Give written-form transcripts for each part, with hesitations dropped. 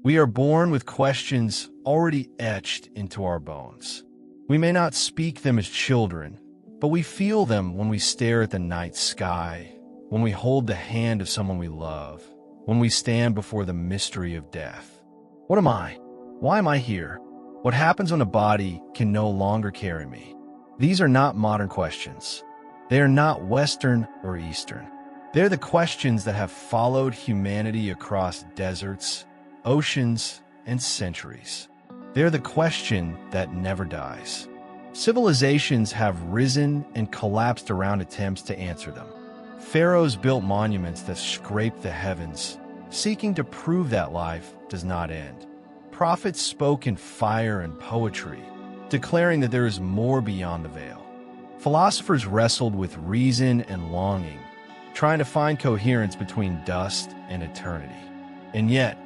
We are born with questions already etched into our bones. We may not speak them as children, but we feel them when we stare at the night sky, when we hold the hand of someone we love, when we stand before the mystery of death. What am I? Why am I here? What happens when a body can no longer carry me? These are not modern questions. They are not Western or Eastern. They're the questions that have followed humanity across deserts, oceans, and centuries. They're the question that never dies. Civilizations have risen and collapsed around attempts to answer them. Pharaohs built monuments that scraped the heavens, seeking to prove that life does not end. Prophets spoke in fire and poetry, declaring that there is more beyond the veil. Philosophers wrestled with reason and longing, trying to find coherence between dust and eternity. And yet,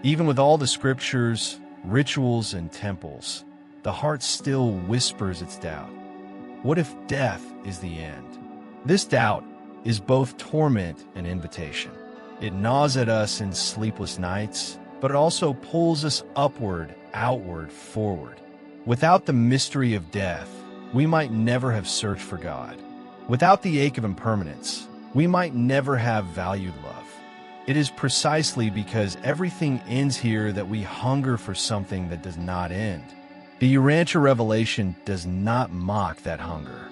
even with all the scriptures, rituals, and temples, the heart still whispers its doubt. What if death is the end? This doubt is both torment and invitation. It gnaws at us in sleepless nights, but it also pulls us upward, outward, forward. Without the mystery of death, we might never have searched for God. Without the ache of impermanence, we might never have valued love. It is precisely because everything ends here that we hunger for something that does not end. The Urantia revelation does not mock that hunger.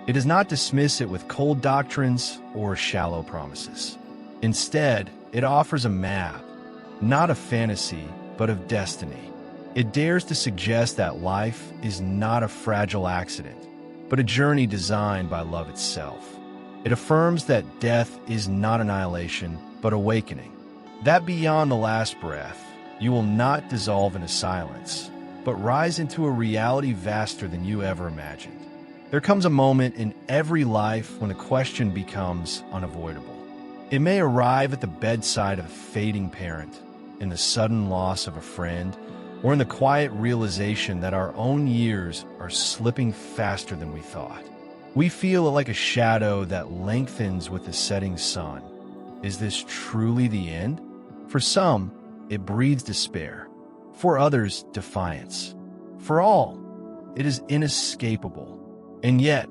It does not dismiss it with cold doctrines or shallow promises. Instead, it offers a map, not of fantasy, but of destiny. It dares to suggest that life is not a fragile accident, but a journey designed by love itself. It affirms that death is not annihilation, but awakening. That beyond the last breath, you will not dissolve into silence, but rise into a reality vaster than you ever imagined. There comes a moment in every life when a question becomes unavoidable. It may arrive at the bedside of a fading parent, in the sudden loss of a friend, or in the quiet realization that our own years are slipping faster than we thought. We feel it like a shadow that lengthens with the setting sun. Is this truly the end? For some, it breeds despair. For others, defiance. For all, it is inescapable. And yet,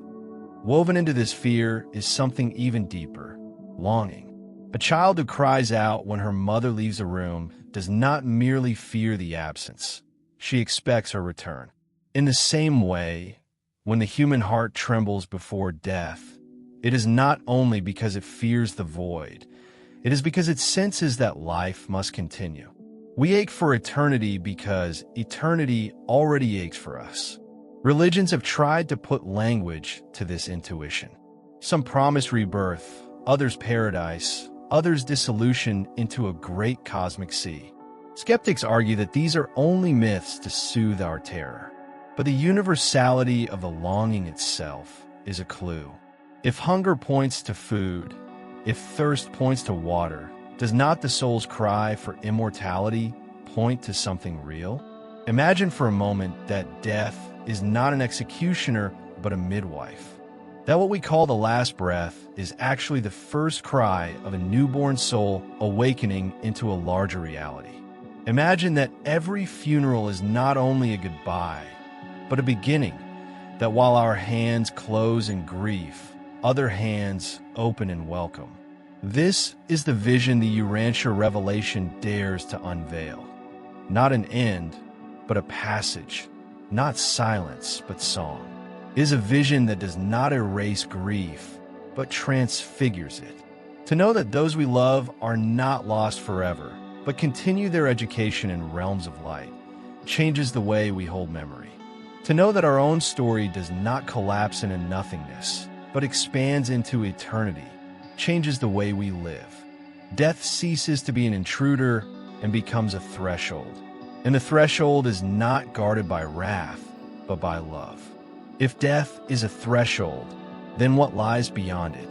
woven into this fear is something even deeper, longing. A child who cries out when her mother leaves a room does not merely fear the absence. She expects her return. In the same way, when the human heart trembles before death, it is not only because it fears the void, it is because it senses that life must continue. We ache for eternity because eternity already aches for us. Religions have tried to put language to this intuition. Some promise rebirth, others paradise, others dissolution into a great cosmic sea. Skeptics argue that these are only myths to soothe our terror. But the universality of the longing itself is a clue. If hunger points to food, if thirst points to water, does not the soul's cry for immortality point to something real? Imagine for a moment that death is not an executioner, but a midwife. That what we call the last breath is actually the first cry of a newborn soul awakening into a larger reality. Imagine that every funeral is not only a goodbye, but a beginning, that while our hands close in grief, other hands open in welcome. This is the vision the Urantia revelation dares to unveil. Not an end, but a passage. Not silence, but song. It is a vision that does not erase grief, but transfigures it. To know that those we love are not lost forever, but continue their education in realms of light, changes the way we hold memory. To know that our own story does not collapse into nothingness, but expands into eternity, changes the way we live. Death ceases to be an intruder and becomes a threshold. And the threshold is not guarded by wrath, but by love. If death is a threshold, then what lies beyond it?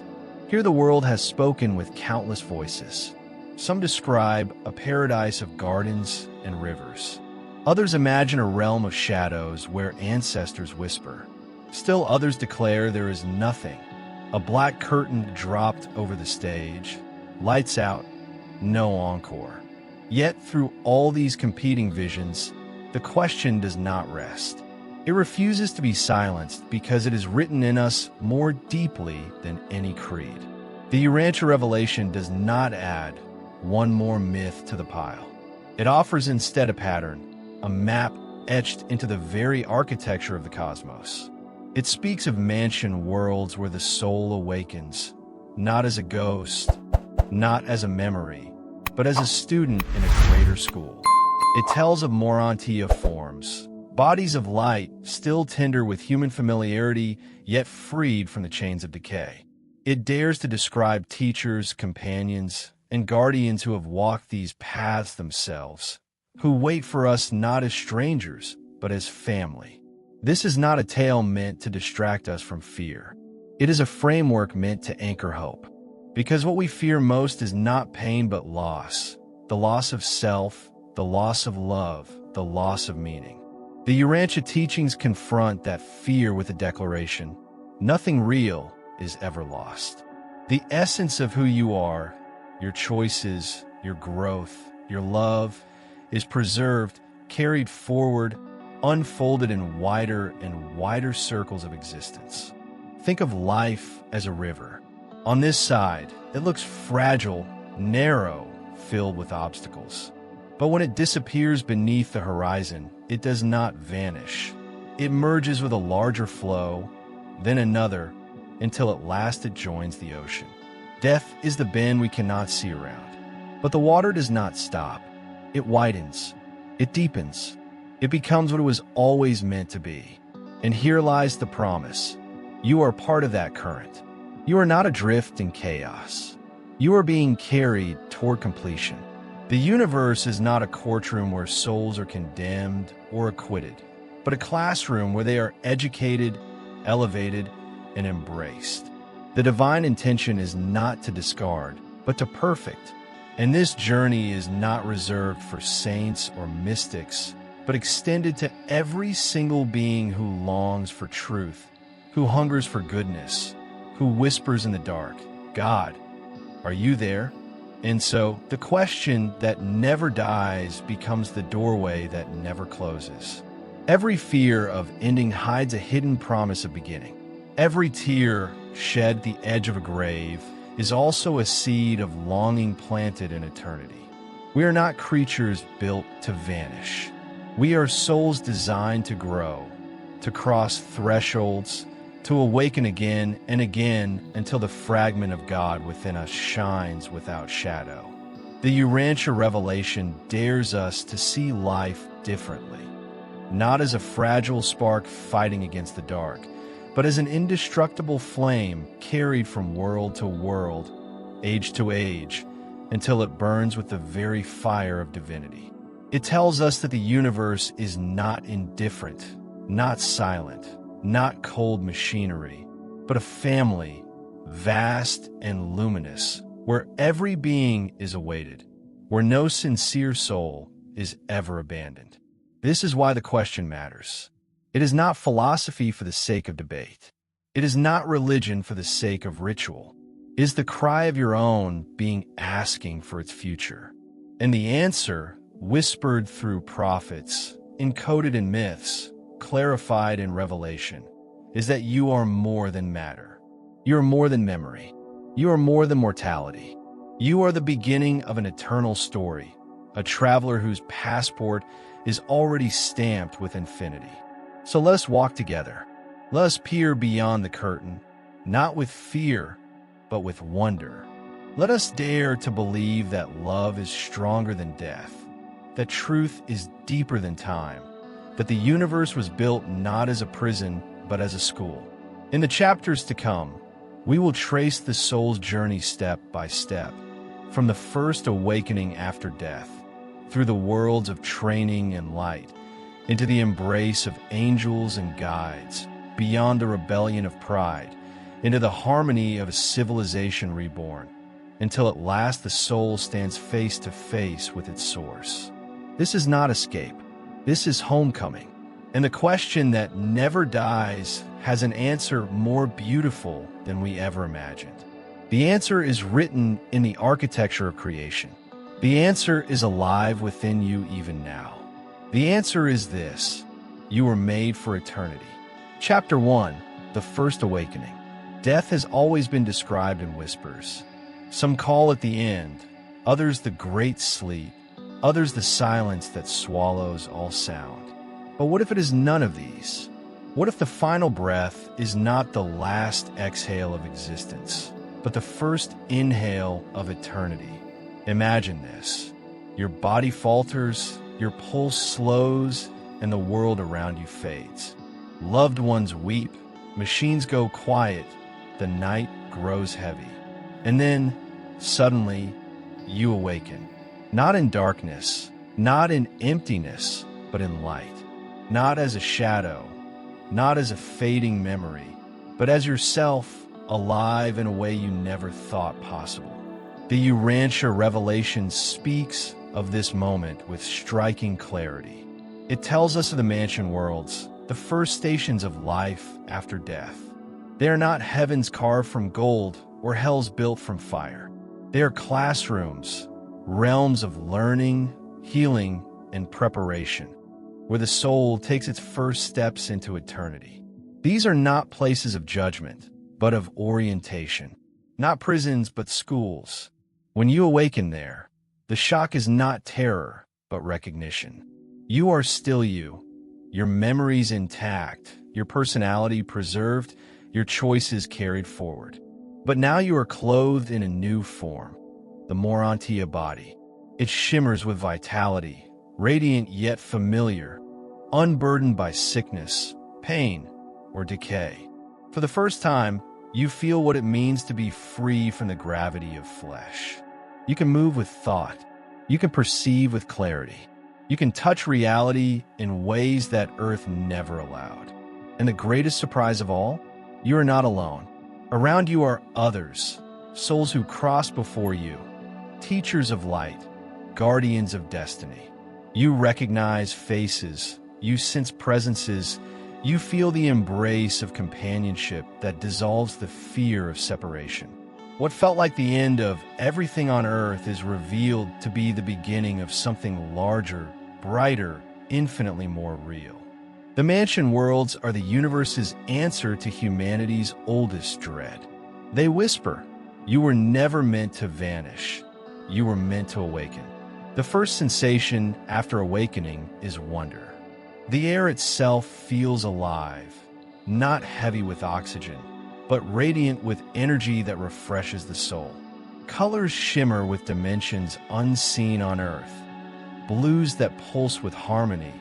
Here the world has spoken with countless voices. Some describe a paradise of gardens and rivers. Others imagine a realm of shadows where ancestors whisper. Still others declare there is nothing. A black curtain dropped over the stage. Lights out, no encore. Yet, through all these competing visions, the question does not rest. It refuses to be silenced because it is written in us more deeply than any creed. The Urantia revelation does not add one more myth to the pile. It offers instead a pattern, a map etched into the very architecture of the cosmos. It speaks of mansion worlds where the soul awakens, not as a ghost, not as a memory, but as a student in a greater school. It tells of Morontia forms, bodies of light still tender with human familiarity, yet freed from the chains of decay. It dares to describe teachers, companions, and guardians who have walked these paths themselves, who wait for us not as strangers, but as family. This is not a tale meant to distract us from fear. It is a framework meant to anchor hope. Because what we fear most is not pain but loss. The loss of self, the loss of love, the loss of meaning. The Urantia teachings confront that fear with a declaration: nothing real is ever lost. The essence of who you are, your choices, your growth, your love, is preserved, carried forward, unfolded in wider and wider circles of existence. Think of life as a river. On this side, it looks fragile, narrow, filled with obstacles. But when it disappears beneath the horizon, it does not vanish. It merges with a larger flow, then another, until at last it joins the ocean. Death is the bend we cannot see around. But the water does not stop. It widens. It deepens. It becomes what it was always meant to be. And here lies the promise. You are part of that current. You are not adrift in chaos. You are being carried toward completion. The universe is not a courtroom where souls are condemned or acquitted, but a classroom where they are educated, elevated, and embraced. The divine intention is not to discard, but to perfect. And this journey is not reserved for saints or mystics, but extended to every single being who longs for truth, who hungers for goodness, who whispers in the dark, God, are you there? And so, the question that never dies becomes the doorway that never closes. Every fear of ending hides a hidden promise of beginning. Every tear shed at the edge of a grave is also a seed of longing planted in eternity. We are not creatures built to vanish. We are souls designed to grow, to cross thresholds, to awaken again and again until the fragment of God within us shines without shadow. The Urantia revelation dares us to see life differently, not as a fragile spark fighting against the dark, but as an indestructible flame carried from world to world, age to age, until it burns with the very fire of divinity. It tells us that the universe is not indifferent, not silent, not cold machinery, but a family, vast and luminous, where every being is awaited, where no sincere soul is ever abandoned. This is why the question matters. It is not philosophy for the sake of debate. It is not religion for the sake of ritual. It is the cry of your own being asking for its future. And the answer, whispered through prophets, encoded in myths, clarified in revelation, is that you are more than matter. You are more than memory. You are more than mortality. You are the beginning of an eternal story, a traveler whose passport is already stamped with infinity. So let us walk together. Let us peer beyond the curtain, not with fear, but with wonder. Let us dare to believe that love is stronger than death, that truth is deeper than time, that the universe was built not as a prison, but as a school. In the chapters to come, we will trace the soul's journey step by step, from the first awakening after death, through the worlds of training and light, into the embrace of angels and guides, beyond the rebellion of pride, into the harmony of a civilization reborn, until at last the soul stands face to face with its source. This is not escape. This is homecoming. And the question that never dies has an answer more beautiful than we ever imagined. The answer is written in the architecture of creation. The answer is alive within you even now. The answer is this: you were made for eternity. Chapter 1: The First Awakening. Death has always been described in whispers. Some call it the end, others the great sleep, others the silence that swallows all sound. But what if it is none of these? What if the final breath is not the last exhale of existence, but the first inhale of eternity? Imagine this. Your body falters, your pulse slows, and the world around you fades. Loved ones weep, machines go quiet, the night grows heavy. And then, suddenly, you awaken. Not in darkness, not in emptiness, but in light. Not as a shadow, not as a fading memory, but as yourself, alive in a way you never thought possible. The Urantia revelation speaks of this moment with striking clarity. It tells us of the mansion worlds, the first stations of life after death. They are not heavens carved from gold or hells built from fire. They are classrooms, realms of learning, healing, and preparation, where the soul takes its first steps into eternity. These are not places of judgment, but of orientation. Not prisons, but schools. When you awaken there, the shock is not terror, but recognition. You are still you, your memories intact, your personality preserved, your choices carried forward. But now you are clothed in a new form, the Morontia body. It shimmers with vitality, radiant yet familiar, unburdened by sickness, pain, or decay. For the first time, you feel what it means to be free from the gravity of flesh. You can move with thought. You can perceive with clarity. You can touch reality in ways that Earth never allowed. And the greatest surprise of all, you are not alone. Around you are others, souls who cross before you, teachers of light, guardians of destiny. You recognize faces, you sense presences, you feel the embrace of companionship that dissolves the fear of separation. What felt like the end of everything on earth is revealed to be the beginning of something larger, brighter, infinitely more real. The mansion worlds are the universe's answer to humanity's oldest dread. They whisper, you were never meant to vanish. You were meant to awaken. The first sensation after awakening is wonder. The air itself feels alive, not heavy with oxygen, but radiant with energy that refreshes the soul. Colors shimmer with dimensions unseen on earth. Blues that pulse with harmony,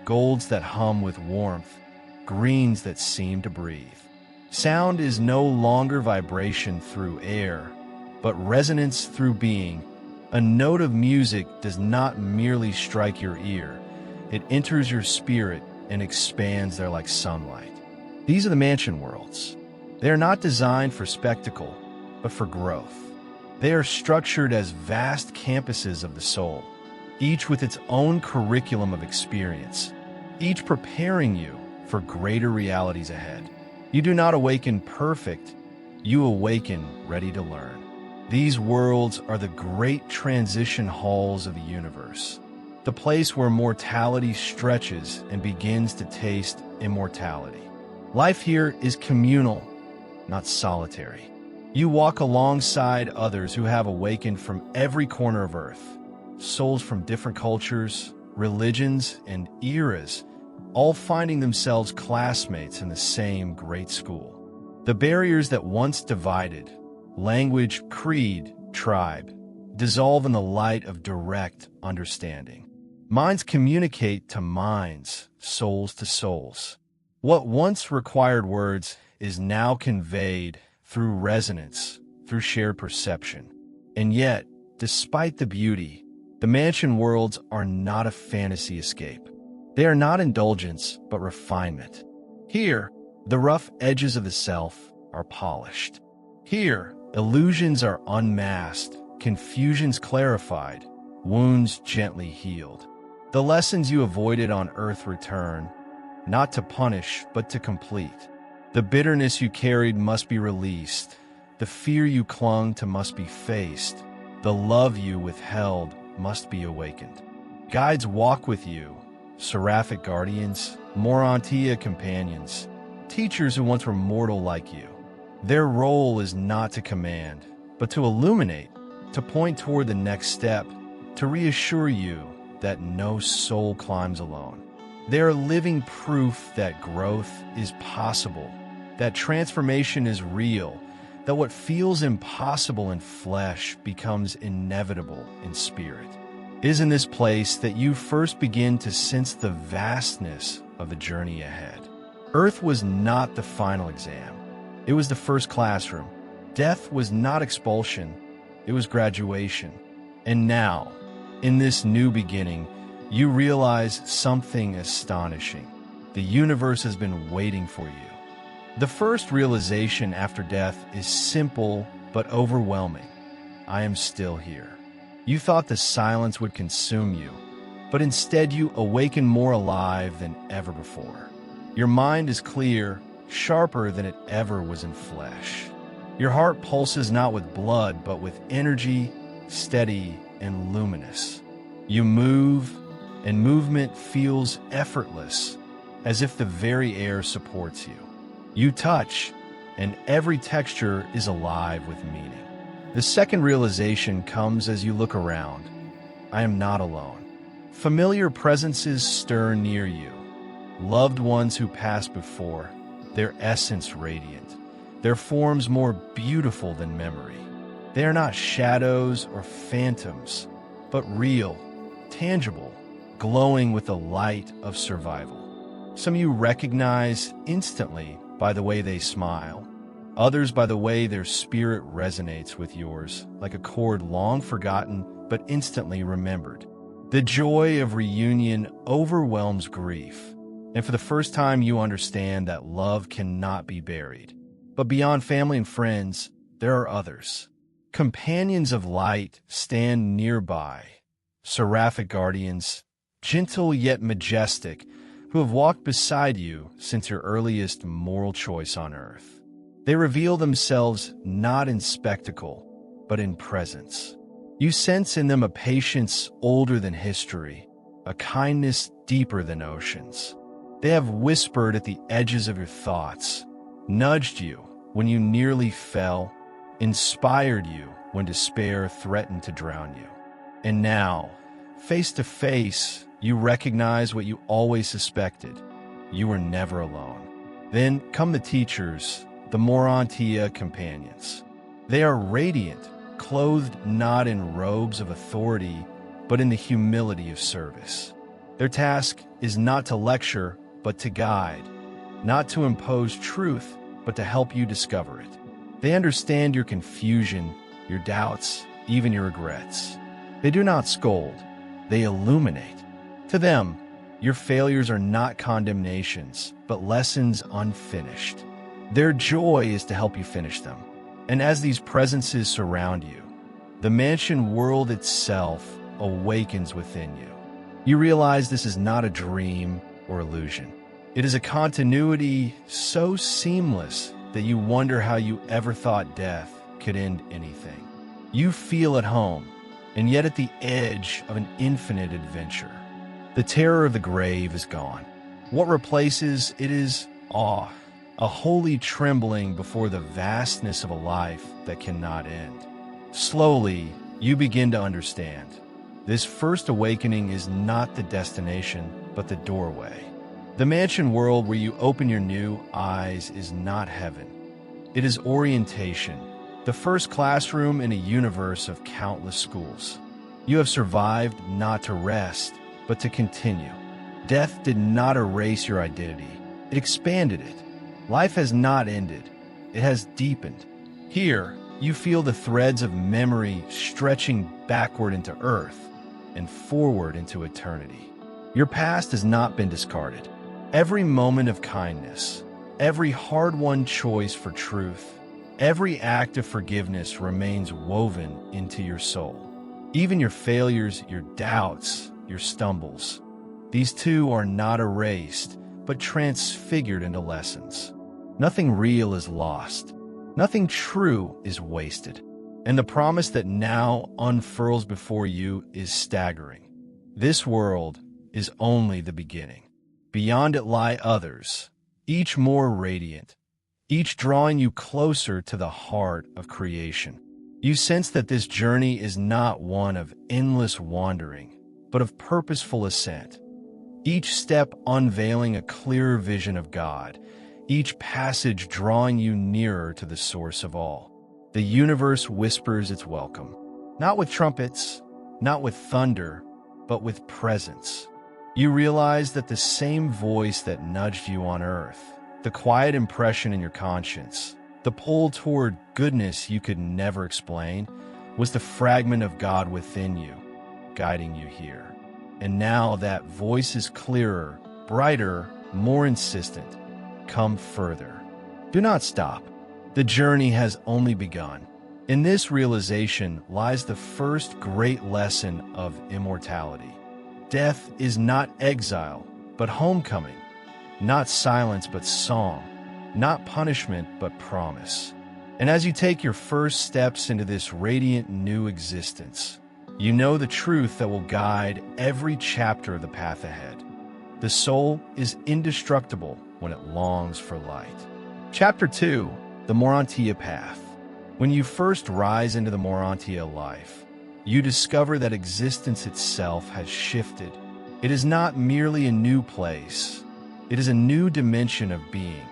golds that hum with warmth, greens that seem to breathe. Sound is no longer vibration through air, but resonance through being. A note of music does not merely strike your ear. It enters your spirit and expands there like sunlight. These are the mansion worlds. They are not designed for spectacle, but for growth. They are structured as vast campuses of the soul, each with its own curriculum of experience, each preparing you for greater realities ahead. You do not awaken perfect, you awaken ready to learn. These worlds are the great transition halls of the universe, the place where mortality stretches and begins to taste immortality. Life here is communal, not solitary. You walk alongside others who have awakened from every corner of Earth, souls from different cultures, religions, and eras, all finding themselves classmates in the same great school. The barriers that once divided, language, creed, tribe, dissolve in the light of direct understanding. Minds communicate to minds, souls to souls. What once required words is now conveyed through resonance, through shared perception. And yet, despite the beauty, the mansion worlds are not a fantasy escape. They are not indulgence, but refinement. Here, the rough edges of the self are polished. Here, illusions are unmasked, confusions clarified, wounds gently healed. The lessons you avoided on earth return, not to punish, but to complete. The bitterness you carried must be released. The fear you clung to must be faced. The love you withheld must be awakened. Guides walk with you, seraphic guardians, Morontia companions, teachers who once were mortal like you. Their role is not to command, but to illuminate, to point toward the next step, to reassure you that no soul climbs alone. They are living proof that growth is possible, that transformation is real, that what feels impossible in flesh becomes inevitable in spirit. It is in this place that you first begin to sense the vastness of the journey ahead. Earth was not the final exam. It was the first classroom. Death was not expulsion. It was graduation. And now, in this new beginning, you realize something astonishing. The universe has been waiting for you. The first realization after death is simple but overwhelming. I am still here. You thought the silence would consume you, but instead you awaken more alive than ever before. Your mind is clear, sharper than it ever was in flesh. Your heart pulses not with blood, but with energy, steady and luminous. You move, and movement feels effortless, as if the very air supports you. You touch, and every texture is alive with meaning. The second realization comes as you look around. I am not alone. Familiar presences stir near you. Loved ones who passed before, their essence radiant, their forms more beautiful than memory. They are not shadows or phantoms, but real, tangible, glowing with the light of survival. Some you recognize instantly by the way they smile, others by the way their spirit resonates with yours, like a chord long forgotten but instantly remembered. The joy of reunion overwhelms grief, and for the first time you understand that love cannot be buried. But beyond family and friends, there are others. Companions of light stand nearby, seraphic guardians, gentle yet majestic, who have walked beside you since your earliest moral choice on earth. They reveal themselves not in spectacle, but in presence. You sense in them a patience older than history, a kindness deeper than oceans. They have whispered at the edges of your thoughts, nudged you when you nearly fell, inspired you when despair threatened to drown you. And now, face to face, you recognize what you always suspected. You were never alone. Then come the teachers, the Morontia companions. They are radiant, clothed not in robes of authority, but in the humility of service. Their task is not to lecture, but to guide, not to impose truth, but to help you discover it. They understand your confusion, your doubts, even your regrets. They do not scold, they illuminate. To them, your failures are not condemnations, but lessons unfinished. Their joy is to help you finish them. And as these presences surround you, the mansion world itself awakens within you. You realize this is not a dream or illusion. It is a continuity so seamless that you wonder how you ever thought death could end anything. You feel at home, and yet at the edge of an infinite adventure. The terror of the grave is gone. What replaces it is awe, a holy trembling before the vastness of a life that cannot end. Slowly, you begin to understand. This first awakening is not the destination, but the doorway. The mansion world where you open your new eyes is not heaven. It is orientation, the first classroom in a universe of countless schools. You have survived not to rest, but to continue. Death did not erase your identity. It expanded it. Life has not ended. It has deepened. Here, you feel the threads of memory stretching backward into earth and forward into eternity. Your past has not been discarded. Every moment of kindness, every hard-won choice for truth, every act of forgiveness remains woven into your soul. Even your failures, your doubts, your stumbles. These too are not erased, but transfigured into lessons. Nothing real is lost. Nothing true is wasted. And the promise that now unfurls before you is staggering. This world is only the beginning. Beyond it lie others, each more radiant, each drawing you closer to the heart of creation. You sense that this journey is not one of endless wandering, but of purposeful ascent. Each step unveiling a clearer vision of God, each passage drawing you nearer to the source of all. The universe whispers its welcome, not with trumpets, not with thunder, but with presence. You realize that the same voice that nudged you on earth, the quiet impression in your conscience, the pull toward goodness you could never explain, was the fragment of God within you, guiding you here. And now that voice is clearer, brighter, more insistent. Come further. Do not stop. The journey has only begun. In this realization lies the first great lesson of immortality. Death is not exile, but homecoming. Not silence, but song. Not punishment, but promise. And as you take your first steps into this radiant new existence, you know the truth that will guide every chapter of the path ahead. The soul is indestructible when it longs for light. Chapter 2, the Morontia Path. When you first rise into the Morontia life, you discover that existence itself has shifted. It is not merely a new place. It is a new dimension of being.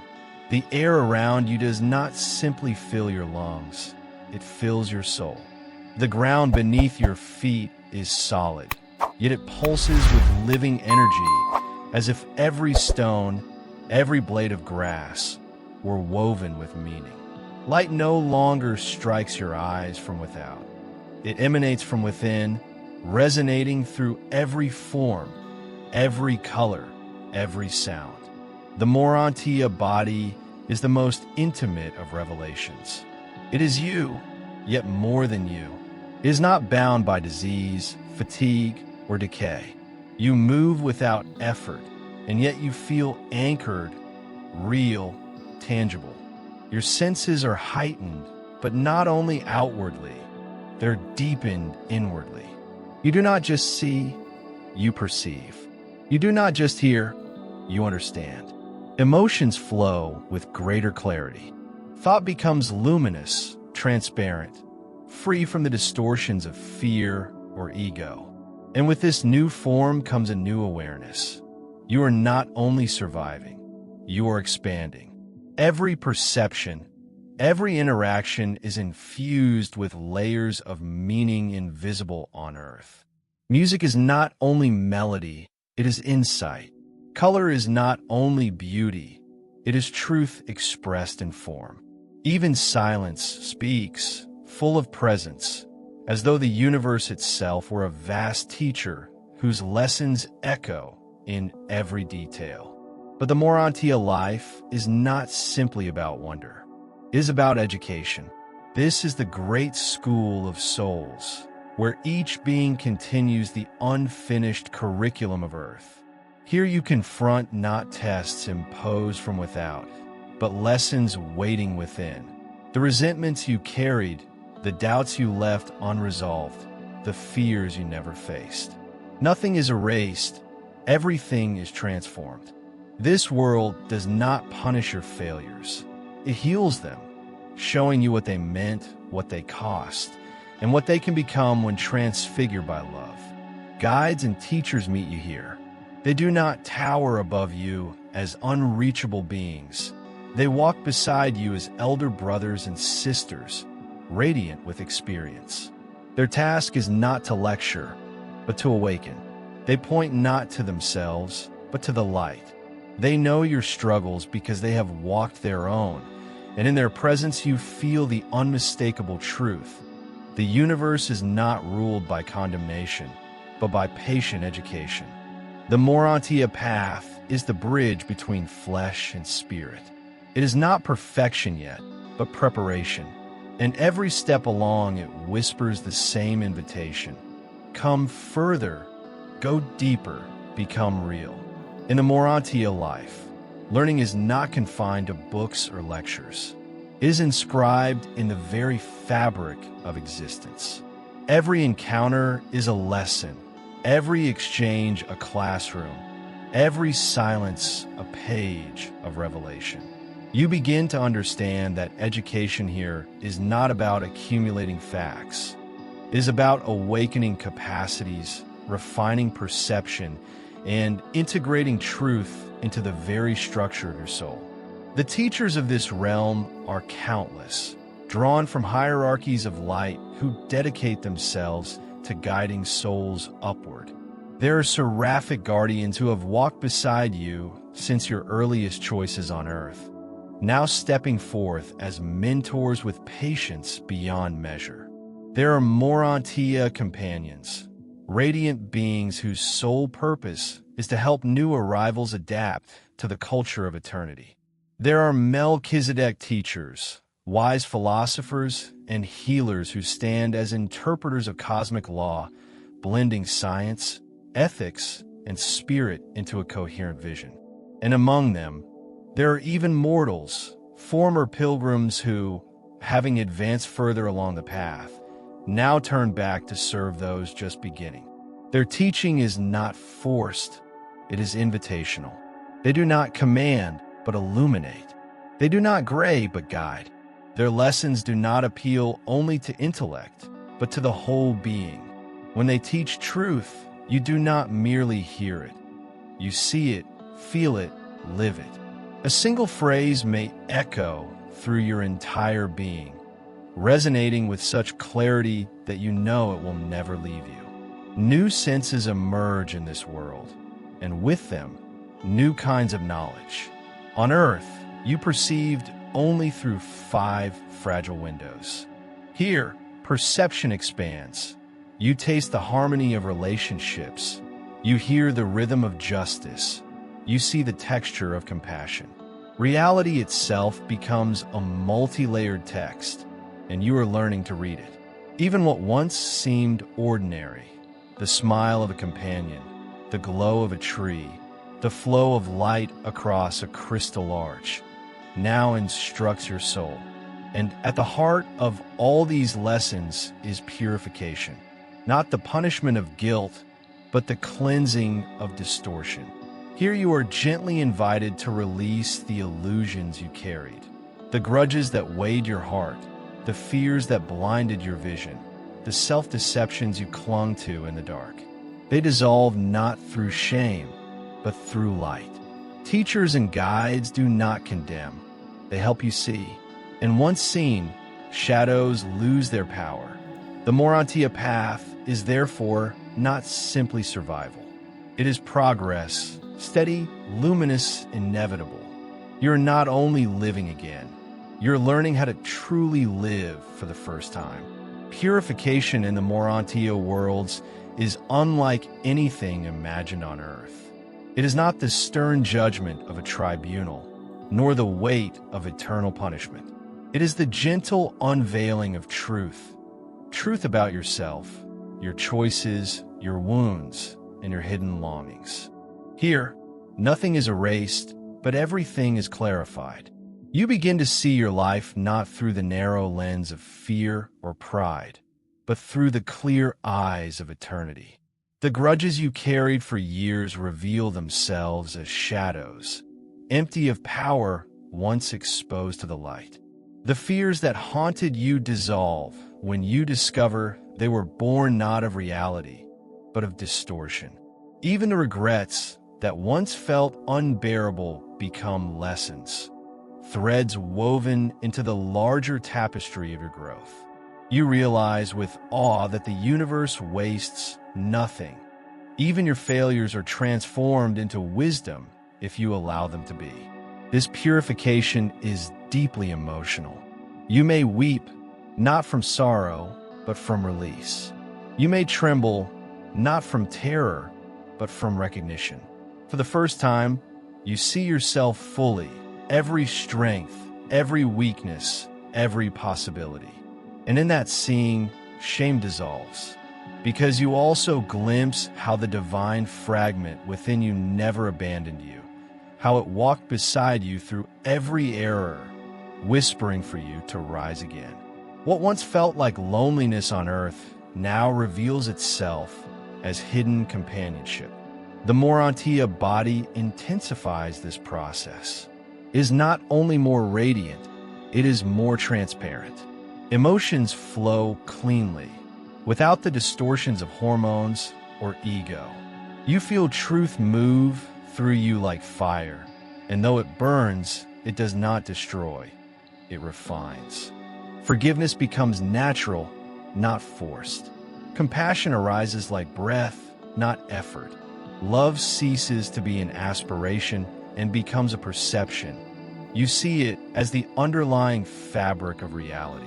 The air around you does not simply fill your lungs. It fills your soul. The ground beneath your feet is solid, yet it pulses with living energy, as if every stone, every blade of grass, were woven with meaning. Light no longer strikes your eyes from without. It emanates from within, resonating through every form, every color, every sound. The Morontia body is the most intimate of revelations. It is you, yet more than you. It is not bound by disease, fatigue, or decay. You move without effort, and yet you feel anchored, real, tangible. Your senses are heightened, but not only outwardly, they're deepened inwardly. You do not just see, you perceive. You do not just hear, you understand. Emotions flow with greater clarity. Thought becomes luminous, transparent, free from the distortions of fear or ego. And with this new form comes a new awareness. You are not only surviving, you are expanding. Every perception, every interaction is infused with layers of meaning invisible on earth. Music is not only melody, it is insight. Color is not only beauty, it is truth expressed in form. Even silence speaks, full of presence, as though the universe itself were a vast teacher whose lessons echo in every detail. But the Morontia life is not simply about wonder. It is about education. This is the great school of souls, where each being continues the unfinished curriculum of earth. Here you confront not tests imposed from without, but lessons waiting within. The resentments you carried, the doubts you left unresolved, the fears you never faced. Nothing is erased, everything is transformed. This world does not punish your failures. It heals them, showing you what they meant, what they cost, and what they can become when transfigured by love. Guides and teachers meet you here. They do not tower above you as unreachable beings. They walk beside you as elder brothers and sisters, radiant with experience. Their task is not to lecture, but to awaken. They point not to themselves, but to the light. They know your struggles because they have walked their own, and in their presence you feel the unmistakable truth. The universe is not ruled by condemnation, but by patient education. The Morontia Path is the bridge between flesh and spirit. It is not perfection yet, but preparation. And every step along it whispers the same invitation. Come further, go deeper, become real. In the Morontia life, learning is not confined to books or lectures. It is inscribed in the very fabric of existence. Every encounter is a lesson, every exchange a classroom, every silence a page of revelation. You begin to understand that education here is not about accumulating facts. It is about awakening capacities, refining perception, and integrating truth into the very structure of your soul. The teachers of this realm are countless, drawn from hierarchies of light who dedicate themselves to guiding souls upward. There are seraphic guardians who have walked beside you since your earliest choices on earth, now stepping forth as mentors with patience beyond measure. There are Morontia companions, radiant beings whose sole purpose is to help new arrivals adapt to the culture of eternity. There are Melchizedek teachers, wise philosophers, and healers who stand as interpreters of cosmic law, blending science, ethics, and spirit into a coherent vision. And among them, there are even mortals, former pilgrims who, having advanced further along the path, now turn back to serve those just beginning. Their teaching is not forced, it is invitational. They do not command, but illuminate. They do not gray, but guide. Their lessons do not appeal only to intellect, but to the whole being. When they teach truth, you do not merely hear it. You see it, feel it, live it. A single phrase may echo through your entire being, resonating with such clarity that you know it will never leave you. New senses emerge in this world, and with them, new kinds of knowledge. On Earth, you perceived only through 5 fragile windows. Here, perception expands. You taste the harmony of relationships. You hear the rhythm of justice. You see the texture of compassion. Reality itself becomes a multi-layered text, and you are learning to read it. Even what once seemed ordinary, the smile of a companion, the glow of a tree, the flow of light across a crystal arch, now instructs your soul. And at the heart of all these lessons is purification, not the punishment of guilt, but the cleansing of distortion. Here you are gently invited to release the illusions you carried, the grudges that weighed your heart, the fears that blinded your vision, the self-deceptions you clung to in the dark. They dissolve not through shame, but through light. Teachers and guides do not condemn. They help you see. And once seen, shadows lose their power. The Morontia Path is therefore not simply survival. It is progress, steady, luminous, inevitable. You're not only living again, you're learning how to truly live for the first time. Purification in the Morontia worlds is unlike anything imagined on Earth. It is not the stern judgment of a tribunal, nor the weight of eternal punishment. It is the gentle unveiling of truth. Truth about yourself, your choices, your wounds, and your hidden longings. Here, nothing is erased, but everything is clarified. You begin to see your life not through the narrow lens of fear or pride, but through the clear eyes of eternity. The grudges you carried for years reveal themselves as shadows, empty of power once exposed to the light. The fears that haunted you dissolve when you discover they were born not of reality, but of distortion. Even the regrets that once felt unbearable become lessons, threads woven into the larger tapestry of your growth. You realize with awe that the universe wastes nothing. Even your failures are transformed into wisdom if you allow them to be. This purification is deeply emotional. You may weep, not from sorrow, but from release. You may tremble, not from terror, but from recognition. For the first time, you see yourself fully, every strength, every weakness, every possibility. And in that seeing, shame dissolves, because you also glimpse how the divine fragment within you never abandoned you, how it walked beside you through every error, whispering for you to rise again. What once felt like loneliness on earth now reveals itself as hidden companionship. The Morontia body intensifies this process. It is not only more radiant, it is more transparent. Emotions flow cleanly, without the distortions of hormones or ego. You feel truth move through you like fire, and though it burns, it does not destroy, it refines. Forgiveness becomes natural, not forced. Compassion arises like breath, not effort. Love ceases to be an aspiration and becomes a perception. You see it as the underlying fabric of reality.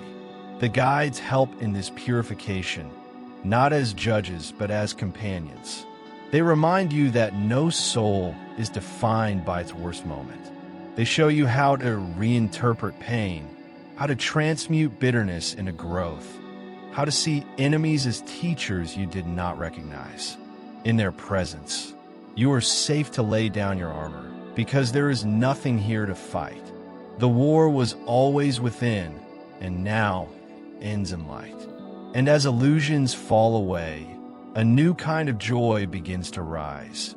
The guides help in this purification, not as judges, but as companions. They remind you that no soul is defined by its worst moment. They show you how to reinterpret pain, how to transmute bitterness into growth, how to see enemies as teachers you did not recognize. In their presence, you are safe to lay down your armor, because there is nothing here to fight. The war was always within, and now ends in light. And as illusions fall away, a new kind of joy begins to rise.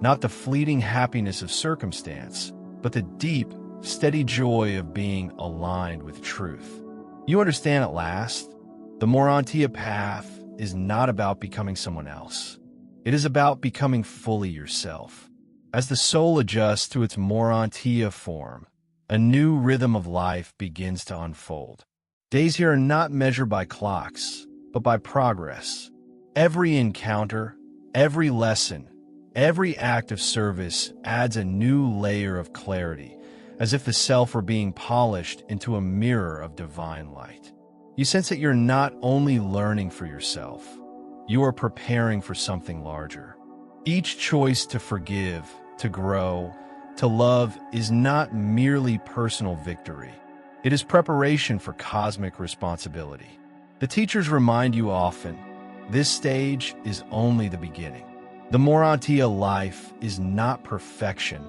Not the fleeting happiness of circumstance, but the deep, steady joy of being aligned with truth. You understand at last, the Morontia Path is not about becoming someone else. It is about becoming fully yourself. As the soul adjusts to its Morontia form, a new rhythm of life begins to unfold. Days here are not measured by clocks, but by progress. Every encounter, every lesson, every act of service adds a new layer of clarity, as if the self were being polished into a mirror of divine light. You sense that you're not only learning for yourself, you are preparing for something larger. Each choice to forgive, to grow, to love is not merely personal victory. It is preparation for cosmic responsibility. The teachers remind you often, this stage is only the beginning. The Morontia life is not perfection,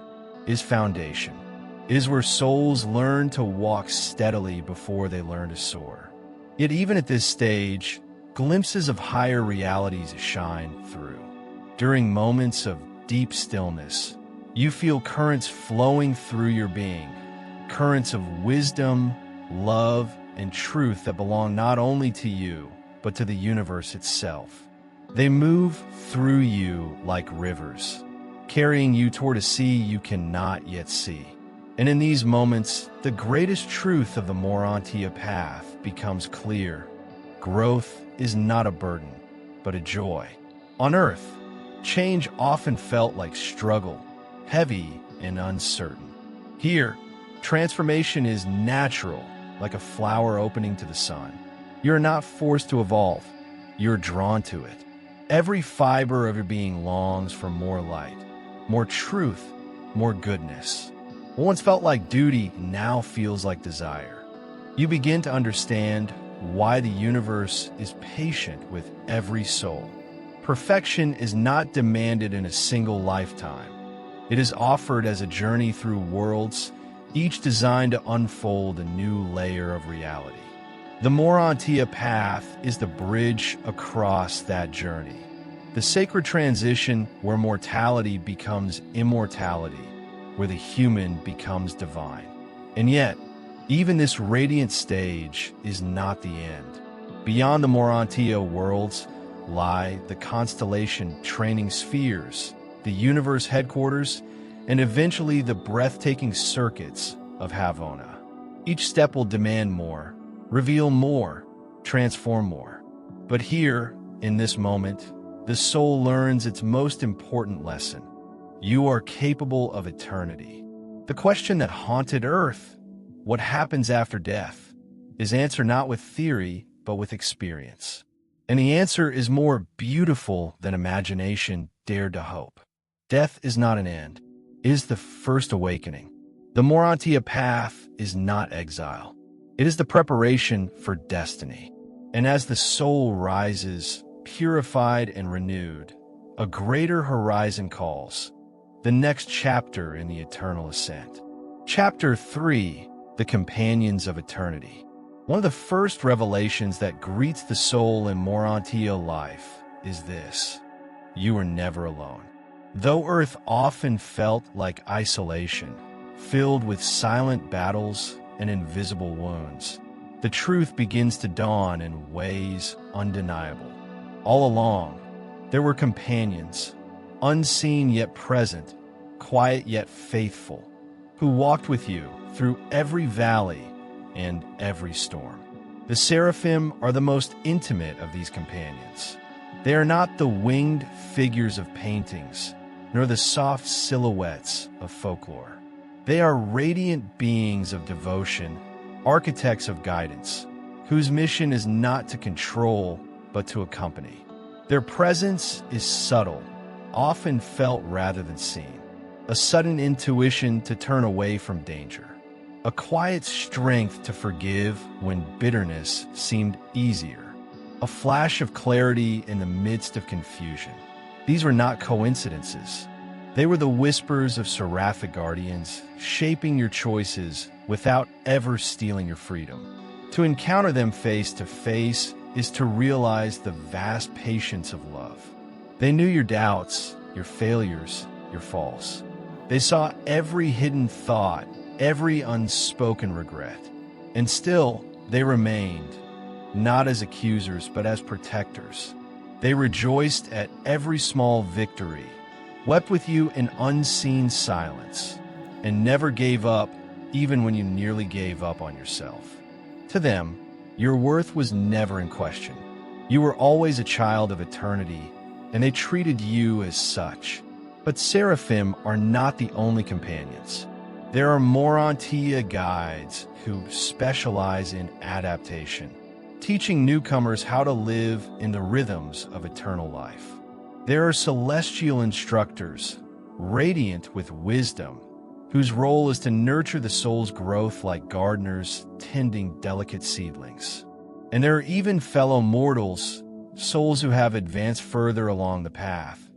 it is foundation. It is where souls learn to walk steadily before they learn to soar. Yet even at this stage, glimpses of higher realities shine through. During moments of deep stillness, you feel currents flowing through your being, currents of wisdom, love, and truth that belong not only to you, but to the universe itself. They move through you like rivers, carrying you toward a sea you cannot yet see. And in these moments, the greatest truth of the Morontia Path becomes clear. Growth is not a burden, but a joy. On Earth, change often felt like struggle, heavy and uncertain. Here, transformation is natural, like a flower opening to the sun. You're not forced to evolve, you're drawn to it. Every fiber of your being longs for more light, more truth, more goodness. What once felt like duty now feels like desire. You begin to understand why the universe is patient with every soul. Perfection is not demanded in a single lifetime. It is offered as a journey through worlds, each designed to unfold a new layer of reality. The Morontia Path is the bridge across that journey. The sacred transition where mortality becomes immortality, where the human becomes divine. And yet, even this radiant stage is not the end. Beyond the Morontia worlds lie the constellation training spheres, the universe headquarters, and eventually the breathtaking circuits of Havona. Each step will demand more, reveal more, transform more. But here, in this moment, the soul learns its most important lesson. You are capable of eternity. The question that haunted Earth, what happens after death, is answered not with theory, but with experience. And the answer is more beautiful than imagination dared to hope. Death is not an end. It is the first awakening. The Morontia Path is not exile. It is the preparation for destiny. And as the soul rises, purified and renewed, a greater horizon calls, the next chapter in the eternal ascent. Chapter 3, the companions of eternity. One of the first revelations that greets the soul in Morontia life is this: you are never alone. Though Earth often felt like isolation, filled with silent battles and invisible wounds, the truth begins to dawn in ways undeniable. All along, there were companions, unseen yet present, quiet yet faithful, who walked with you through every valley and every storm. The seraphim are the most intimate of these companions. They are not the winged figures of paintings, nor the soft silhouettes of folklore. They are radiant beings of devotion, architects of guidance, whose mission is not to control, but to accompany. Their presence is subtle, often felt rather than seen. A sudden intuition to turn away from danger. A quiet strength to forgive when bitterness seemed easier. A flash of clarity in the midst of confusion. These were not coincidences. They were the whispers of seraphic guardians, shaping your choices without ever stealing your freedom. To encounter them face to face is to realize the vast patience of love. They knew your doubts, your failures, your faults. They saw every hidden thought, every unspoken regret. And still, they remained, not as accusers, but as protectors. They rejoiced at every small victory, wept with you in unseen silence, and never gave up even when you nearly gave up on yourself. To them, your worth was never in question. You were always a child of eternity, and they treated you as such. But seraphim are not the only companions. There are Morontia guides who specialize in adaptation, teaching newcomers how to live in the rhythms of eternal life. There are celestial instructors, radiant with wisdom, whose role is to nurture the soul's growth like gardeners tending delicate seedlings. And there are even fellow mortals, souls who have advanced further along the path,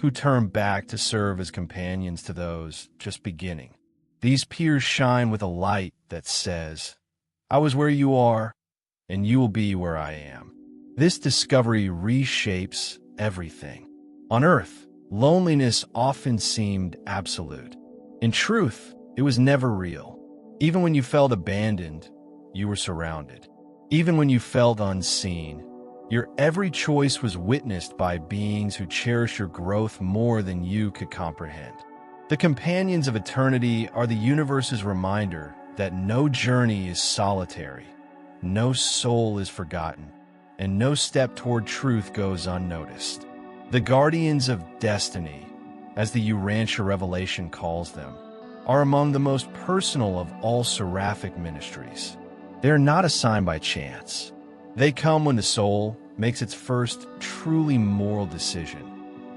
who turn back to serve as companions to those just beginning. These peers shine with a light that says, I was where you are, and you will be where I am. This discovery reshapes everything. On Earth, loneliness often seemed absolute. In truth, it was never real. Even when you felt abandoned, you were surrounded. Even when you felt unseen, your every choice was witnessed by beings who cherished your growth more than you could comprehend. The companions of eternity are the universe's reminder that no journey is solitary, no soul is forgotten, and no step toward truth goes unnoticed. The guardians of destiny, as the Urantia revelation calls them, are among the most personal of all seraphic ministries. They are not assigned by chance. They come when the soul makes its first truly moral decision,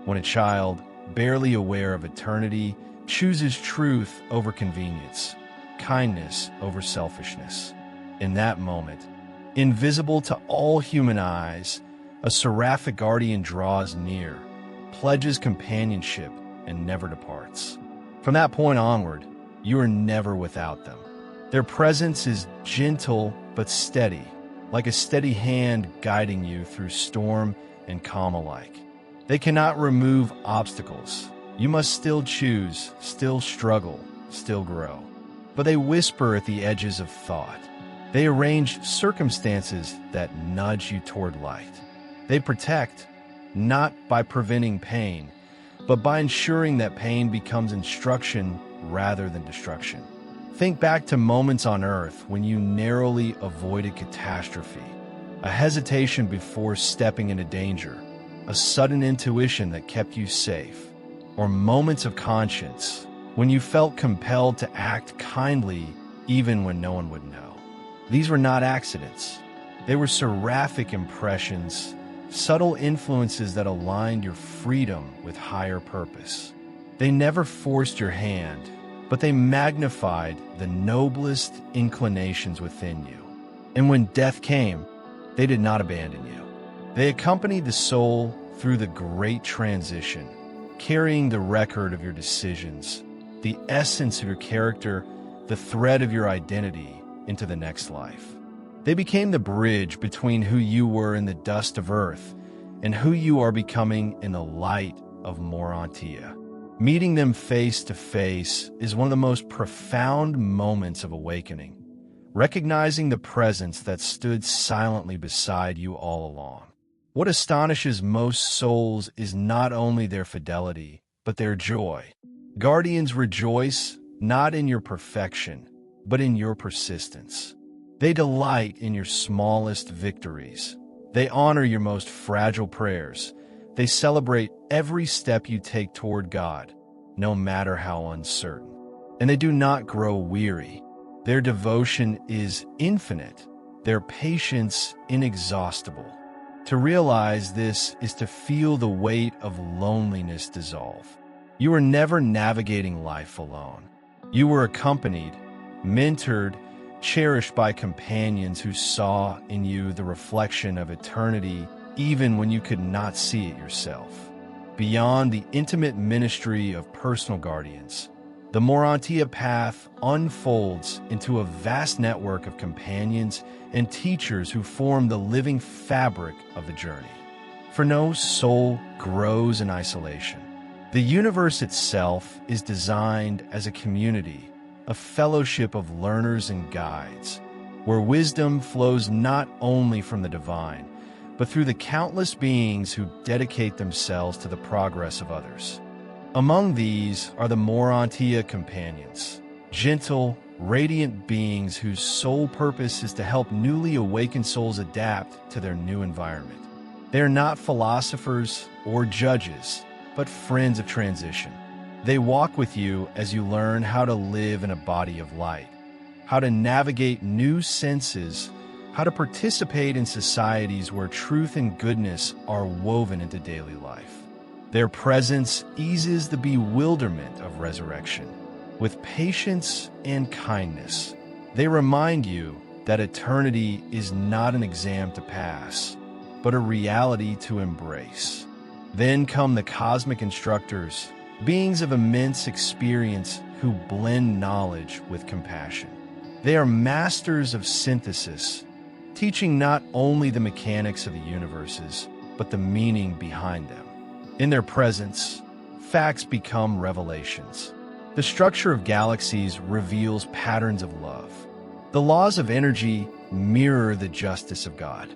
when a child, barely aware of eternity, chooses truth over convenience, kindness over selfishness. In that moment, invisible to all human eyes, a seraphic guardian draws near, pledges companionship, and never departs. From that point onward, you are never without them. Their presence is gentle but steady, like a steady hand guiding you through storm and calm alike. They cannot remove obstacles. You must still choose, still struggle, still grow. But they whisper at the edges of thought. They arrange circumstances that nudge you toward light. They protect, not by preventing pain, but by ensuring that pain becomes instruction rather than destruction. Think back to moments on Earth when you narrowly avoided catastrophe, a hesitation before stepping into danger, a sudden intuition that kept you safe, or moments of conscience when you felt compelled to act kindly even when no one would know. These were not accidents. They were seraphic impressions, subtle influences that aligned your freedom with higher purpose. They never forced your hand, but they magnified the noblest inclinations within you. And when death came, they did not abandon you. They accompanied the soul through the great transition, carrying the record of your decisions, the essence of your character, the thread of your identity into the next life. They became the bridge between who you were in the dust of earth and who you are becoming in the light of Morontia. Meeting them face to face is one of the most profound moments of awakening, recognizing the presence that stood silently beside you all along. What astonishes most souls is not only their fidelity, but their joy. Guardians rejoice not in your perfection, but in your persistence. They delight in your smallest victories. They honor your most fragile prayers. They celebrate every step you take toward God, no matter how uncertain. And they do not grow weary. Their devotion is infinite, their patience inexhaustible. To realize this is to feel the weight of loneliness dissolve. You are never navigating life alone. You were accompanied, mentored, cherished by companions who saw in you the reflection of eternity even when you could not see it yourself. Beyond the intimate ministry of personal guardians, the Morontia Path unfolds into a vast network of companions and teachers who form the living fabric of the journey. For no soul grows in isolation. The universe itself is designed as a community, a fellowship of learners and guides, where wisdom flows not only from the divine, but through the countless beings who dedicate themselves to the progress of others. Among these are the Morontia companions, gentle, radiant beings whose sole purpose is to help newly awakened souls adapt to their new environment. They are not philosophers or judges, but friends of transition. They walk with you as you learn how to live in a body of light, how to navigate new senses, how to participate in societies where truth and goodness are woven into daily life. Their presence eases the bewilderment of resurrection. With patience and kindness, they remind you that eternity is not an exam to pass, but a reality to embrace. Then come the cosmic instructors, beings of immense experience who blend knowledge with compassion. They are masters of synthesis, teaching not only the mechanics of the universes, but the meaning behind them. In their presence, facts become revelations. The structure of galaxies reveals patterns of love. The laws of energy mirror the justice of God.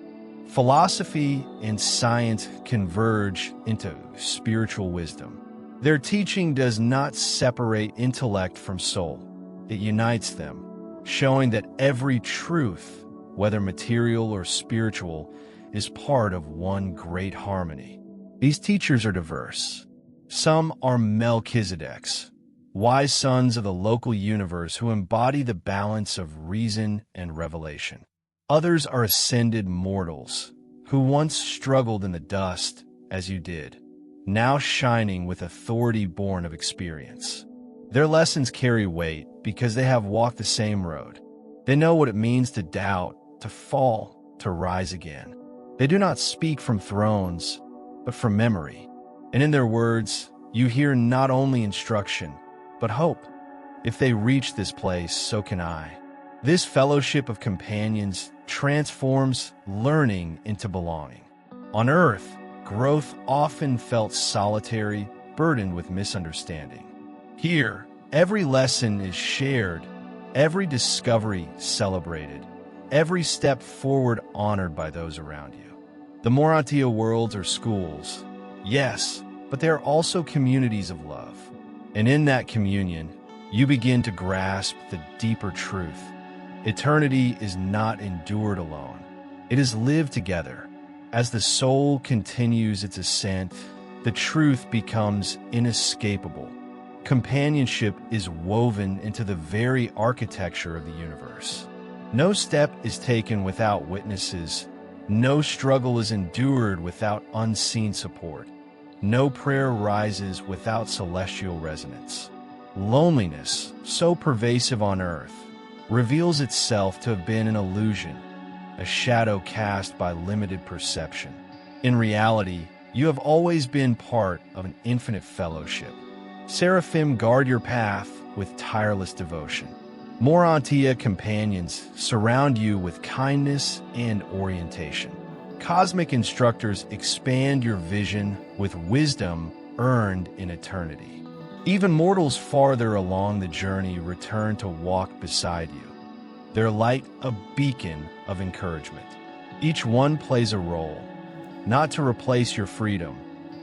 Philosophy and science converge into spiritual wisdom. Their teaching does not separate intellect from soul. It unites them, showing that every truth, whether material or spiritual, is part of one great harmony. These teachers are diverse. Some are Melchizedeks, wise sons of the local universe who embody the balance of reason and revelation. Others are ascended mortals who once struggled in the dust as you did, now shining with authority born of experience. Their lessons carry weight because they have walked the same road. They know what it means to doubt, to fall, to rise again. They do not speak from thrones, but from memory. And in their words, you hear not only instruction, but hope. If they reach this place, so can I. This fellowship of companions transforms learning into belonging. On earth, growth often felt solitary, burdened with misunderstanding. Here, every lesson is shared, every discovery celebrated, every step forward honored by those around you. The Morontia worlds are schools, yes, but they are also communities of love. And in that communion, you begin to grasp the deeper truth. Eternity is not endured alone. It is lived together. As the soul continues its ascent, the truth becomes inescapable. Companionship is woven into the very architecture of the universe. No step is taken without witnesses. No struggle is endured without unseen support. No prayer rises without celestial resonance. Loneliness, so pervasive on earth, reveals itself to have been an illusion, a shadow cast by limited perception. In reality, you have always been part of an infinite fellowship. Seraphim guard your path with tireless devotion. Morontia companions surround you with kindness and orientation. Cosmic instructors expand your vision with wisdom earned in eternity. Even mortals farther along the journey return to walk beside you, their light a beacon of encouragement. Each one plays a role, not to replace your freedom,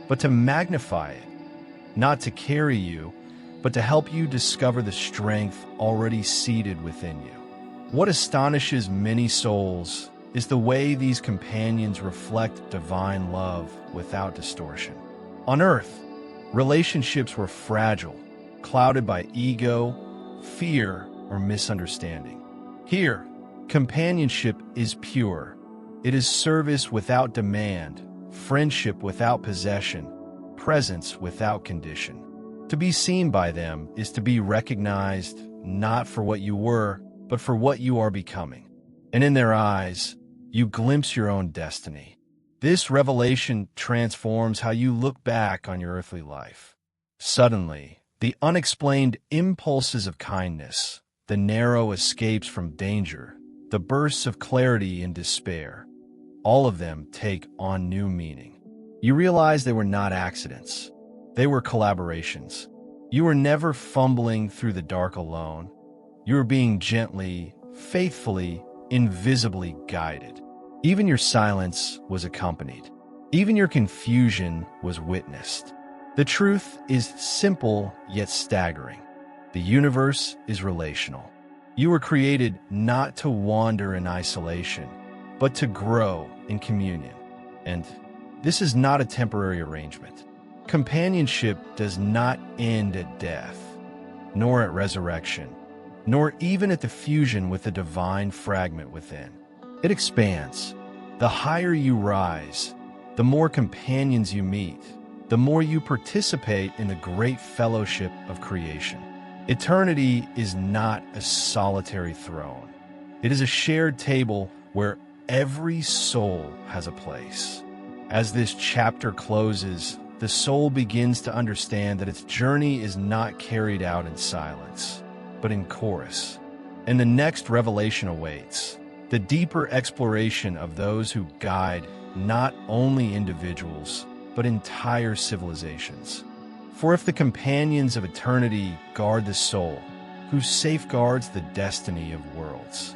but to magnify it, not to carry you, but to help you discover the strength already seated within you. What astonishes many souls is the way these companions reflect divine love without distortion. On Earth, relationships were fragile, clouded by ego, fear, or misunderstanding. Here, companionship is pure. It is service without demand, friendship without possession, presence without condition. To be seen by them is to be recognized not for what you were, but for what you are becoming. And in their eyes, you glimpse your own destiny. This revelation transforms how you look back on your earthly life. Suddenly, the unexplained impulses of kindness, the narrow escapes from danger, the bursts of clarity in despair, all of them take on new meaning. You realize they were not accidents. They were collaborations. You were never fumbling through the dark alone. You were being gently, faithfully, invisibly guided. Even your silence was accompanied. Even your confusion was witnessed. The truth is simple yet staggering. The universe is relational. You were created not to wander in isolation, but to grow in communion. And this is not a temporary arrangement. Companionship does not end at death, nor at resurrection, nor even at the fusion with the divine fragment within. It expands. The higher you rise, the more companions you meet, the more you participate in the great fellowship of creation. Eternity is not a solitary throne. It is a shared table where every soul has a place. As this chapter closes, the soul begins to understand that its journey is not carried out in silence, but in chorus. And the next revelation awaits, the deeper exploration of those who guide not only individuals, but entire civilizations. For if the companions of eternity guard the soul, who safeguards the destiny of worlds?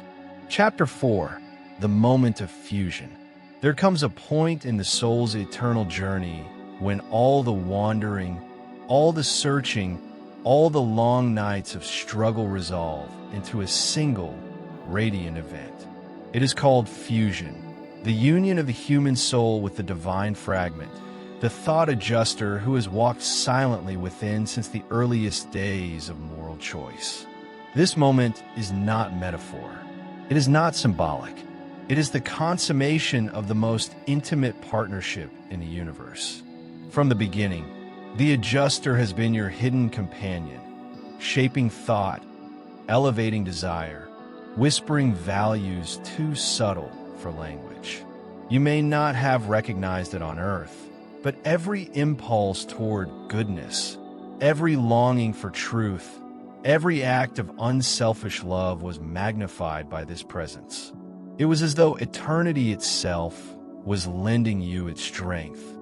Chapter 4, The Moment of Fusion. There comes a point in the soul's eternal journey when all the wandering, all the searching, all the long nights of struggle resolve into a single, radiant event. It is called fusion, the union of the human soul with the divine fragment, the thought adjuster who has walked silently within since the earliest days of moral choice. This moment is not metaphor. It is not symbolic. It is the consummation of the most intimate partnership in the universe. From the beginning, the adjuster has been your hidden companion, shaping thought, elevating desire, whispering values too subtle for language. You may not have recognized it on earth, but every impulse toward goodness, every longing for truth, every act of unselfish love was magnified by this presence. It was as though eternity itself was lending you its strength.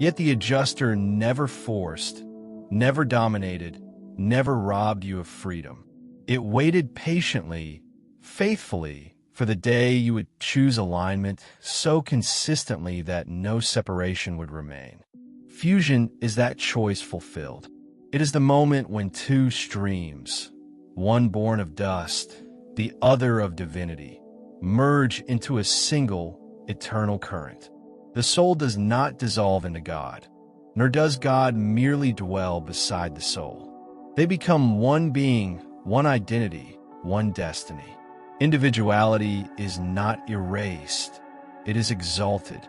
Yet the adjuster never forced, never dominated, never robbed you of freedom. It waited patiently, faithfully, for the day you would choose alignment so consistently that no separation would remain. Fusion is that choice fulfilled. It is the moment when two streams, one born of dust, the other of divinity, merge into a single, eternal current. The soul does not dissolve into God, nor does God merely dwell beside the soul. They become one being, one identity, one destiny. Individuality is not erased, it is exalted.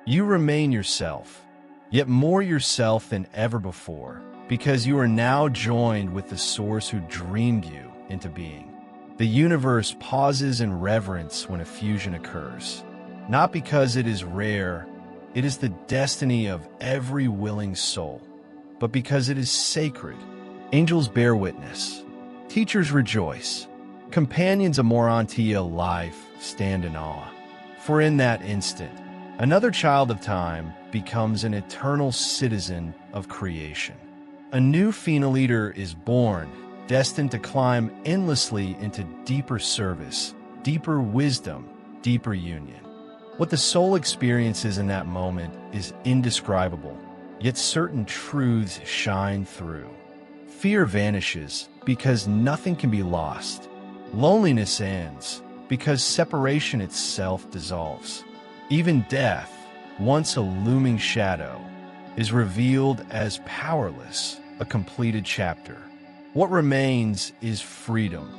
You remain yourself, yet more yourself than ever before, because you are now joined with the source who dreamed you into being. The universe pauses in reverence when a fusion occurs, not because it is rare. It is the destiny of every willing soul, but because it is sacred. Angels bear witness. Teachers rejoice. Companions of Morontia life stand in awe, for in that instant, another child of time becomes an eternal citizen of creation. A new phenoliter is born, destined to climb endlessly into deeper service, deeper wisdom, deeper union. What the soul experiences in that moment is indescribable, yet certain truths shine through. Fear vanishes because nothing can be lost. Loneliness ends because separation itself dissolves. Even death, once a looming shadow, is revealed as powerless, a completed chapter. What remains is freedom,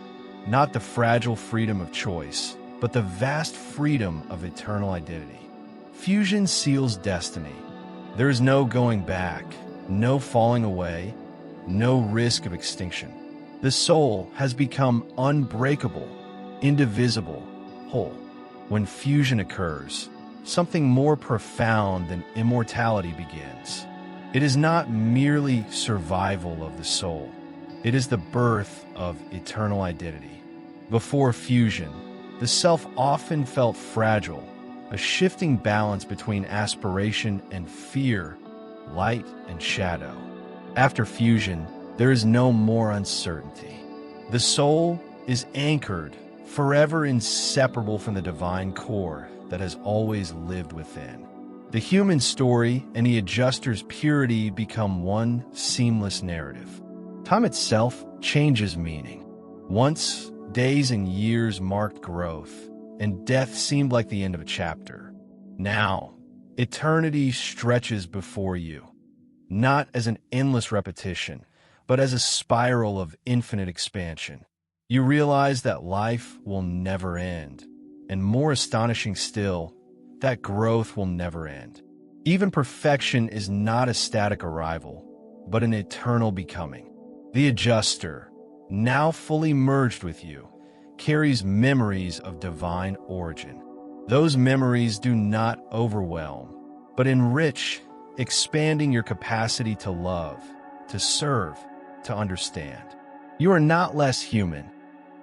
not the fragile freedom of choice, but the vast freedom of eternal identity. Fusion seals destiny. There is no going back, no falling away, no risk of extinction. The soul has become unbreakable, indivisible, whole. When fusion occurs, something more profound than immortality begins. It is not merely survival of the soul. It is the birth of eternal identity. Before fusion, the self often felt fragile, a shifting balance between aspiration and fear, light and shadow. After fusion, there is no more uncertainty. The soul is anchored, forever inseparable from the divine core that has always lived within. The human story and the adjuster's purity become one seamless narrative. Time itself changes meaning. Once, days and years marked growth, and death seemed like the end of a chapter. Now, eternity stretches before you, not as an endless repetition, but as a spiral of infinite expansion. You realize that life will never end, and more astonishing still, that growth will never end. Even perfection is not a static arrival, but an eternal becoming. The adjuster, now fully merged with you, carries memories of divine origin. Those memories do not overwhelm, but enrich, expanding your capacity to love, to serve, to understand. You are not less human.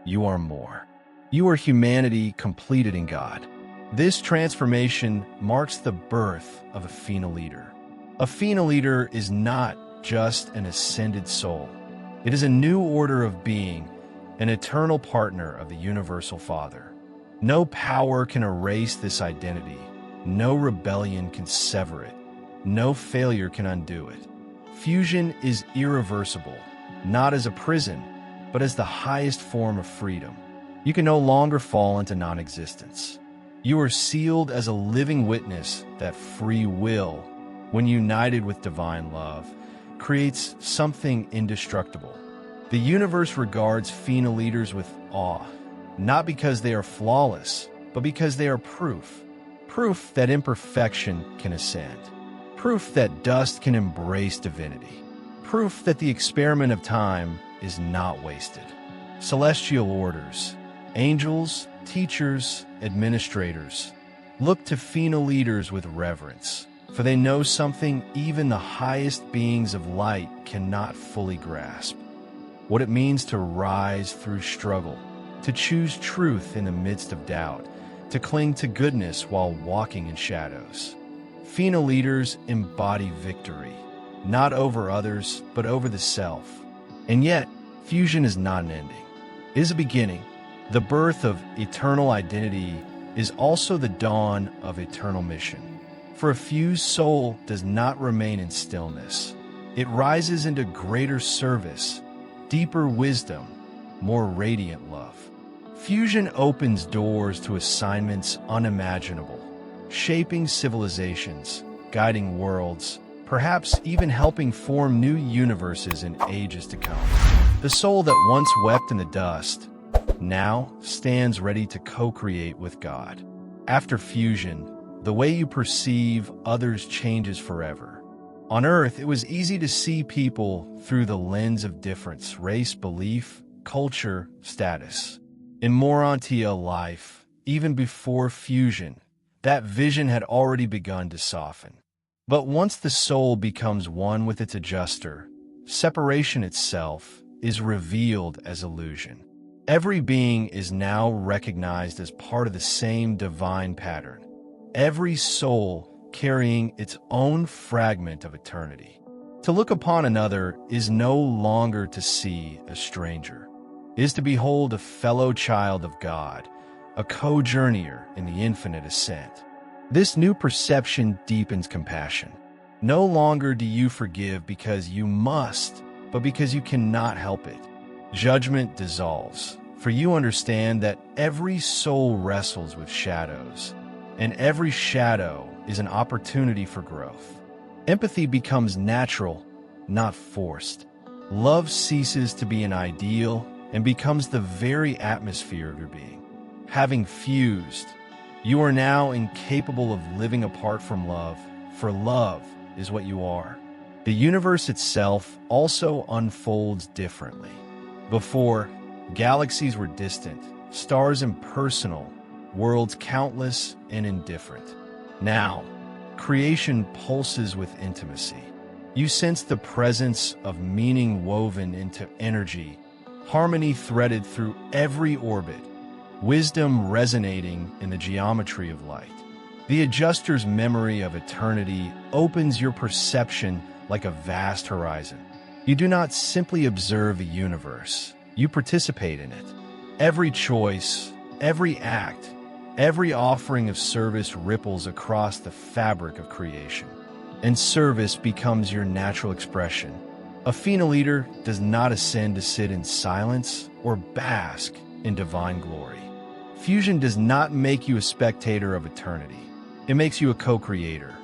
You are more. You are humanity completed in God. This transformation marks the birth of a phenoliter. A phenoliter is not just an ascended soul. It is a new order of being, an eternal partner of the Universal Father. No power can erase this identity. No rebellion can sever it. No failure can undo it. Fusion is irreversible, not as a prison, but as the highest form of freedom. You can no longer fall into non-existence. You are sealed as a living witness that free will, when united with divine love, creates something indestructible. The universe regards phenoliters with awe, not because they are flawless, but because they are proof. Proof that imperfection can ascend. Proof that dust can embrace divinity. Proof that the experiment of time is not wasted. Celestial orders, angels, teachers, administrators, look to phenoliters with reverence, for they know something even the highest beings of light cannot fully grasp. What it means to rise through struggle, to choose truth in the midst of doubt, to cling to goodness while walking in shadows. Phenoliters embody victory, not over others, but over the self. And yet, fusion is not an ending. It is a beginning. The birth of eternal identity is also the dawn of eternal mission. For a fused soul does not remain in stillness. It rises into greater service, deeper wisdom, more radiant love. Fusion opens doors to assignments unimaginable, shaping civilizations, guiding worlds, perhaps even helping form new universes in ages to come. The soul that once wept in the dust now stands ready to co-create with God. After fusion, the way you perceive others changes forever. On Earth, it was easy to see people through the lens of difference, race, belief, culture, status. In Morontia life, even before fusion, that vision had already begun to soften. But once the soul becomes one with its adjuster, separation itself is revealed as illusion. Every being is now recognized as part of the same divine pattern, every soul carrying its own fragment of eternity. To look upon another is no longer to see a stranger, is to behold a fellow child of God, a co-journeyer in the infinite ascent. This new perception deepens compassion. No longer do you forgive because you must, but because you cannot help it. Judgment dissolves, for you understand that every soul wrestles with shadows, and every shadow is an opportunity for growth. Empathy becomes natural, not forced. Love ceases to be an ideal and becomes the very atmosphere of your being. Having fused, you are now incapable of living apart from love, for love is what you are. The universe itself also unfolds differently. Before, galaxies were distant, stars impersonal, worlds countless and indifferent. Now, creation pulses with intimacy. You sense the presence of meaning woven into energy, harmony threaded through every orbit, wisdom resonating in the geometry of light. The adjuster's memory of eternity opens your perception like a vast horizon. You do not simply observe a universe, you participate in it. Every choice, every act, every offering of service ripples across the fabric of creation, and service becomes your natural expression. A phenoliter does not ascend to sit in silence or bask in divine glory. Fusion does not make you a spectator of eternity. It makes you a co-creator.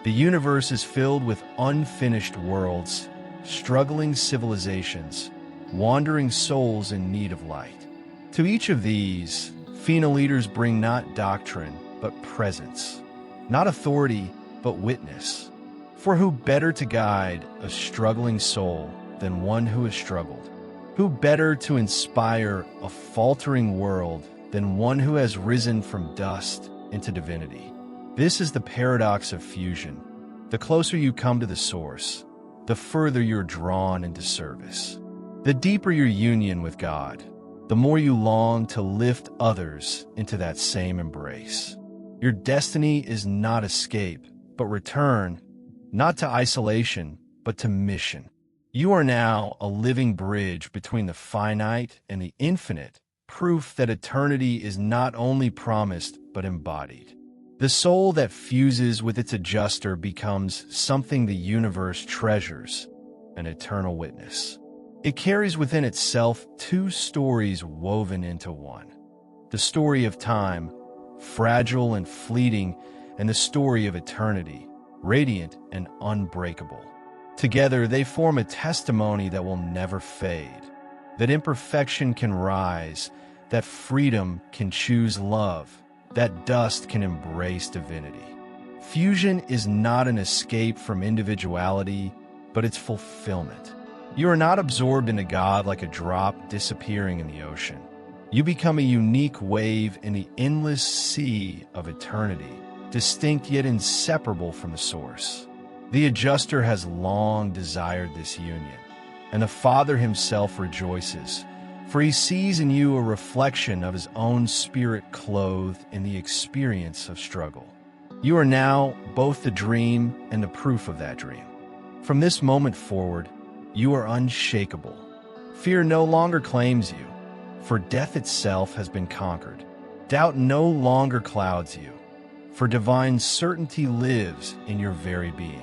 The universe is filled with unfinished worlds, struggling civilizations, wandering souls in need of light. To each of these, phenoliters bring not doctrine, but presence, not authority, but witness. For who better to guide a struggling soul than one who has struggled? Who better to inspire a faltering world than one who has risen from dust into divinity? This is the paradox of fusion. The closer you come to the source, the further you're drawn into service. The deeper your union with God, the more you long to lift others into that same embrace. Your destiny is not escape, but return, not to isolation, but to mission. You are now a living bridge between the finite and the infinite, proof that eternity is not only promised, but embodied. The soul that fuses with its adjuster becomes something the universe treasures, an eternal witness. It carries within itself two stories woven into one. The story of time, fragile and fleeting, and the story of eternity, radiant and unbreakable. Together, they form a testimony that will never fade, that imperfection can rise, that freedom can choose love, that dust can embrace divinity. Fusion is not an escape from individuality, but its fulfillment. You are not absorbed in a God like a drop disappearing in the ocean. You become a unique wave in the endless sea of eternity, distinct yet inseparable from the source. The adjuster has long desired this union, and the Father himself rejoices, for he sees in you a reflection of his own spirit clothed in the experience of struggle. You are now both the dream and the proof of that dream. From this moment forward, you are unshakable. Fear no longer claims you, for death itself has been conquered. Doubt no longer clouds you, for divine certainty lives in your very being.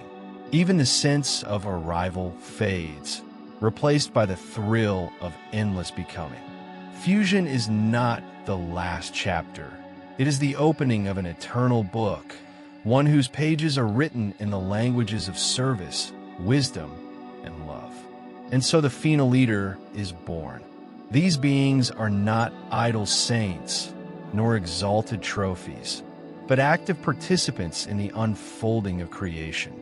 Even the sense of arrival fades, replaced by the thrill of endless becoming. Fusion is not the last chapter. It is the opening of an eternal book, one whose pages are written in the languages of service, wisdom, and love. And so the phenoliter is born. These beings are not idle saints, nor exalted trophies, but active participants in the unfolding of creation.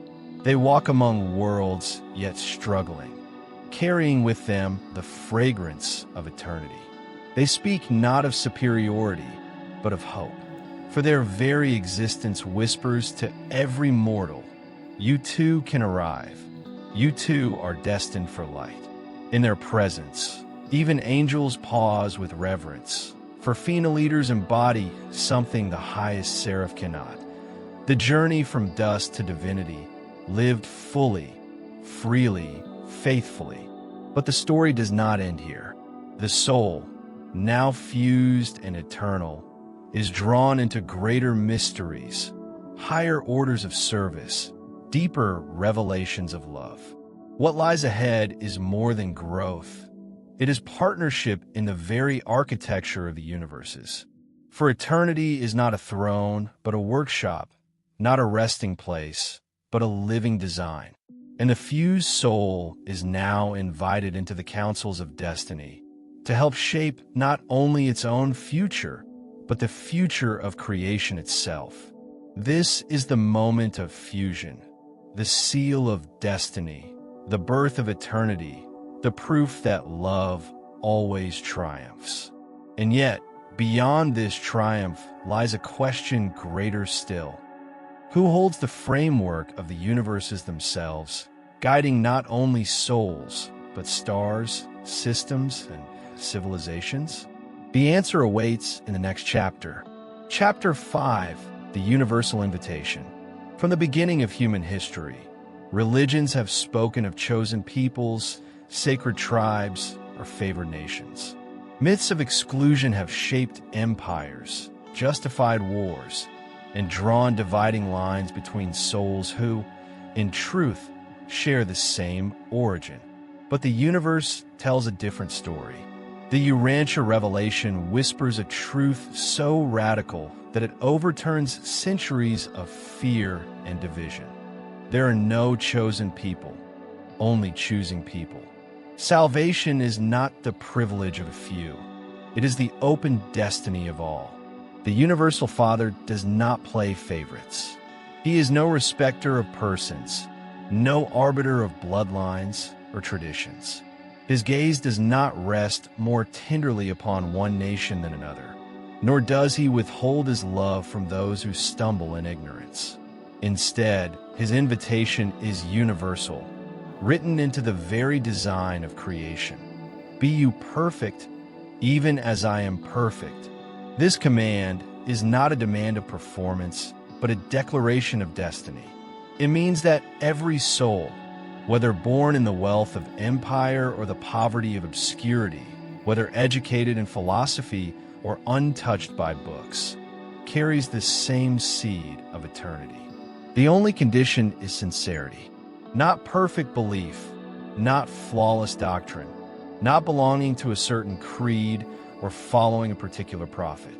They walk among worlds, yet struggling, carrying with them the fragrance of eternity. They speak not of superiority, but of hope. For their very existence whispers to every mortal, you too can arrive. You too are destined for light. In their presence, Even angels pause with reverence, for Fina leaders embody something the highest seraph cannot. The journey from dust to divinity, lived fully, freely, faithfully. But the story does not end here. The soul, now fused and eternal, is drawn into greater mysteries, higher orders of service, deeper revelations of love. What lies ahead is more than growth. It is partnership in the very architecture of the universes. For eternity is not a throne, but a workshop, not a resting place, but a living design. And the fused soul is now invited into the councils of destiny to help shape not only its own future, but the future of creation itself. This is the moment of fusion, the seal of destiny, the birth of eternity, the proof that love always triumphs. And yet, beyond this triumph lies a question greater still. Who holds the framework of the universes themselves, guiding not only souls, but stars, systems, and civilizations? The answer awaits in the next chapter. Chapter 5, The Universal Invitation. From the beginning of human history, religions have spoken of chosen peoples, sacred tribes, or favored nations. Myths of exclusion have shaped empires, justified wars, and drawn dividing lines between souls who, in truth, share the same origin. But the universe tells a different story. The Urantia revelation whispers a truth so radical that it overturns centuries of fear and division. There are no chosen people, only choosing people. Salvation is not the privilege of a few. It is the open destiny of all. The Universal Father does not play favorites. He is no respecter of persons, no arbiter of bloodlines or traditions. His gaze does not rest more tenderly upon one nation than another, nor does he withhold his love from those who stumble in ignorance. Instead, his invitation is universal, written into the very design of creation. Be you perfect, even as I am perfect. This command is not a demand of performance, but a declaration of destiny. It means that every soul, whether born in the wealth of empire or the poverty of obscurity, whether educated in philosophy or untouched by books, carries the same seed of eternity. The only condition is sincerity, not perfect belief, not flawless doctrine, not belonging to a certain creed or following a particular prophet.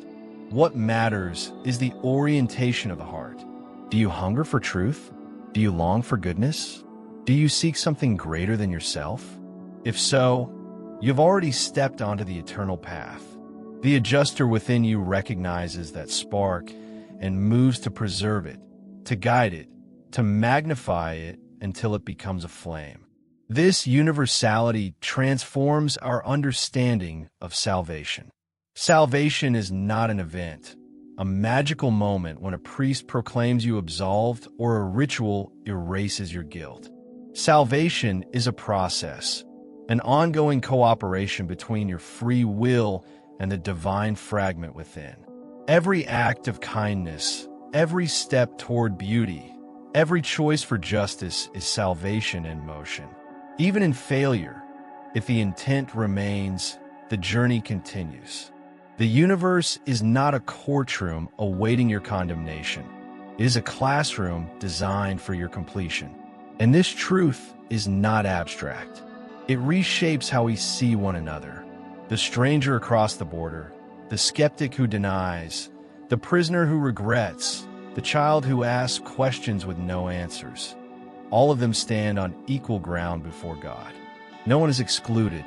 What matters is the orientation of the heart. Do you hunger for truth? Do you long for goodness? Do you seek something greater than yourself? If so, you've already stepped onto the eternal path. The adjuster within you recognizes that spark and moves to preserve it, to guide it, to magnify it until it becomes a flame. This universality transforms our understanding of salvation. Salvation is not an event, a magical moment when a priest proclaims you absolved or a ritual erases your guilt. Salvation is a process, an ongoing cooperation between your free will and the divine fragment within. Every act of kindness, every step toward beauty, every choice for justice is salvation in motion. Even in failure, if the intent remains, the journey continues. The universe is not a courtroom awaiting your condemnation. It is a classroom designed for your completion. And this truth is not abstract. It reshapes how we see one another. The stranger across the border, the skeptic who denies, the prisoner who regrets, the child who asks questions with no answers. All of them stand on equal ground before God. No one is excluded.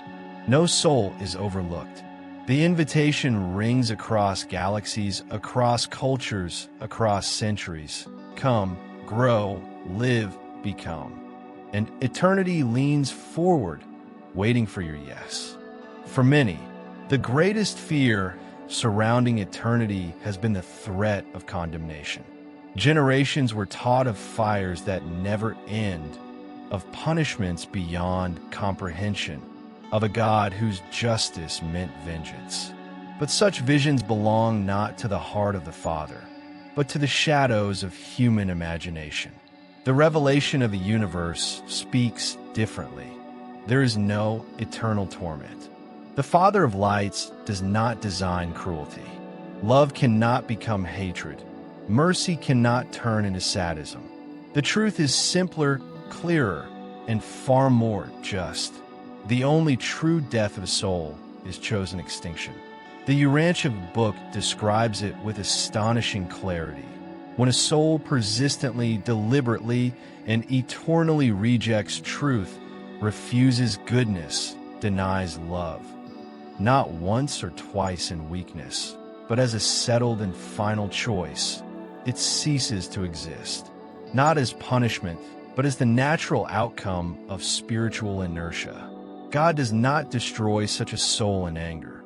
No soul is overlooked. The invitation rings across galaxies, across cultures, across centuries. Come, grow, live, become. And eternity leans forward, waiting for your yes. For many, the greatest fear surrounding eternity has been the threat of condemnation. Generations were taught of fires that never end, of punishments beyond comprehension, of a God whose justice meant vengeance. But such visions belong not to the heart of the Father, but to the shadows of human imagination. The revelation of the universe speaks differently. There is no eternal torment. The Father of lights does not design cruelty. Love cannot become hatred. Mercy cannot turn into sadism. The truth is simpler, clearer, and far more just. The only true death of a soul is chosen extinction. The Urantia Book describes it with astonishing clarity. When a soul persistently, deliberately, and eternally rejects truth, refuses goodness, denies love, not once or twice in weakness, but as a settled and final choice, it ceases to exist, not as punishment, but as the natural outcome of spiritual inertia. God does not destroy such a soul in anger.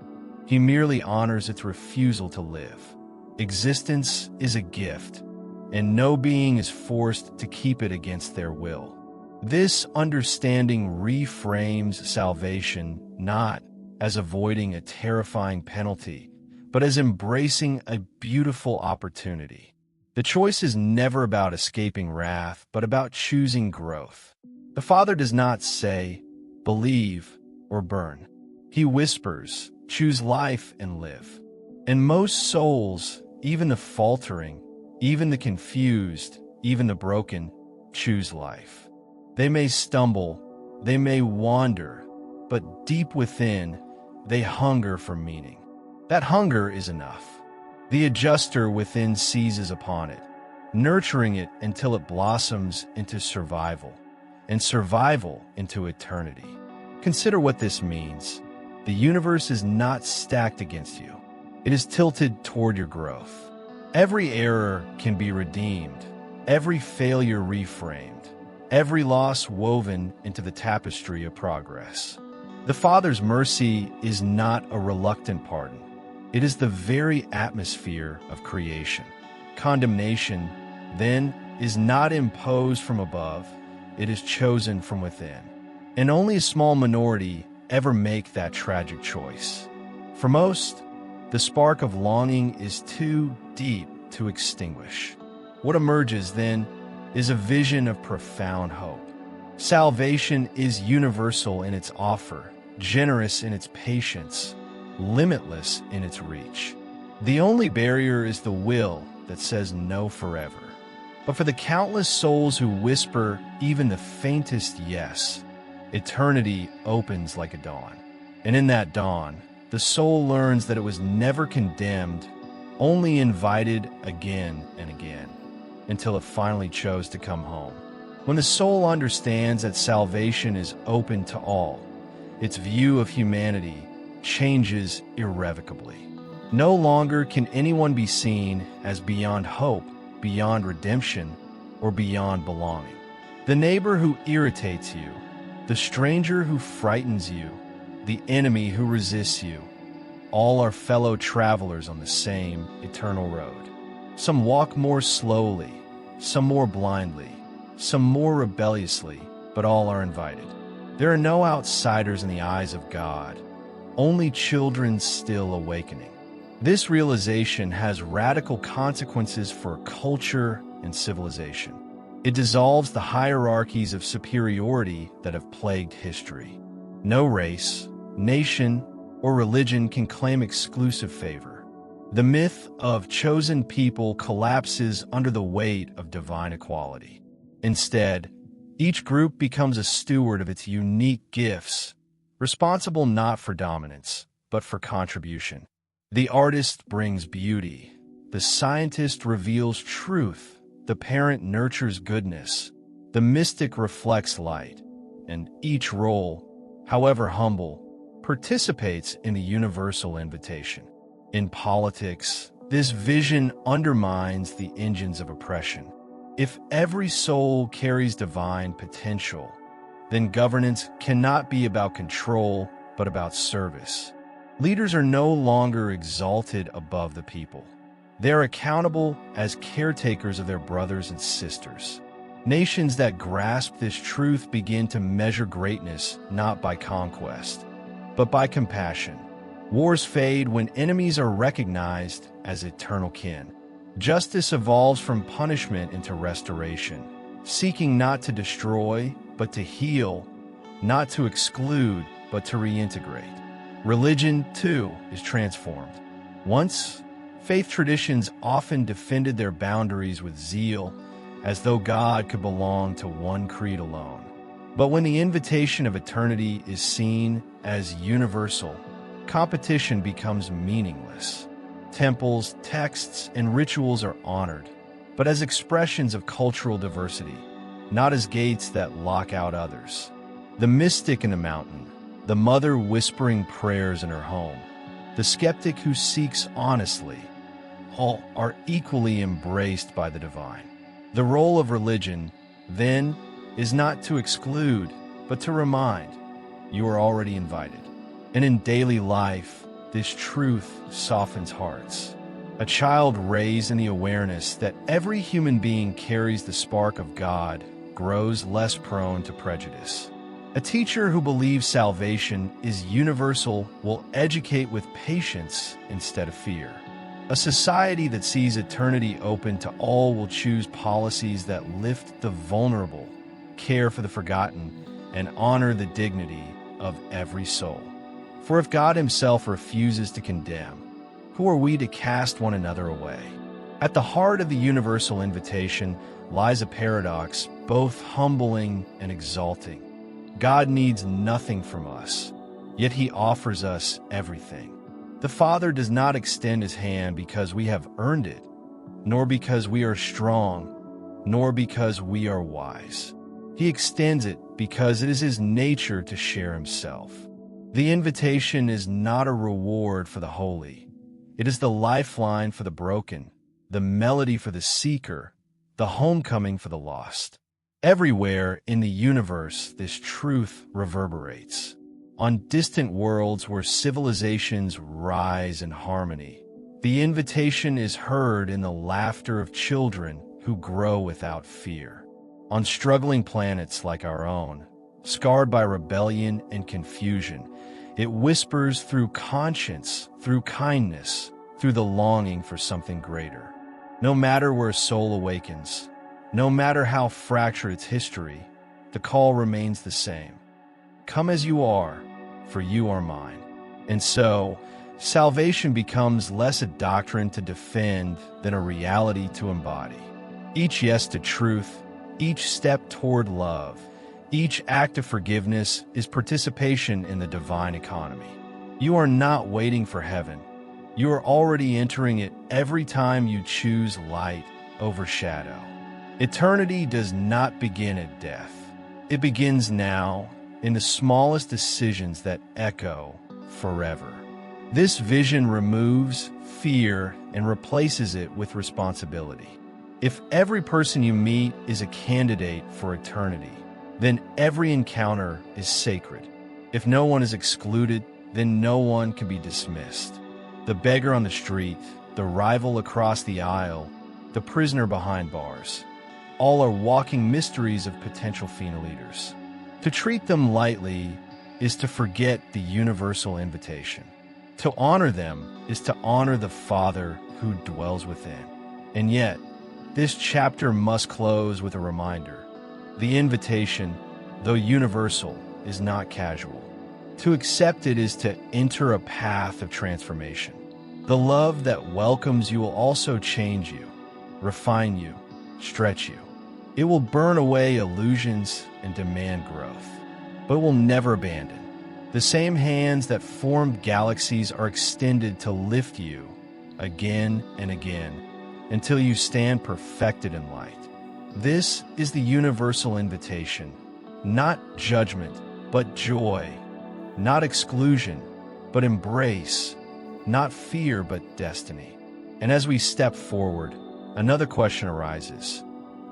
He merely honors its refusal to live. Existence is a gift, and no being is forced to keep it against their will. This understanding reframes salvation not as avoiding a terrifying penalty, but as embracing a beautiful opportunity. The choice is never about escaping wrath, but about choosing growth. The Father does not say, believe or burn. He whispers, choose life and live. And most souls, even the faltering, even the confused, even the broken, choose life. They may stumble, they may wander, but deep within, they hunger for meaning. That hunger is enough. The adjuster within seizes upon it, nurturing it until it blossoms into survival, and survival into eternity. Consider what this means. The universe is not stacked against you. It is tilted toward your growth. Every error can be redeemed, every failure reframed, every loss woven into the tapestry of progress. The Father's mercy is not a reluctant pardon. It is the very atmosphere of creation. Condemnation, then, is not imposed from above, it is chosen from within. And only a small minority ever make that tragic choice. For most, the spark of longing is too deep to extinguish. What emerges, then, is a vision of profound hope. Salvation is universal in its offer, generous in its patience, limitless in its reach. The only barrier is the will that says no forever. But for the countless souls who whisper even the faintest yes, eternity opens like a dawn. And in that dawn, the soul learns that it was never condemned, only invited again and again, until it finally chose to come home. When the soul understands that salvation is open to all, its view of humanity changes irrevocably. No longer can anyone be seen as beyond hope, beyond redemption, or beyond belonging. The neighbor who irritates you, the stranger who frightens you, the enemy who resists you, all are fellow travelers on the same eternal road. Some walk more slowly, some more blindly, some more rebelliously, but all are invited. There are no outsiders in the eyes of God, only children still awakening. This realization has radical consequences for culture and civilization. It dissolves the hierarchies of superiority that have plagued history. No race, nation, or religion can claim exclusive favor. The myth of chosen people collapses under the weight of divine equality. Instead, each group becomes a steward of its unique gifts, responsible not for dominance, but for contribution. The artist brings beauty, the scientist reveals truth, the parent nurtures goodness, the mystic reflects light, and each role, however humble, participates in the universal invitation. In politics, this vision undermines the engines of oppression. If every soul carries divine potential, then governance cannot be about control, but about service. Leaders are no longer exalted above the people. They are accountable as caretakers of their brothers and sisters. Nations that grasp this truth begin to measure greatness not by conquest, but by compassion. Wars fade when enemies are recognized as eternal kin. Justice evolves from punishment into restoration, seeking not to destroy, but to heal, not to exclude, but to reintegrate. Religion, too, is transformed. Once, faith traditions often defended their boundaries with zeal, as though God could belong to one creed alone. But when the invitation of eternity is seen as universal, competition becomes meaningless. Temples, texts, and rituals are honored, but as expressions of cultural diversity, not as gates that lock out others. The mystic in the mountain, the mother whispering prayers in her home, the skeptic who seeks honestly, all are equally embraced by the divine. The role of religion, then, is not to exclude, but to remind you are already invited. And in daily life, this truth softens hearts. A child raised in the awareness that every human being carries the spark of God grows less prone to prejudice. A teacher who believes salvation is universal will educate with patience instead of fear. A society that sees eternity open to all will choose policies that lift the vulnerable, care for the forgotten, and honor the dignity of every soul. For if God himself refuses to condemn, who are we to cast one another away? At the heart of the universal invitation lies a paradox, both humbling and exalting. God needs nothing from us, yet he offers us everything. The Father does not extend his hand because we have earned it, nor because we are strong, nor because we are wise. He extends it because it is his nature to share himself. The invitation is not a reward for the holy. It is the lifeline for the broken, the melody for the seeker, the homecoming for the lost. Everywhere in the universe, this truth reverberates. On distant worlds where civilizations rise in harmony, the invitation is heard in the laughter of children who grow without fear. On struggling planets like our own, scarred by rebellion and confusion, it whispers through conscience, through kindness, through the longing for something greater. No matter where a soul awakens, no matter how fractured its history, the call remains the same. Come as you are, for you are mine. And so, salvation becomes less a doctrine to defend than a reality to embody. Each yes to truth, each step toward love, each act of forgiveness is participation in the divine economy. You are not waiting for heaven. You are already entering it every time you choose light over shadow. Eternity does not begin at death. It begins now in the smallest decisions that echo forever. This vision removes fear and replaces it with responsibility. If every person you meet is a candidate for eternity, then every encounter is sacred. If no one is excluded, then no one can be dismissed. The beggar on the street, the rival across the aisle, the prisoner behind bars, all are walking mysteries of potential phenoliters. To treat them lightly is to forget the universal invitation. To honor them is to honor the Father who dwells within. And yet, this chapter must close with a reminder. The invitation, though universal, is not casual. To accept it is to enter a path of transformation. The love that welcomes you will also change you, refine you, stretch you. It will burn away illusions and demand growth, but will never abandon. The same hands that formed galaxies are extended to lift you again and again until you stand perfected in light. This is the universal invitation, not judgment, but joy, not exclusion, but embrace, not fear, but destiny. And as we step forward, another question arises.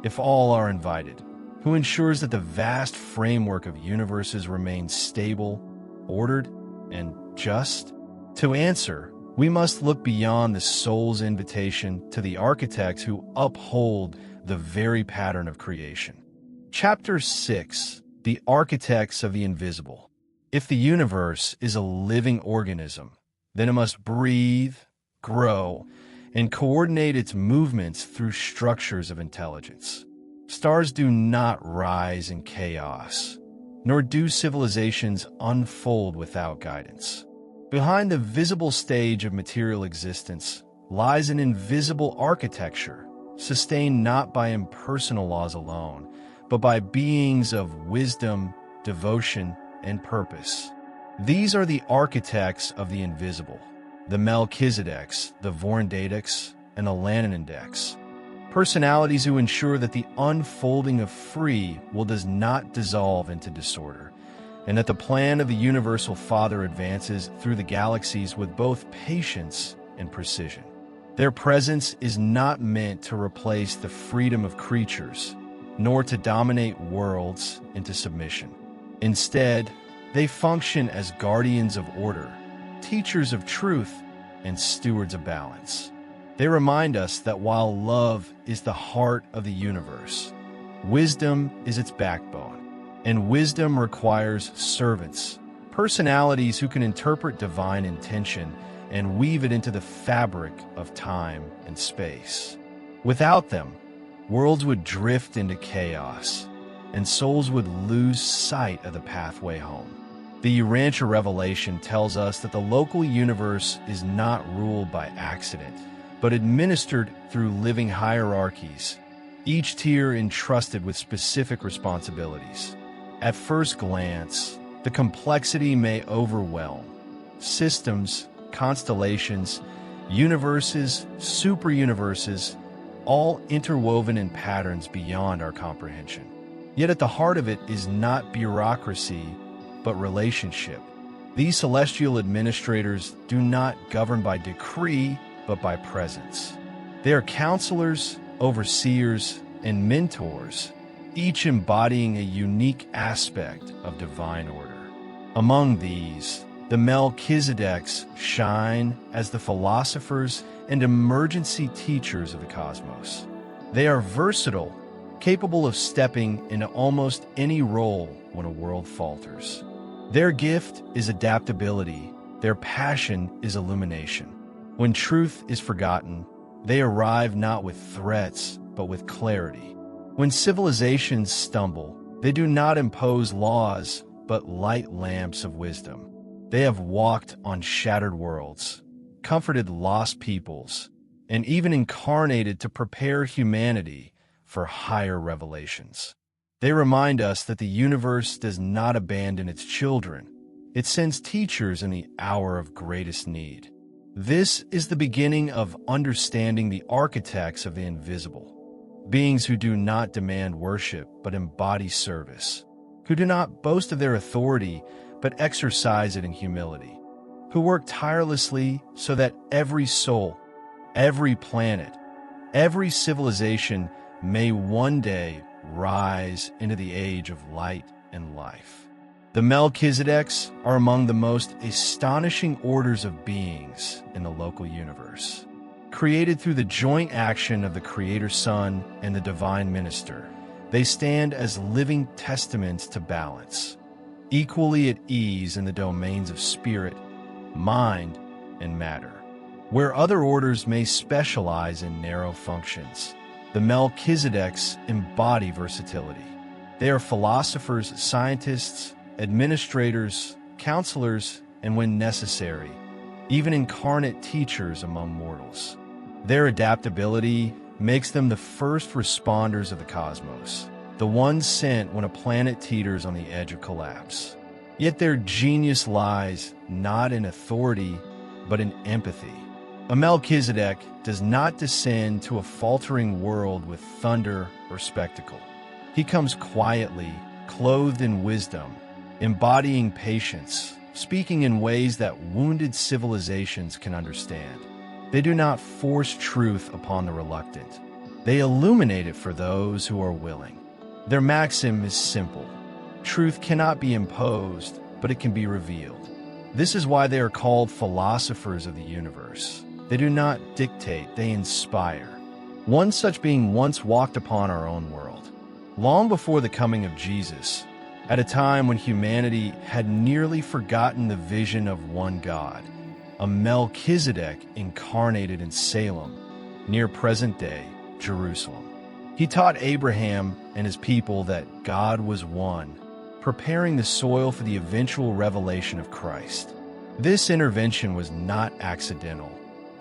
If all are invited, who ensures that the vast framework of universes remains stable, ordered, and just? To answer, we must look beyond the soul's invitation to the architects who uphold the very pattern of creation. Chapter 6, The Architects of the Invisible. If the universe is a living organism, then it must breathe, grow, and coordinate its movements through structures of intelligence. Stars do not rise in chaos, nor do civilizations unfold without guidance. Behind the visible stage of material existence lies an invisible architecture, sustained not by impersonal laws alone, but by beings of wisdom, devotion, and purpose. These are the architects of the invisible, the Melchizedeks, the Vorndadeks, and the Lananandeks. Personalities who ensure that the unfolding of free will does not dissolve into disorder, and that the plan of the Universal Father advances through the galaxies with both patience and precision. Their presence is not meant to replace the freedom of creatures, nor to dominate worlds into submission. Instead, they function as guardians of order, teachers of truth, and stewards of balance. They remind us that while love is the heart of the universe, wisdom is its backbone, and wisdom requires servants, personalities who can interpret divine intention and weave it into the fabric of time and space. Without them, worlds would drift into chaos, and souls would lose sight of the pathway home. The Urantia revelation tells us that the local universe is not ruled by accident, but administered through living hierarchies, each tier entrusted with specific responsibilities. At first glance, the complexity may overwhelm. Systems, constellations, universes, superuniverses, all interwoven in patterns beyond our comprehension. Yet at the heart of it is not bureaucracy, but relationship. These celestial administrators do not govern by decree, but by presence. They are counselors, overseers, and mentors, each embodying a unique aspect of divine order. Among these, the Melchizedeks shine as the philosophers and emergency teachers of the cosmos. They are versatile, capable of stepping into almost any role when a world falters. Their gift is adaptability. Their passion is illumination. When truth is forgotten, they arrive not with threats, but with clarity. When civilizations stumble, they do not impose laws, but light lamps of wisdom. They have walked on shattered worlds, comforted lost peoples, and even incarnated to prepare humanity for higher revelations. They remind us that the universe does not abandon its children. It sends teachers in the hour of greatest need. This is the beginning of understanding the architects of the invisible, beings who do not demand worship but embody service, who do not boast of their authority but exercise it in humility, who work tirelessly so that every soul, every planet, every civilization may one day rise into the age of light and life. The Melchizedeks are among the most astonishing orders of beings in the local universe. Created through the joint action of the Creator Son and the Divine Minister, they stand as living testaments to balance, equally at ease in the domains of spirit, mind, and matter. Where other orders may specialize in narrow functions, the Melchizedeks embody versatility. They are philosophers, scientists, administrators, counselors, and when necessary, even incarnate teachers among mortals. Their adaptability makes them the first responders of the cosmos, the ones sent when a planet teeters on the edge of collapse. Yet their genius lies not in authority, but in empathy. A Melchizedek does not descend to a faltering world with thunder or spectacle. He comes quietly, clothed in wisdom, embodying patience, speaking in ways that wounded civilizations can understand. They do not force truth upon the reluctant. They illuminate it for those who are willing. Their maxim is simple. Truth cannot be imposed, but it can be revealed. This is why they are called philosophers of the universe. They do not dictate, they inspire. One such being once walked upon our own world. Long before the coming of Jesus, At a time when humanity had nearly forgotten the vision of one God, a Melchizedek incarnated in Salem, near present-day Jerusalem. He taught Abraham and his people that God was one, preparing the soil for the eventual revelation of Christ. This intervention was not accidental.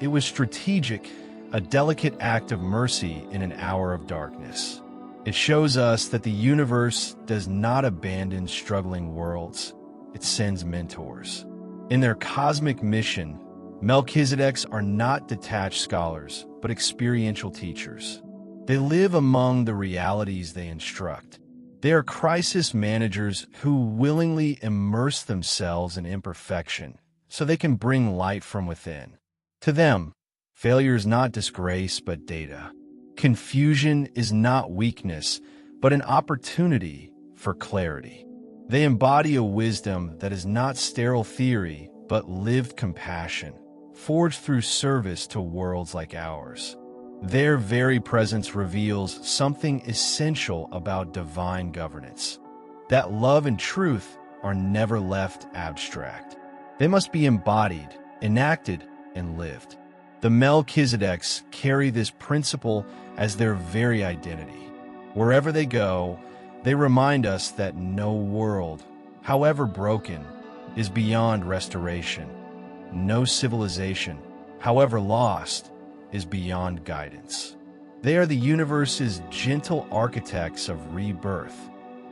It was strategic, a delicate act of mercy in an hour of darkness. It shows us that the universe does not abandon struggling worlds. It sends mentors. In their cosmic mission, Melchizedeks are not detached scholars, but experiential teachers. They live among the realities they instruct. They are crisis managers who willingly immerse themselves in imperfection so they can bring light from within. To them, failure is not disgrace but data. Confusion is not weakness, but an opportunity for clarity. They embody a wisdom that is not sterile theory, but lived compassion, forged through service to worlds like ours. Their very presence reveals something essential about divine governance, that love and truth are never left abstract. They must be embodied, enacted, and lived. The Melchizedeks carry this principle as their very identity. Wherever they go, they remind us that no world, however broken, is beyond restoration. No civilization, however lost, is beyond guidance. They are the universe's gentle architects of rebirth,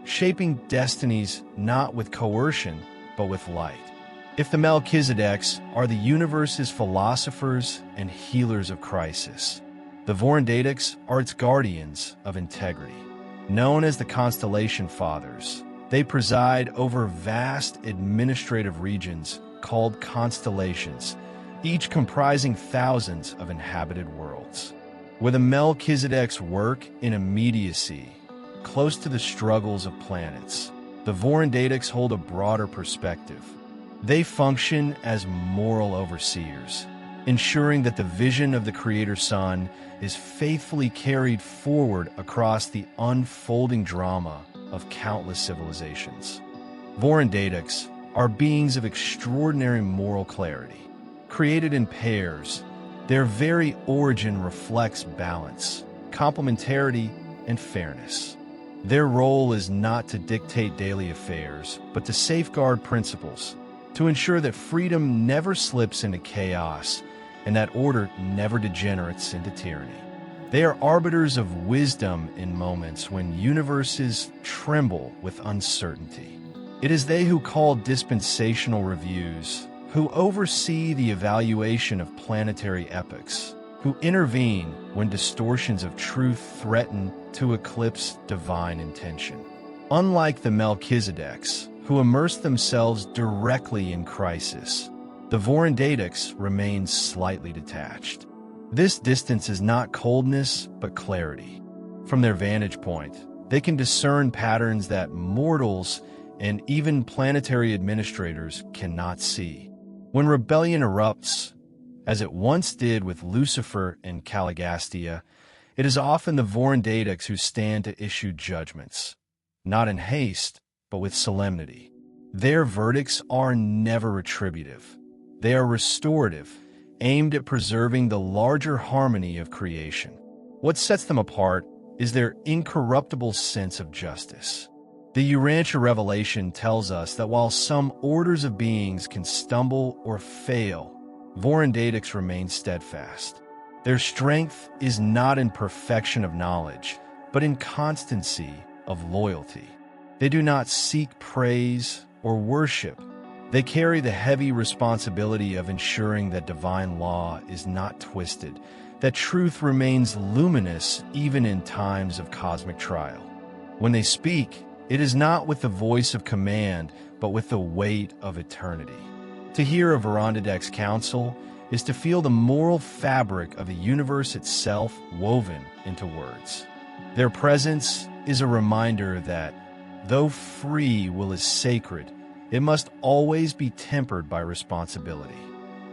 shaping destinies not with coercion, but with light. If the Melchizedeks are the universe's philosophers and healers of crisis, the Vorendadics are its guardians of integrity. Known as the Constellation Fathers, they preside over vast administrative regions called constellations, each comprising thousands of inhabited worlds. Where the Melchizedeks work in immediacy, close to the struggles of planets, the Vorendadics hold a broader perspective. They function as moral overseers, ensuring that the vision of the Creator Son is faithfully carried forward across the unfolding drama of countless civilizations. Vorendadics are beings of extraordinary moral clarity. Created in pairs, their very origin reflects balance, complementarity, and fairness. Their role is not to dictate daily affairs, but to safeguard principles, to ensure that freedom never slips into chaos and that order never degenerates into tyranny. They are arbiters of wisdom in moments when universes tremble with uncertainty. It is they who call dispensational reviews, who oversee the evaluation of planetary epochs, who intervene when distortions of truth threaten to eclipse divine intention. Unlike the Melchizedeks, who immerse themselves directly in crisis, the Vorendadics remain slightly detached. This distance is not coldness, but clarity. From their vantage point, they can discern patterns that mortals and even planetary administrators cannot see. When rebellion erupts, as it once did with Lucifer and Caligastia, it is often the Vorendadics who stand to issue judgments, not in haste, but with solemnity. Their verdicts are never retributive. They are restorative, aimed at preserving the larger harmony of creation. What sets them apart is their incorruptible sense of justice. The Urantia revelation tells us that while some orders of beings can stumble or fail, Vorendadics remain steadfast. Their strength is not in perfection of knowledge, but in constancy of loyalty. They do not seek praise or worship. They carry the heavy responsibility of ensuring that divine law is not twisted, that truth remains luminous even in times of cosmic trial. When they speak, it is not with the voice of command, but with the weight of eternity. To hear a Vorendadic's counsel is to feel the moral fabric of the universe itself woven into words. Their presence is a reminder that, though free will is sacred, it must always be tempered by responsibility.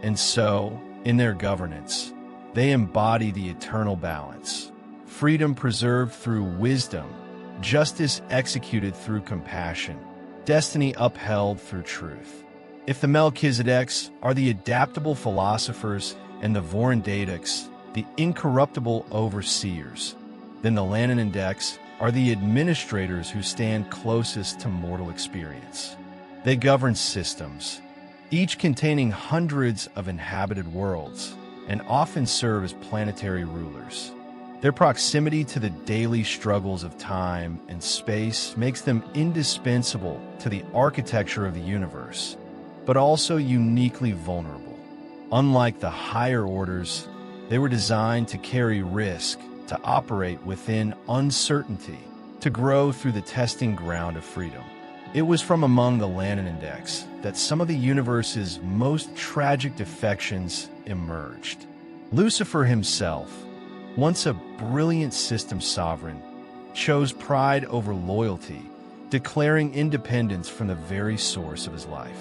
And so, in their governance, they embody the eternal balance, freedom preserved through wisdom, justice executed through compassion, destiny upheld through truth. If the Melchizedeks are the adaptable philosophers and the Vorendadics the incorruptible overseers, then the Lananandeks are the administrators who stand closest to mortal experience. They govern systems, each containing hundreds of inhabited worlds, and often serve as planetary rulers. Their proximity to the daily struggles of time and space makes them indispensable to the architecture of the universe, but also uniquely vulnerable. Unlike the higher orders, they were designed to carry risk, to operate within uncertainty, to grow through the testing ground of freedom. It was from among the Lananandeks that some of the universe's most tragic defections emerged. Lucifer himself, once a brilliant system sovereign, chose pride over loyalty, declaring independence from the very source of his life.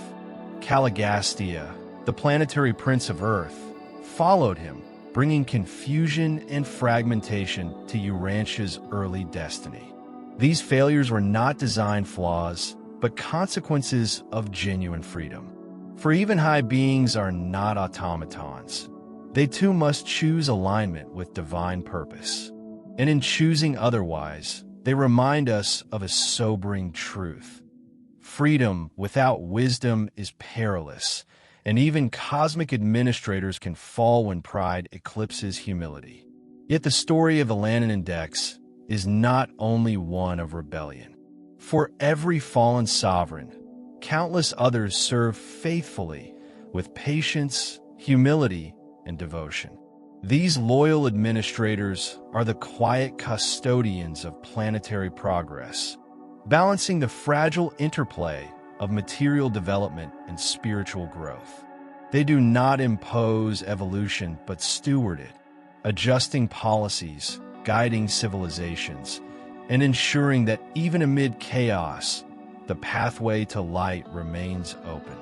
Caligastia, the planetary prince of Earth, followed him, bringing confusion and fragmentation to Urantia's early destiny. These failures were not design flaws, but consequences of genuine freedom. For even high beings are not automatons. They too must choose alignment with divine purpose. And in choosing otherwise, they remind us of a sobering truth. Freedom without wisdom is perilous, and even cosmic administrators can fall when pride eclipses humility. Yet the story of the Lananandeks is not only one of rebellion. For every fallen sovereign, countless others serve faithfully with patience, humility, and devotion. These loyal administrators are the quiet custodians of planetary progress, balancing the fragile interplay of material development and spiritual growth. They do not impose evolution but steward it, adjusting policies, guiding civilizations, and ensuring that even amid chaos, the pathway to light remains open.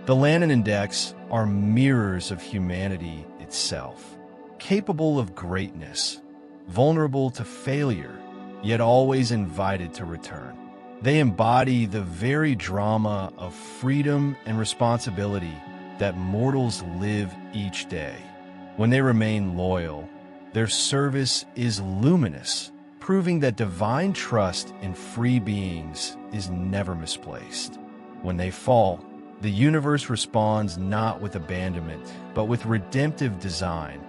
The Lananandeks are mirrors of humanity itself, capable of greatness, vulnerable to failure, yet always invited to return. They embody the very drama of freedom and responsibility that mortals live each day. When they remain loyal, their service is luminous, proving that divine trust in free beings is never misplaced. When they fall, the universe responds not with abandonment, but with redemptive design,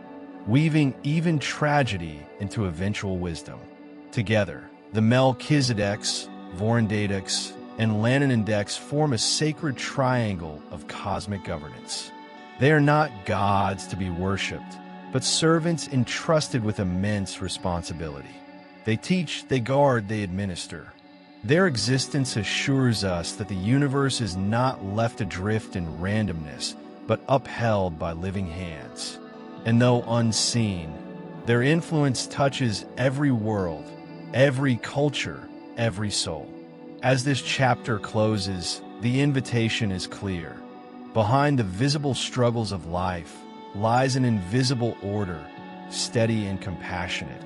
weaving even tragedy into eventual wisdom. Together, the Melchizedeks, Vorendadics, and Lananandeks form a sacred triangle of cosmic governance. They are not gods to be worshipped, but servants entrusted with immense responsibility. They teach, they guard, they administer. Their existence assures us that the universe is not left adrift in randomness, but upheld by living hands. And though unseen, their influence touches every world, every culture, every soul. As this chapter closes, the invitation is clear. Behind the visible struggles of life lies an invisible order, steady and compassionate,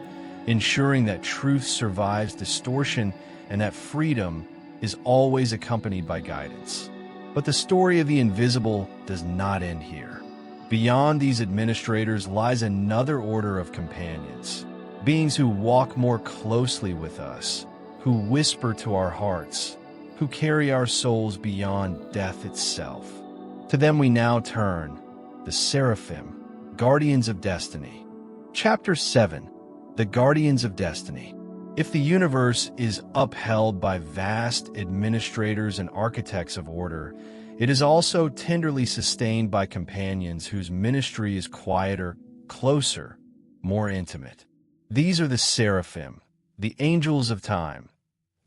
ensuring that truth survives distortion and that freedom is always accompanied by guidance. But the story of the invisible does not end here. Beyond these administrators lies another order of companions, beings who walk more closely with us, who whisper to our hearts, who carry our souls beyond death itself. To them we now turn, the seraphim, guardians of destiny. Chapter 7, the guardians of destiny. If the universe is upheld by vast administrators and architects of order, it is also tenderly sustained by companions whose ministry is quieter, closer, more intimate. These are the seraphim, the angels of time,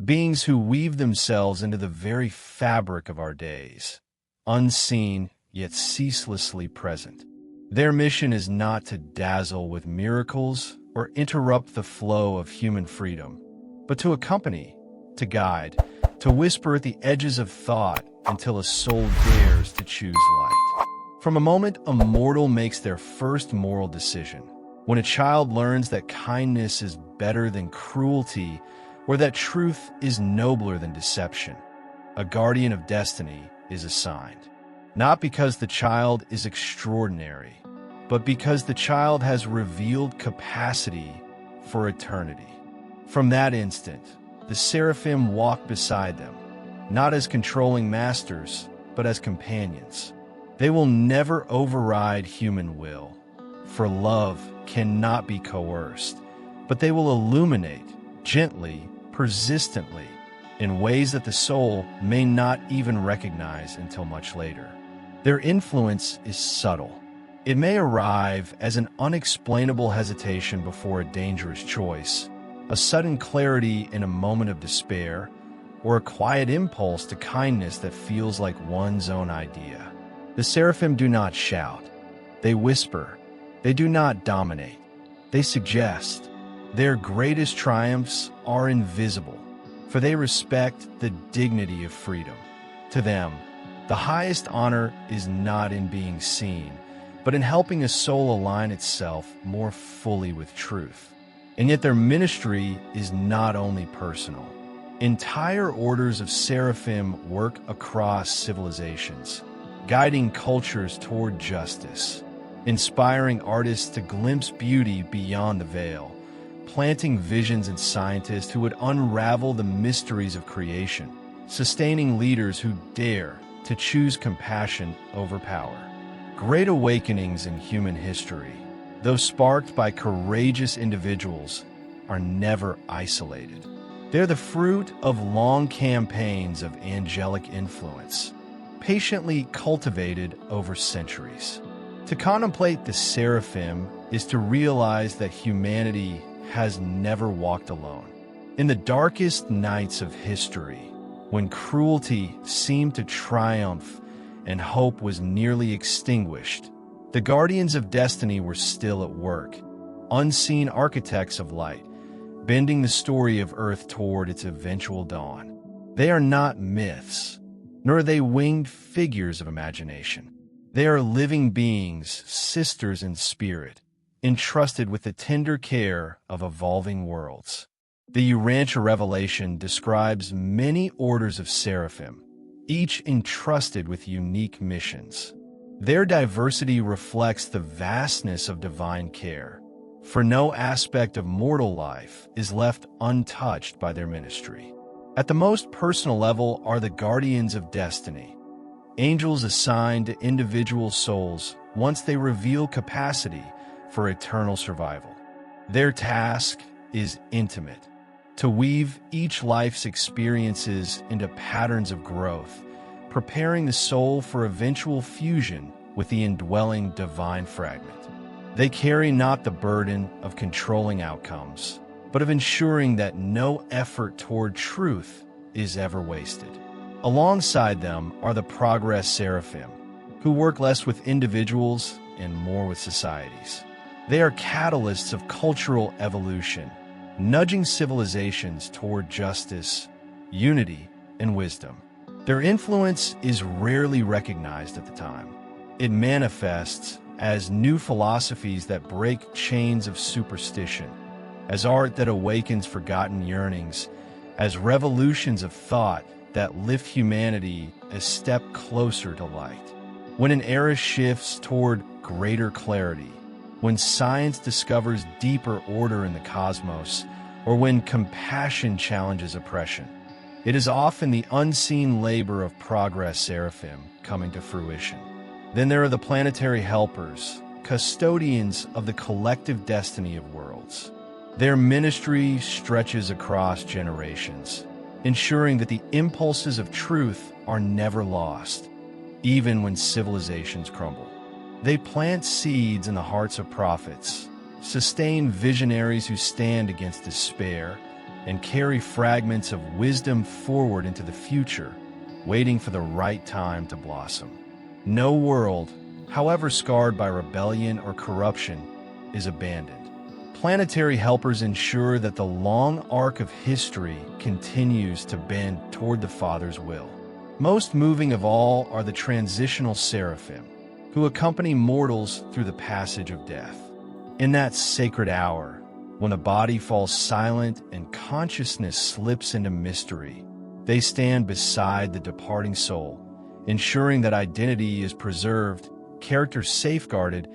beings who weave themselves into the very fabric of our days, unseen yet ceaselessly present. Their mission is not to dazzle with miracles or interrupt the flow of human freedom, but to accompany, to guide, to whisper at the edges of thought until a soul dares to choose light. From a moment a mortal makes their first moral decision, when a child learns that kindness is better than cruelty, or that truth is nobler than deception, a guardian of destiny is assigned. Not because the child is extraordinary, but because the child has revealed capacity for eternity. From that instant, the seraphim walk beside them, not as controlling masters, but as companions. They will never override human will, for love cannot be coerced, but they will illuminate gently, persistently, in ways that the soul may not even recognize until much later. Their influence is subtle. It may arrive as an unexplainable hesitation before a dangerous choice, a sudden clarity in a moment of despair, or a quiet impulse to kindness that feels like one's own idea. The seraphim do not shout. They whisper. They do not dominate. They suggest. Their greatest triumphs are invisible, for they respect the dignity of freedom. To them, the highest honor is not in being seen, but in helping a soul align itself more fully with truth. And yet their ministry is not only personal. Entire orders of seraphim work across civilizations, guiding cultures toward justice, inspiring artists to glimpse beauty beyond the veil, planting visions in scientists who would unravel the mysteries of creation, sustaining leaders who dare to choose compassion over power. Great awakenings in human history, though sparked by courageous individuals, are never isolated. They're the fruit of long campaigns of angelic influence, patiently cultivated over centuries. To contemplate the seraphim is to realize that humanity has never walked alone. In the darkest nights of history, when cruelty seemed to triumph and hope was nearly extinguished, the guardians of destiny were still at work, unseen architects of light, bending the story of Earth toward its eventual dawn. They are not myths, nor are they winged figures of imagination. They are living beings, sisters in spirit, entrusted with the tender care of evolving worlds. The Urantia revelation describes many orders of seraphim, each entrusted with unique missions. Their diversity reflects the vastness of divine care, for no aspect of mortal life is left untouched by their ministry. At the most personal level are the guardians of destiny, angels assigned to individual souls once they reveal capacity for eternal survival. Their task is intimate, to weave each life's experiences into patterns of growth, preparing the soul for eventual fusion with the indwelling divine fragment. They carry not the burden of controlling outcomes, but of ensuring that no effort toward truth is ever wasted. Alongside them are the progress seraphim, who work less with individuals and more with societies. They are catalysts of cultural evolution, nudging civilizations toward justice, unity, and wisdom. Their influence is rarely recognized at the time. It manifests as new philosophies that break chains of superstition, as art that awakens forgotten yearnings, as revolutions of thought that lift humanity a step closer to light. When an era shifts toward greater clarity, when science discovers deeper order in the cosmos, or when compassion challenges oppression, it is often the unseen labor of progress seraphim coming to fruition. Then there are the planetary helpers, custodians of the collective destiny of worlds. Their ministry stretches across generations, ensuring that the impulses of truth are never lost, even when civilizations crumble. They plant seeds in the hearts of prophets, sustain visionaries who stand against despair, and carry fragments of wisdom forward into the future, waiting for the right time to blossom. No world, however scarred by rebellion or corruption, is abandoned. Planetary helpers ensure that the long arc of history continues to bend toward the Father's will. Most moving of all are the transitional seraphim, who accompany mortals through the passage of death. In that sacred hour, when the body falls silent and consciousness slips into mystery, They stand beside the departing soul, ensuring that identity is preserved, character safeguarded,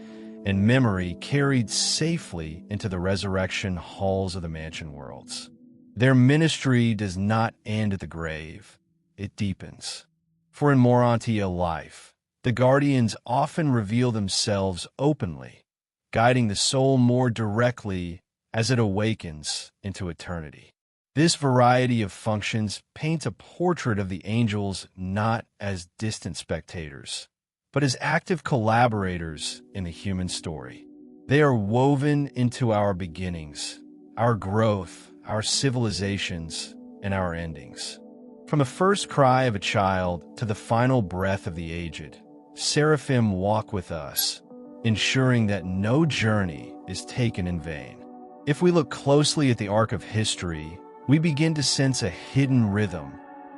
and memory carried safely into the resurrection halls of the mansion worlds. Their ministry does not end at the grave, it deepens. For in Morontia life, the guardians often reveal themselves openly, guiding the soul more directly as it awakens into eternity. This variety of functions paints a portrait of the angels not as distant spectators, but as active collaborators in the human story. They are woven into our beginnings, our growth, our civilizations, and our endings. From the first cry of a child to the final breath of the aged, seraphim walk with us, ensuring that no journey is taken in vain. If we look closely at the arc of history, we begin to sense a hidden rhythm,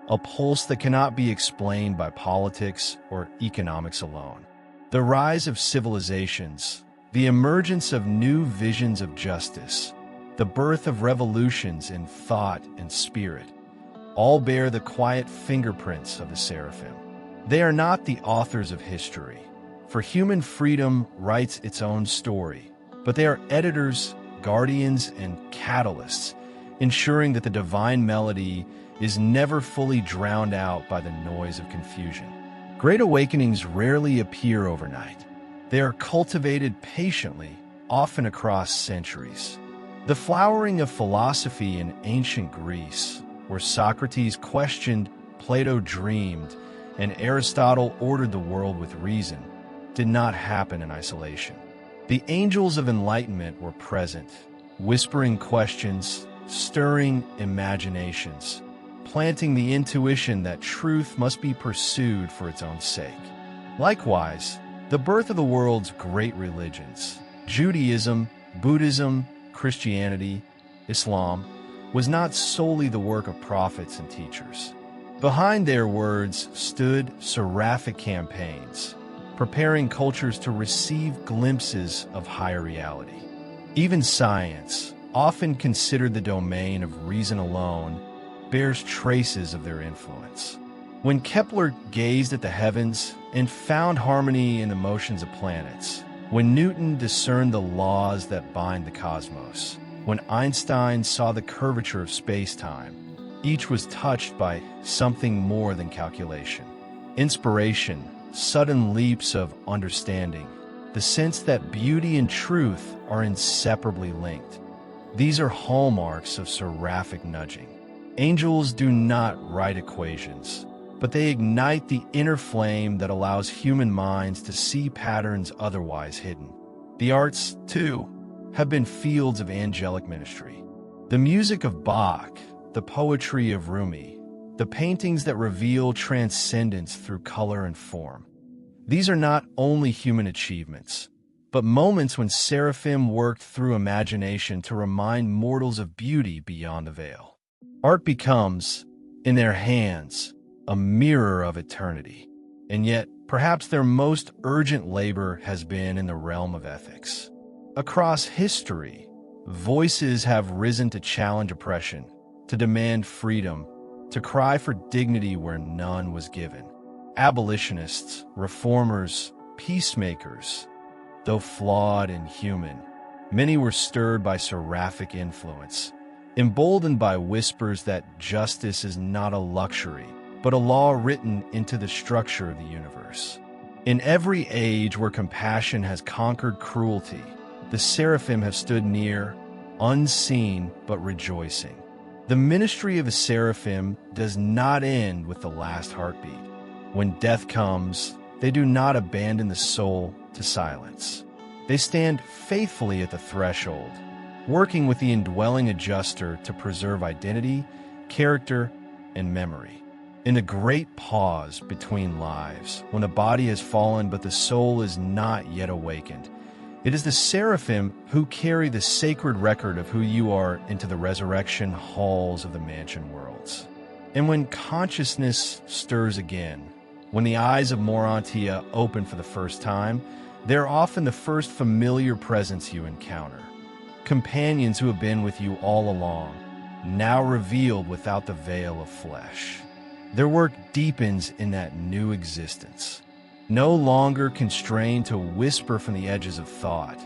a pulse that cannot be explained by politics or economics alone. The rise of civilizations, the emergence of new visions of justice, the birth of revolutions in thought and spirit, all bear the quiet fingerprints of the seraphim. They are not the authors of history, for human freedom writes its own story, but they are editors, guardians, and catalysts, ensuring that the divine melody is never fully drowned out by the noise of confusion. Great awakenings rarely appear overnight. They are cultivated patiently, often across centuries. The flowering of philosophy in ancient Greece, where Socrates questioned, Plato dreamed, and Aristotle ordered the world with reason, did not happen in isolation. The angels of enlightenment were present, whispering questions, stirring imaginations, planting the intuition that truth must be pursued for its own sake. Likewise, the birth of the world's great religions, Judaism, Buddhism, Christianity, Islam, was not solely the work of prophets and teachers. Behind their words stood seraphic campaigns, preparing cultures to receive glimpses of higher reality. Even science, often considered the domain of reason alone, bears traces of their influence. When Kepler gazed at the heavens and found harmony in the motions of planets, when Newton discerned the laws that bind the cosmos, when Einstein saw the curvature of space-time, each was touched by something more than calculation. Inspiration, sudden leaps of understanding, the sense that beauty and truth are inseparably linked. These are hallmarks of seraphic nudging. Angels do not write equations, but they ignite the inner flame that allows human minds to see patterns otherwise hidden. The arts, too, have been fields of angelic ministry. The music of Bach, the poetry of Rumi, the paintings that reveal transcendence through color and form. These are not only human achievements, but moments when seraphim worked through imagination to remind mortals of beauty beyond the veil. Art becomes, in their hands, a mirror of eternity. And yet, perhaps their most urgent labor has been in the realm of ethics. Across history, voices have risen to challenge oppression, to demand freedom, to cry for dignity where none was given. Abolitionists, reformers, peacemakers, though flawed and human, many were stirred by seraphic influence, emboldened by whispers that justice is not a luxury, but a law written into the structure of the universe. In every age where compassion has conquered cruelty, the seraphim have stood near, unseen but rejoicing. The ministry of the seraphim does not end with the last heartbeat. When death comes, they do not abandon the soul to silence. They stand faithfully at the threshold, working with the indwelling adjuster to preserve identity, character, and memory. In the great pause between lives, when the body has fallen but the soul is not yet awakened, it is the seraphim who carry the sacred record of who you are into the resurrection halls of the mansion worlds. And when consciousness stirs again, when the eyes of Morontia open for the first time, they are often the first familiar presence you encounter. Companions who have been with you all along, now revealed without the veil of flesh. Their work deepens in that new existence. No longer constrained to whisper from the edges of thought,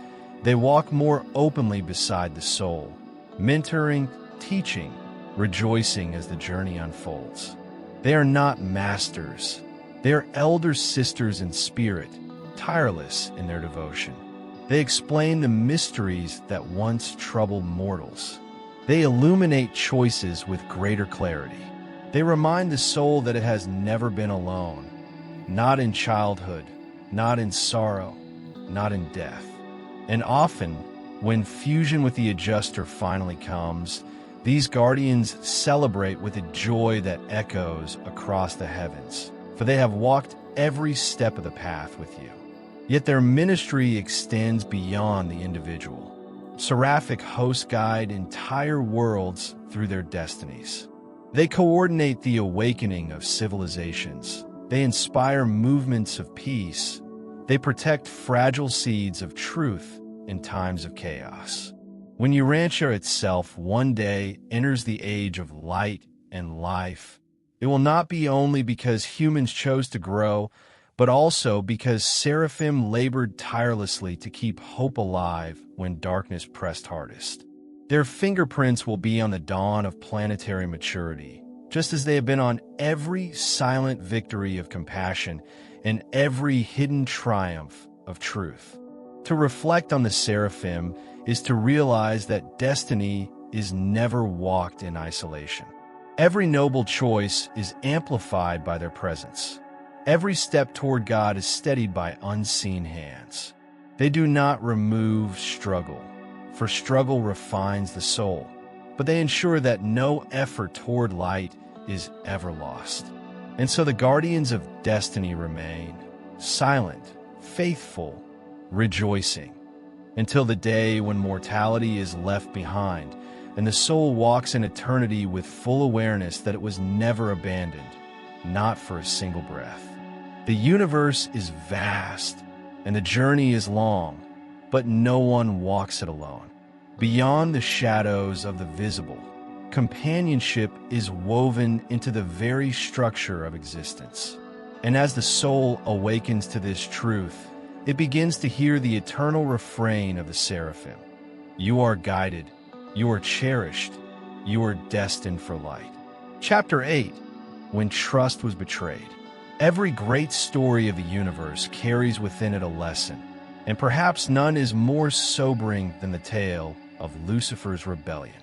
they walk more openly beside the soul, mentoring, teaching, rejoicing as the journey unfolds. They are not masters. They are elder sisters in spirit, tireless in their devotion. They explain the mysteries that once troubled mortals. They illuminate choices with greater clarity. They remind the soul that it has never been alone, not in childhood, not in sorrow, not in death. And often, when fusion with the adjuster finally comes, these guardians celebrate with a joy that echoes across the heavens, for they have walked every step of the path with you. Yet their ministry extends beyond the individual. Seraphic hosts guide entire worlds through their destinies. They coordinate the awakening of civilizations. They inspire movements of peace. They protect fragile seeds of truth in times of chaos. When Urantia itself one day enters the age of light and life, it will not be only because humans chose to grow, but also because seraphim labored tirelessly to keep hope alive when darkness pressed hardest. Their fingerprints will be on the dawn of planetary maturity, just as they have been on every silent victory of compassion and every hidden triumph of truth. To reflect on the seraphim is to realize that destiny is never walked in isolation. Every noble choice is amplified by their presence. Every step toward God is steadied by unseen hands. They do not remove struggle, for struggle refines the soul, but they ensure that no effort toward light is ever lost. And so the guardians of destiny remain, silent, faithful, rejoicing, until the day when mortality is left behind and the soul walks in eternity with full awareness that it was never abandoned, not for a single breath. The universe is vast and the journey is long, but no one walks it alone. Beyond the shadows of the visible, companionship is woven into the very structure of existence. And as the soul awakens to this truth, it begins to hear the eternal refrain of the seraphim. You are guided, you are cherished, you are destined for light. Chapter 8, When Trust Was Betrayed. Every great story of the universe carries within it a lesson, and perhaps none is more sobering than the tale of Lucifer's rebellion.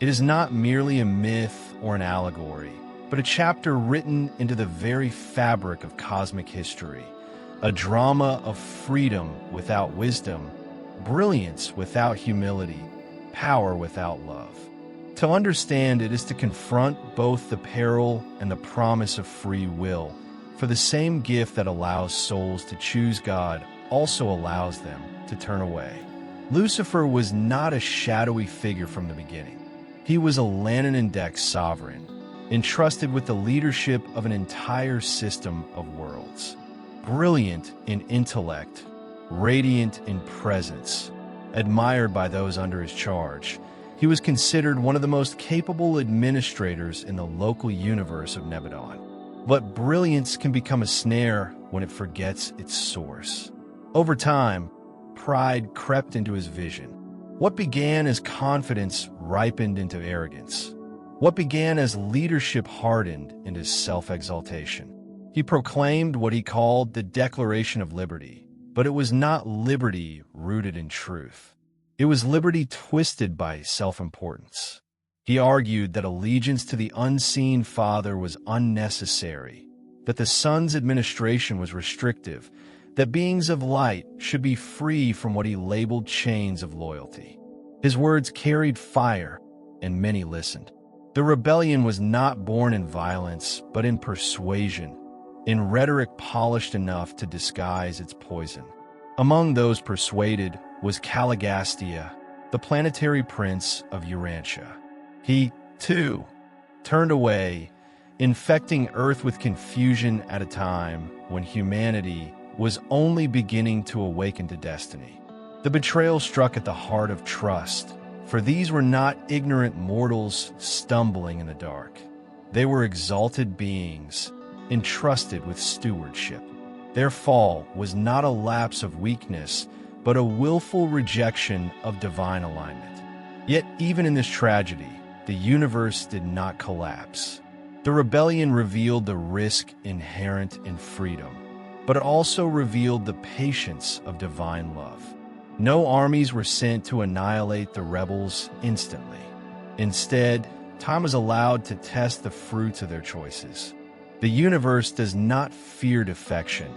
It is not merely a myth or an allegory, but a chapter written into the very fabric of cosmic history, a drama of freedom without wisdom, brilliance without humility, power without love. To understand it is to confront both the peril and the promise of free will, for the same gift that allows souls to choose God also allows them to turn away. Lucifer was not a shadowy figure from the beginning. He was a Lannan sovereign, entrusted with the leadership of an entire system of worlds. Brilliant in intellect, radiant in presence, admired by those under his charge, he was considered one of the most capable administrators in the local universe of Nebadon. But brilliance can become a snare when it forgets its source. Over time, pride crept into his vision. What began as confidence ripened into arrogance. What began as leadership hardened into self-exaltation. He proclaimed what he called the Declaration of Liberty, but it was not liberty rooted in truth. It was liberty twisted by self-importance. He argued that allegiance to the unseen Father was unnecessary, that the Son's administration was restrictive, that beings of light should be free from what he labeled chains of loyalty. His words carried fire, and many listened. The rebellion was not born in violence, but in persuasion, in rhetoric polished enough to disguise its poison. Among those persuaded was Caligastia, the planetary prince of Urantia. He, too, turned away, infecting Earth with confusion at a time when humanity was only beginning to awaken to destiny. The betrayal struck at the heart of trust, for these were not ignorant mortals stumbling in the dark. They were exalted beings, entrusted with stewardship. Their fall was not a lapse of weakness, but a willful rejection of divine alignment. Yet even in this tragedy, the universe did not collapse. The rebellion revealed the risk inherent in freedom, but it also revealed the patience of divine love. No armies were sent to annihilate the rebels instantly. Instead, time was allowed to test the fruits of their choices. The universe does not fear defection,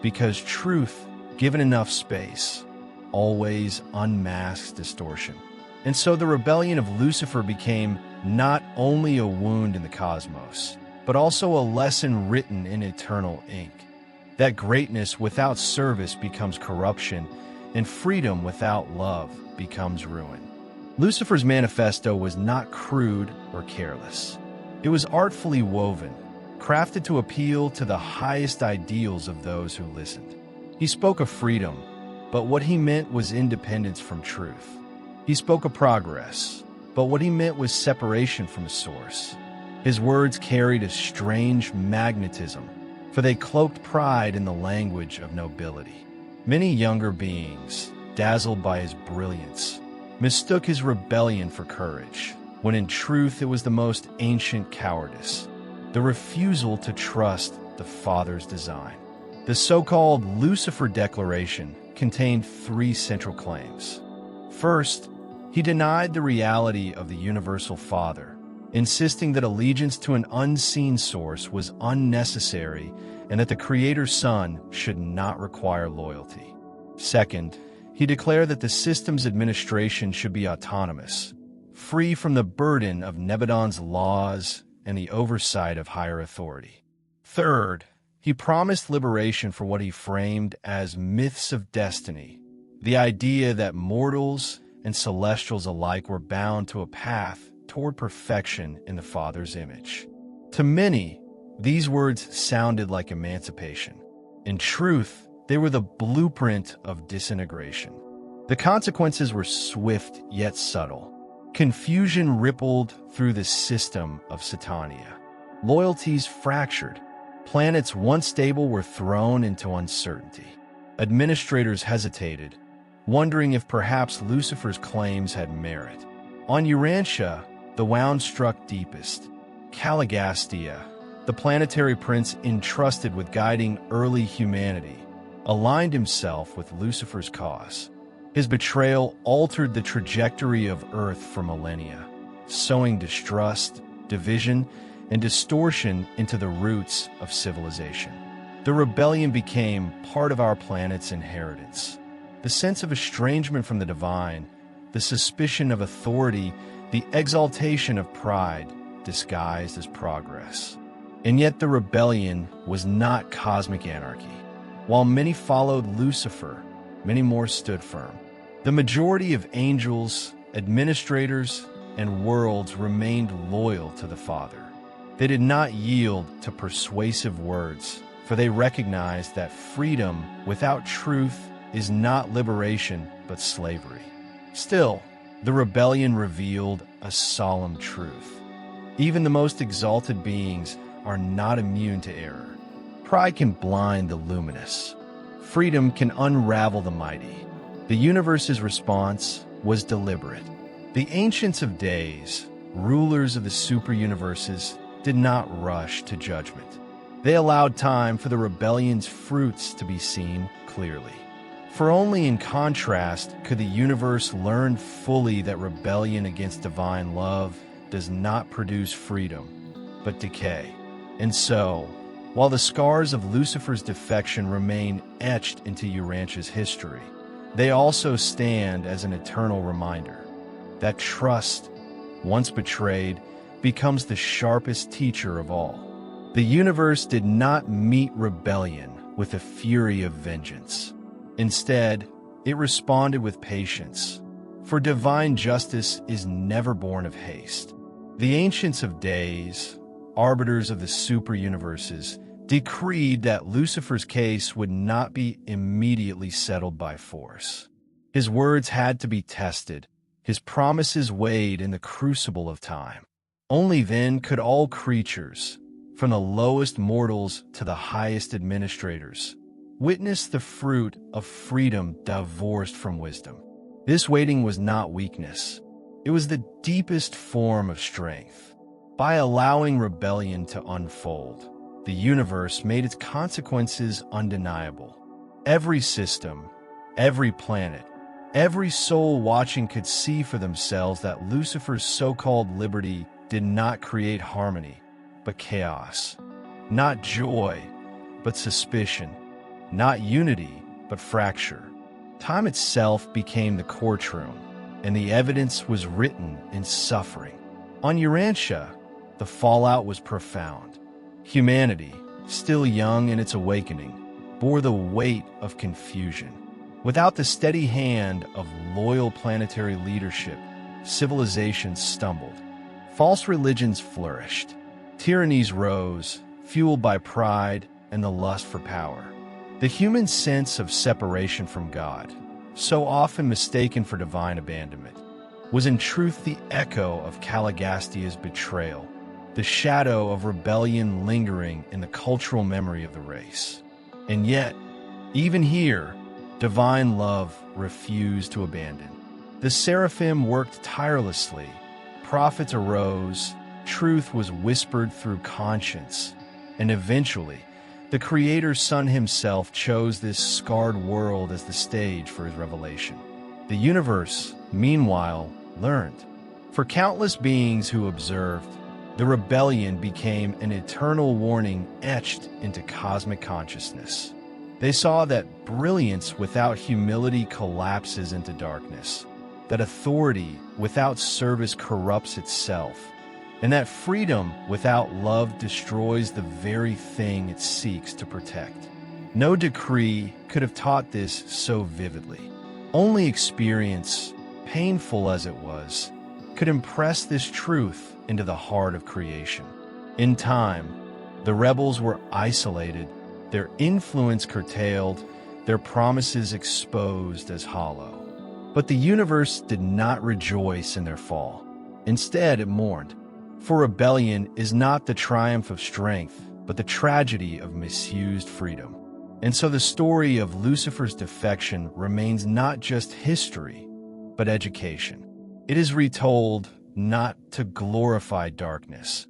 because truth, given enough space, always unmasks distortion. And so the rebellion of Lucifer became not only a wound in the cosmos, but also a lesson written in eternal ink. That greatness without service becomes corruption, and freedom without love becomes ruin. Lucifer's manifesto was not crude or careless. It was artfully woven, crafted to appeal to the highest ideals of those who listened. He spoke of freedom, but what he meant was independence from truth. He spoke of progress, but what he meant was separation from source. His words carried a strange magnetism, for they cloaked pride in the language of nobility. Many younger beings, dazzled by his brilliance, mistook his rebellion for courage, when in truth it was the most ancient cowardice, the refusal to trust the Father's design. The so-called Lucifer Declaration contained three central claims. First, he denied the reality of the universal Father, insisting that allegiance to an unseen source was unnecessary and that the Creator's Son should not require loyalty. Second, he declared that the system's administration should be autonomous, free from the burden of Nebadon's laws and the oversight of higher authority. Third, he promised liberation for what he framed as myths of destiny, the idea that mortals and celestials alike were bound to a path toward perfection in the Father's image. To many, these words sounded like emancipation. In truth, they were the blueprint of disintegration. The consequences were swift yet subtle. Confusion rippled through the system of Satania. Loyalties fractured. Planets once stable were thrown into uncertainty. Administrators hesitated, wondering if perhaps Lucifer's claims had merit. On Urantia, the wound struck deepest. Caligastia, the planetary prince entrusted with guiding early humanity, aligned himself with Lucifer's cause. His betrayal altered the trajectory of Earth for millennia, sowing distrust, division, and distortion into the roots of civilization. The rebellion became part of our planet's inheritance. The sense of estrangement from the divine, the suspicion of authority, the exaltation of pride disguised as progress. And yet the rebellion was not cosmic anarchy. While many followed Lucifer, many more stood firm. The majority of angels, administrators, and worlds remained loyal to the Father. They did not yield to persuasive words, for they recognized that freedom without truth is not liberation but slavery. Still, the rebellion revealed a solemn truth. Even the most exalted beings are not immune to error. Pride can blind the luminous. Freedom can unravel the mighty. The universe's response was deliberate. The Ancients of Days, rulers of the super-universes, did not rush to judgment. They allowed time for the rebellion's fruits to be seen clearly. For only in contrast could the universe learn fully that rebellion against divine love does not produce freedom, but decay. And so, while the scars of Lucifer's defection remain etched into Urantia's history, they also stand as an eternal reminder that trust, once betrayed, becomes the sharpest teacher of all. The universe did not meet rebellion with a fury of vengeance. Instead, it responded with patience, for divine justice is never born of haste. The Ancients of Days, arbiters of the super-universes, decreed that Lucifer's case would not be immediately settled by force. His words had to be tested, his promises weighed in the crucible of time. Only then could all creatures, from the lowest mortals to the highest administrators, witness the fruit of freedom divorced from wisdom. This waiting was not weakness. It was the deepest form of strength. By allowing rebellion to unfold, the universe made its consequences undeniable. Every system, every planet, every soul watching could see for themselves that Lucifer's so-called liberty did not create harmony, but chaos. Not joy, but suspicion. Not unity, but fracture. Time itself became the courtroom, and the evidence was written in suffering. On Urantia, the fallout was profound. Humanity, still young in its awakening, bore the weight of confusion. Without the steady hand of loyal planetary leadership, civilizations stumbled. False religions flourished. Tyrannies rose, fueled by pride and the lust for power. The human sense of separation from God, so often mistaken for divine abandonment, was in truth the echo of Caligastia's betrayal, the shadow of rebellion lingering in the cultural memory of the race. And yet, even here, divine love refused to abandon. The seraphim worked tirelessly, prophets arose, truth was whispered through conscience, and eventually, the Creator's Son himself chose this scarred world as the stage for his revelation. The universe, meanwhile, learned. For countless beings who observed, the rebellion became an eternal warning etched into cosmic consciousness. They saw that brilliance without humility collapses into darkness, that authority without service corrupts itself, and that freedom without love destroys the very thing it seeks to protect. No decree could have taught this so vividly. Only experience, painful as it was, could impress this truth into the heart of creation. In time, the rebels were isolated, their influence curtailed, their promises exposed as hollow. But the universe did not rejoice in their fall. Instead, it mourned. For rebellion is not the triumph of strength, but the tragedy of misused freedom. And so the story of Lucifer's defection remains not just history, but education. It is retold not to glorify darkness,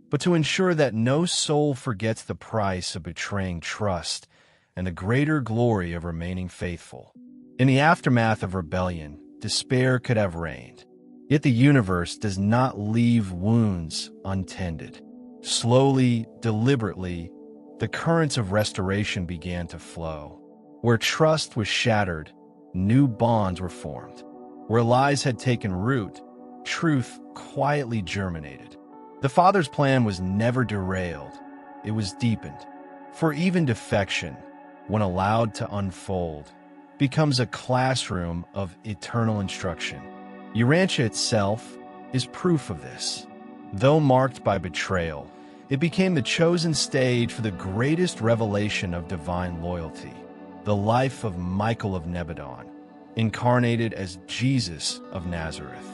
but to ensure that no soul forgets the price of betraying trust and the greater glory of remaining faithful. In the aftermath of rebellion, despair could have reigned. Yet the universe does not leave wounds untended. Slowly, deliberately, the currents of restoration began to flow. Where trust was shattered, new bonds were formed. Where lies had taken root, truth quietly germinated. The Father's plan was never derailed, it was deepened. For even defection, when allowed to unfold, becomes a classroom of eternal instruction. Urantia itself is proof of this. Though marked by betrayal, it became the chosen stage for the greatest revelation of divine loyalty, the life of Michael of Nebadon, incarnated as Jesus of Nazareth.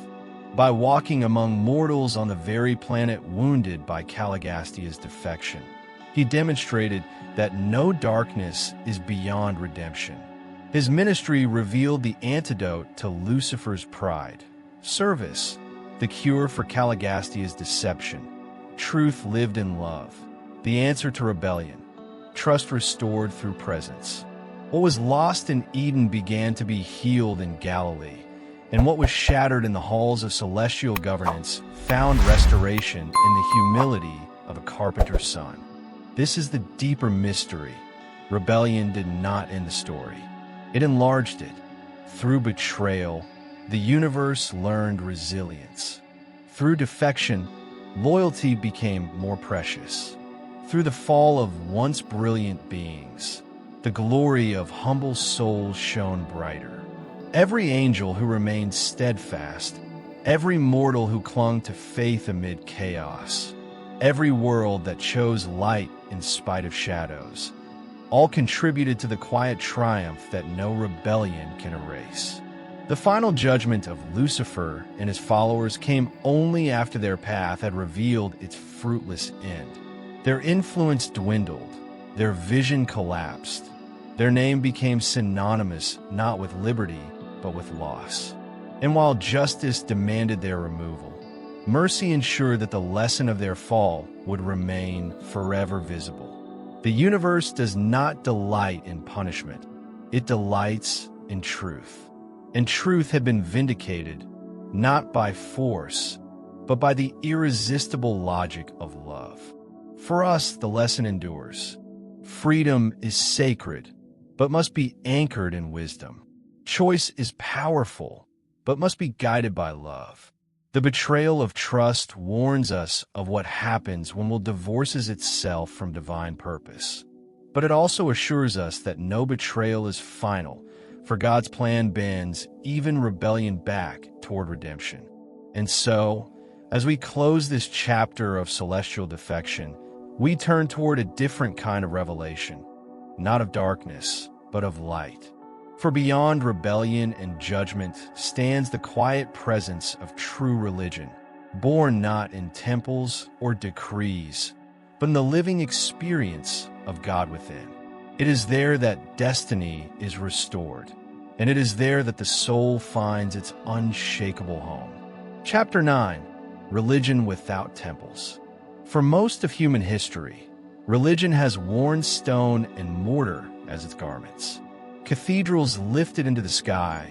By walking among mortals on the very planet wounded by Caligastia's defection, he demonstrated that no darkness is beyond redemption. His ministry revealed the antidote to Lucifer's pride. Service, the cure for Caligastia's deception. Truth lived in love, the answer to rebellion. Trust restored through presence. What was lost in Eden began to be healed in Galilee, and what was shattered in the halls of celestial governance found restoration in the humility of a carpenter's son. This is the deeper mystery. Rebellion did not end the story. It enlarged it. Through betrayal, the universe learned resilience. Through defection, loyalty became more precious. Through the fall of once brilliant beings, the glory of humble souls shone brighter. Every angel who remained steadfast, every mortal who clung to faith amid chaos, every world that chose light in spite of shadows, all contributed to the quiet triumph that no rebellion can erase. The final judgment of Lucifer and his followers came only after their path had revealed its fruitless end. Their influence dwindled, their vision collapsed, their name became synonymous not with liberty, but with loss. And while justice demanded their removal, mercy ensured that the lesson of their fall would remain forever visible. The universe does not delight in punishment, it delights in truth. And truth had been vindicated, not by force, but by the irresistible logic of love. For us, the lesson endures. Freedom is sacred, but must be anchored in wisdom. Choice is powerful, but must be guided by love. The betrayal of trust warns us of what happens when will divorces itself from divine purpose. But it also assures us that no betrayal is final, for God's plan bends even rebellion back toward redemption. And so, as we close this chapter of celestial defection, we turn toward a different kind of revelation, not of darkness, but of light. For beyond rebellion and judgment stands the quiet presence of true religion, born not in temples or decrees, but in the living experience of God within. It is there that destiny is restored, and it is there that the soul finds its unshakable home. Chapter 9, Religion Without Temples. For most of human history, religion has worn stone and mortar as its garments. Cathedrals lifted into the sky,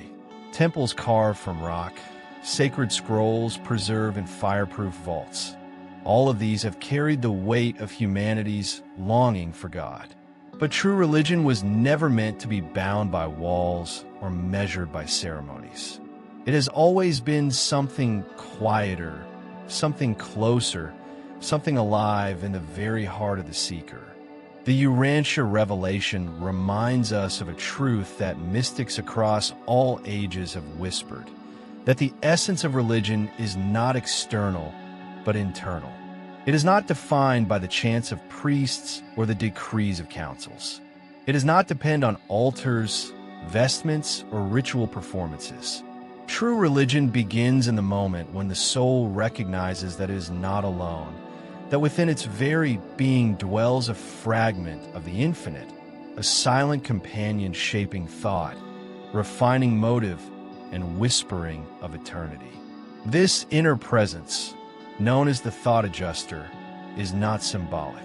temples carved from rock, sacred scrolls preserved in fireproof vaults. All of these have carried the weight of humanity's longing for God. But true religion was never meant to be bound by walls or measured by ceremonies. It has always been something quieter, something closer, something alive in the very heart of the seeker. The Urantia revelation reminds us of a truth that mystics across all ages have whispered, that the essence of religion is not external, but internal. It is not defined by the chants of priests or the decrees of councils. It does not depend on altars, vestments, or ritual performances. True religion begins in the moment when the soul recognizes that it is not alone, that within its very being dwells a fragment of the infinite, a silent companion shaping thought, refining motive, and whispering of eternity. This inner presence, known as the thought adjuster, is not symbolic.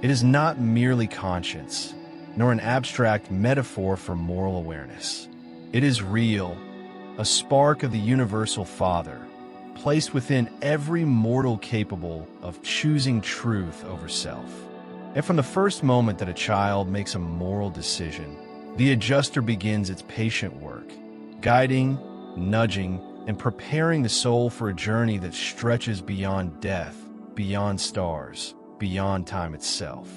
It is not merely conscience, nor an abstract metaphor for moral awareness. It is real, a spark of the universal Father, placed within every mortal capable of choosing truth over self. And from the first moment that a child makes a moral decision, the adjuster begins its patient work, guiding, nudging, and preparing the soul for a journey that stretches beyond death, beyond stars, beyond time itself.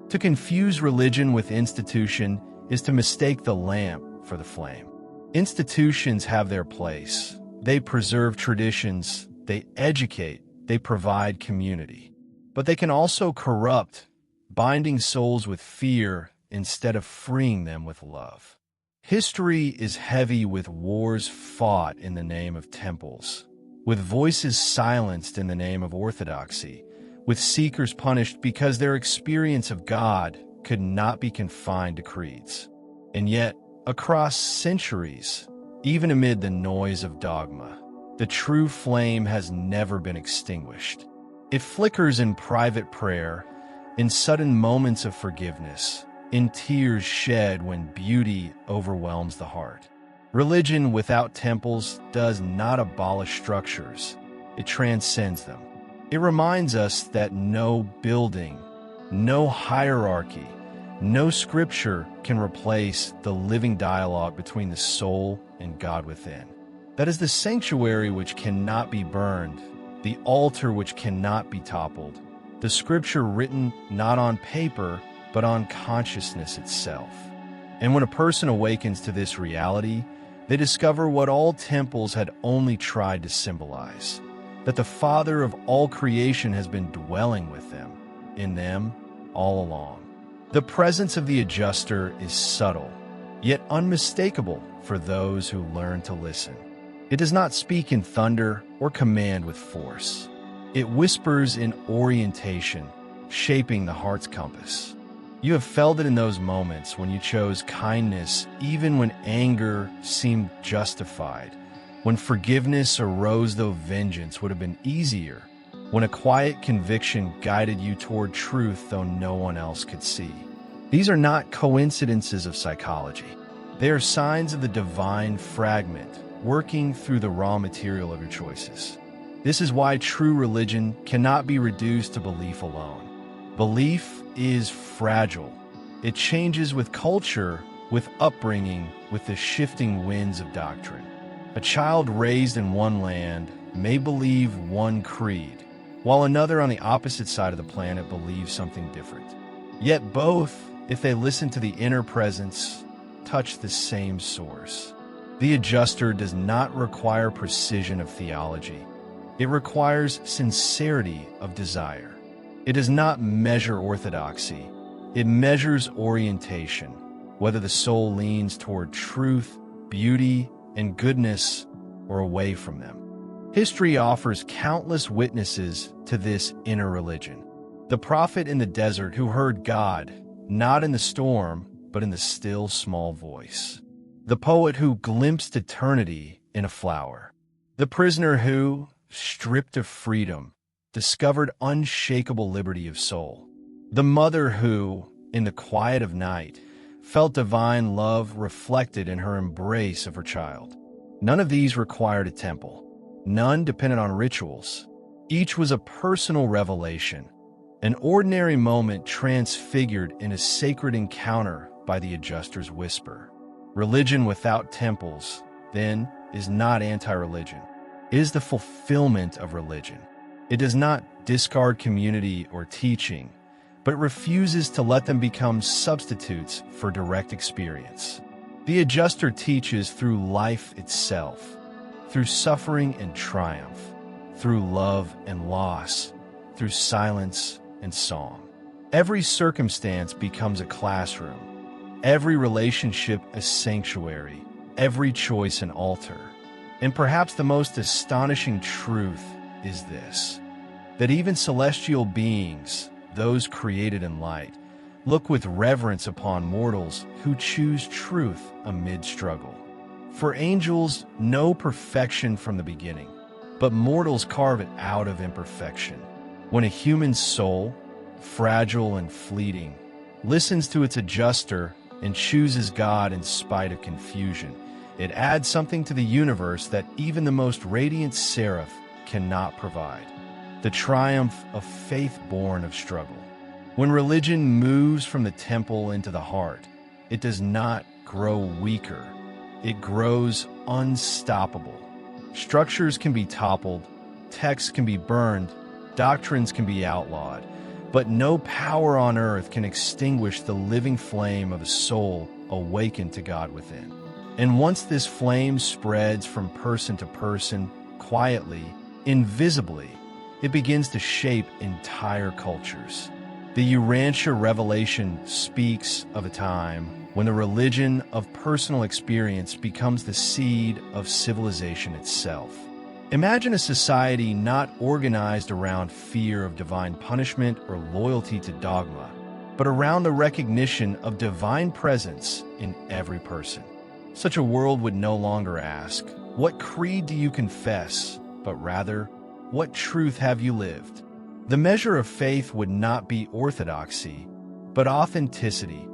To confuse religion with institution is to mistake the lamp for the flame. Institutions have their place. They preserve traditions, they educate, they provide community. But they can also corrupt, binding souls with fear instead of freeing them with love. History is heavy with wars fought in the name of temples, with voices silenced in the name of orthodoxy, with seekers punished because their experience of God could not be confined to creeds. And yet, across centuries, even amid the noise of dogma, the true flame has never been extinguished. It flickers in private prayer, in sudden moments of forgiveness, in tears shed when beauty overwhelms the heart. Religion without temples does not abolish structures, it transcends them. It reminds us that no building, no hierarchy, no scripture can replace the living dialogue between the soul and God within. That is the sanctuary which cannot be burned, the altar which cannot be toppled, the scripture written not on paper, but on consciousness itself. And when a person awakens to this reality, they discover what all temples had only tried to symbolize, that the Father of all creation has been dwelling with them, in them, all along. The presence of the adjuster is subtle, yet unmistakable for those who learn to listen. It does not speak in thunder or command with force. It whispers in orientation, shaping the heart's compass. You have felt it in those moments when you chose kindness even when anger seemed justified, when forgiveness arose though vengeance would have been easier, when a quiet conviction guided you toward truth though no one else could see. These are not coincidences of psychology. They are signs of the divine fragment working through the raw material of your choices. This is why true religion cannot be reduced to belief alone. Belief is fragile. It changes with culture, with upbringing, with the shifting winds of doctrine. A child raised in one land may believe one creed, while another on the opposite side of the planet believes something different. Yet both, if they listen to the inner presence, touch the same source. The adjuster does not require precision of theology. It requires sincerity of desire. It does not measure orthodoxy. It measures orientation, whether the soul leans toward truth, beauty, and goodness, or away from them. History offers countless witnesses to this inner religion. The prophet in the desert who heard God, not in the storm, but in the still small voice. The poet who glimpsed eternity in a flower. The prisoner who, stripped of freedom, discovered unshakable liberty of soul. The mother who, in the quiet of night, felt divine love reflected in her embrace of her child. None of these required a temple. None depended on rituals. Each was a personal revelation, an ordinary moment transfigured in a sacred encounter by the adjuster's whisper. Religion without temples, then, is not anti-religion. It is the fulfillment of religion. It does not discard community or teaching, but refuses to let them become substitutes for direct experience. The adjuster teaches through life itself, through suffering and triumph, through love and loss, through silence and song. Every circumstance becomes a classroom, every relationship a sanctuary, every choice an altar. And perhaps the most astonishing truth is this, that even celestial beings, those created in light, look with reverence upon mortals who choose truth amid struggle. For angels know perfection from the beginning, but mortals carve it out of imperfection. When a human soul, fragile and fleeting, listens to its adjuster and chooses God in spite of confusion, it adds something to the universe that even the most radiant seraph cannot provide: the triumph of faith born of struggle. When religion moves from the temple into the heart, it does not grow weaker, it grows unstoppable. Structures can be toppled, texts can be burned, doctrines can be outlawed, but no power on earth can extinguish the living flame of a soul awakened to God within. And once this flame spreads from person to person, quietly, invisibly, it begins to shape entire cultures. The Urantia revelation speaks of a time when the religion of personal experience becomes the seed of civilization itself. Imagine a society not organized around fear of divine punishment or loyalty to dogma, but around the recognition of divine presence in every person. Such a world would no longer ask, "What creed do you confess?" but rather, "What truth have you lived?" The measure of faith would not be orthodoxy, but authenticity.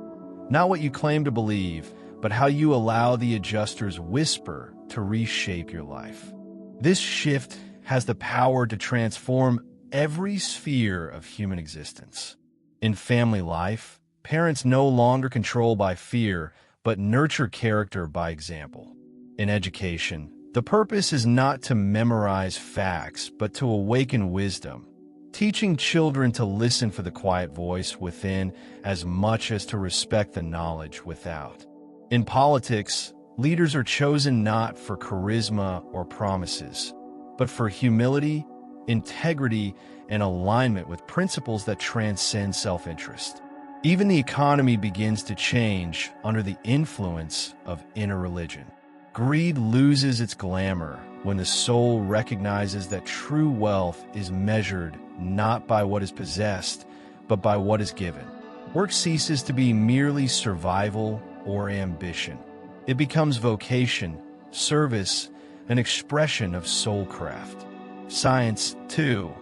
Not what you claim to believe, but how you allow the adjuster's whisper to reshape your life. This shift has the power to transform every sphere of human existence. In family life, parents no longer control by fear, but nurture character by example. In education, the purpose is not to memorize facts, but to awaken wisdom, teaching children to listen for the quiet voice within as much as to respect the knowledge without. In politics, leaders are chosen not for charisma or promises, but for humility, integrity, and alignment with principles that transcend self-interest. Even the economy begins to change under the influence of inner religion. Greed loses its glamour when the soul recognizes that true wealth is measured not by what is possessed, but by what is given. Work ceases to be merely survival or ambition. It becomes vocation, service, an expression of soulcraft. Science, too,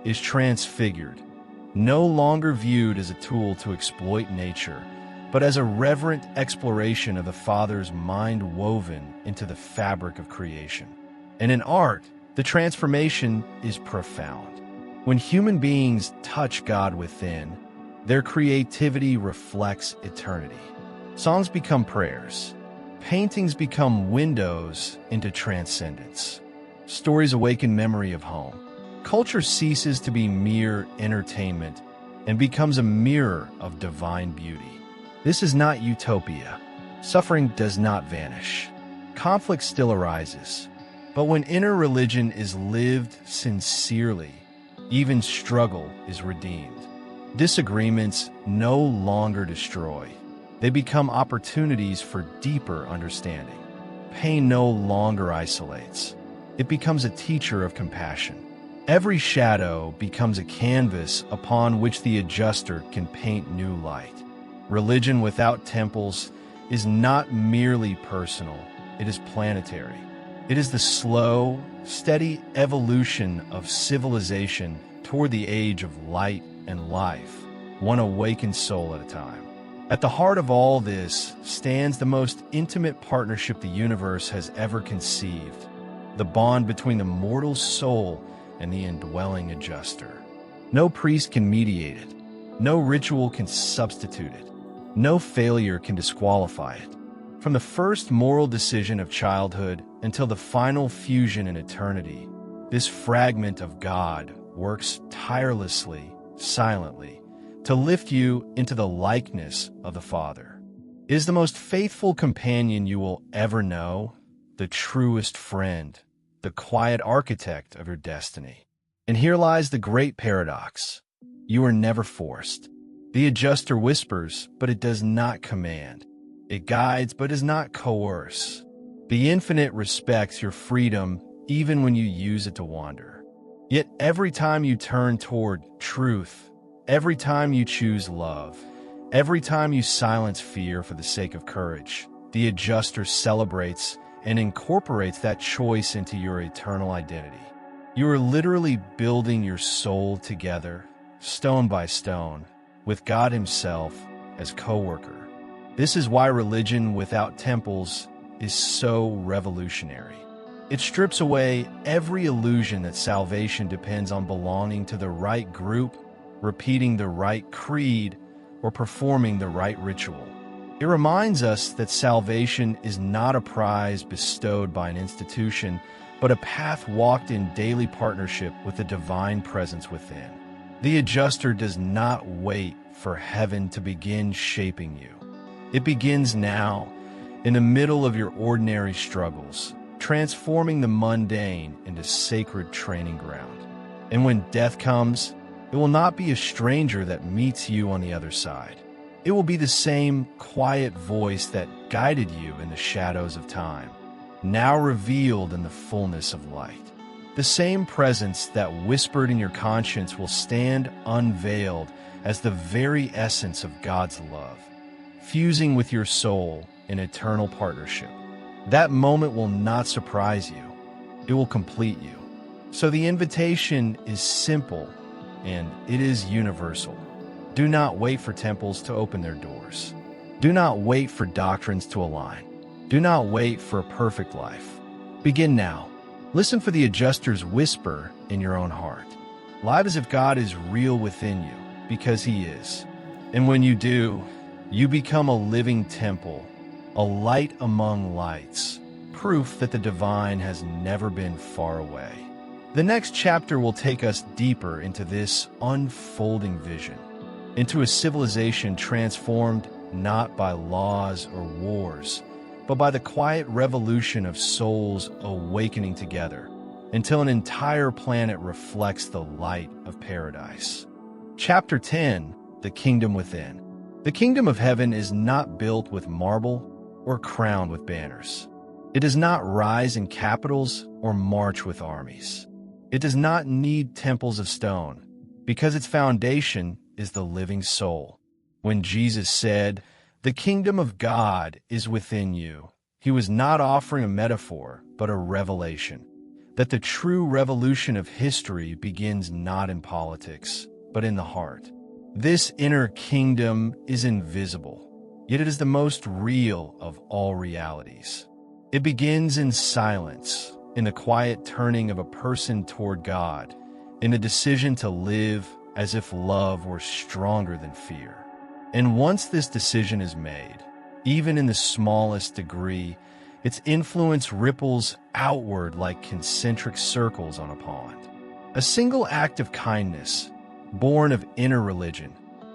is transfigured, no longer viewed as a tool to exploit nature, but as a reverent exploration of the Father's mind woven into the fabric of creation. And in art, the transformation is profound. When human beings touch God within, their creativity reflects eternity. Songs become prayers. Paintings become windows into transcendence. Stories awaken memory of home. Culture ceases to be mere entertainment and becomes a mirror of divine beauty. This is not utopia. Suffering does not vanish. Conflict still arises. But when inner religion is lived sincerely, even struggle is redeemed. Disagreements no longer destroy. They become opportunities for deeper understanding. Pain no longer isolates. It becomes a teacher of compassion. Every shadow becomes a canvas upon which the adjuster can paint new light. Religion without temples is not merely personal, it is planetary. It is the slow, steady evolution of civilization toward the age of light and life, one awakened soul at a time. At the heart of all this stands the most intimate partnership the universe has ever conceived, the bond between the mortal soul and the indwelling adjuster. No priest can mediate it. No ritual can substitute it. No failure can disqualify it. From the first moral decision of childhood until the final fusion in eternity, this fragment of God works tirelessly, silently, to lift you into the likeness of the Father. It is the most faithful companion you will ever know, the truest friend, the quiet architect of your destiny. And here lies the great paradox. You are never forced. The adjuster whispers, but it does not command. It guides, but does not coerce. The infinite respects your freedom even when you use it to wander. Yet every time you turn toward truth, every time you choose love, every time you silence fear for the sake of courage, the adjuster celebrates and incorporates that choice into your eternal identity. You are literally building your soul together, stone by stone, with God Himself as co-worker. This is why religion without temples is so revolutionary. It strips away every illusion that salvation depends on belonging to the right group, repeating the right creed, or performing the right ritual. It reminds us that salvation is not a prize bestowed by an institution, but a path walked in daily partnership with the divine presence within. The adjuster does not wait for heaven to begin shaping you. It begins now, in the middle of your ordinary struggles, transforming the mundane into sacred training ground. And when death comes, it will not be a stranger that meets you on the other side. It will be the same quiet voice that guided you in the shadows of time, now revealed in the fullness of light. The same presence that whispered in your conscience will stand unveiled as the very essence of God's love, fusing with your soul in eternal partnership. That moment will not surprise you. It will complete you. So the invitation is simple and it is universal. Do not wait for temples to open their doors. Do not wait for doctrines to align. Do not wait for a perfect life. Begin now. Listen for the adjuster's whisper in your own heart. Live as if God is real within you, because He is. And when you do, you become a living temple, a light among lights, proof that the divine has never been far away. The next chapter will take us deeper into this unfolding vision, into a civilization transformed not by laws or wars, but by the quiet revolution of souls awakening together, until an entire planet reflects the light of paradise. Chapter 10, The Kingdom Within. The kingdom of heaven is not built with marble or crowned with banners. It does not rise in capitals or march with armies. It does not need temples of stone, because its foundation is the living soul. When Jesus said, "The kingdom of God is within you," he was not offering a metaphor, but a revelation, that the true revolution of history begins not in politics, but in the heart. This inner kingdom is invisible, yet it is the most real of all realities. It begins in silence, in the quiet turning of a person toward God, in the decision to live as if love were stronger than fear. And once this decision is made, even in the smallest degree, its influence ripples outward like concentric circles on a pond. A single act of kindness, born of inner religion,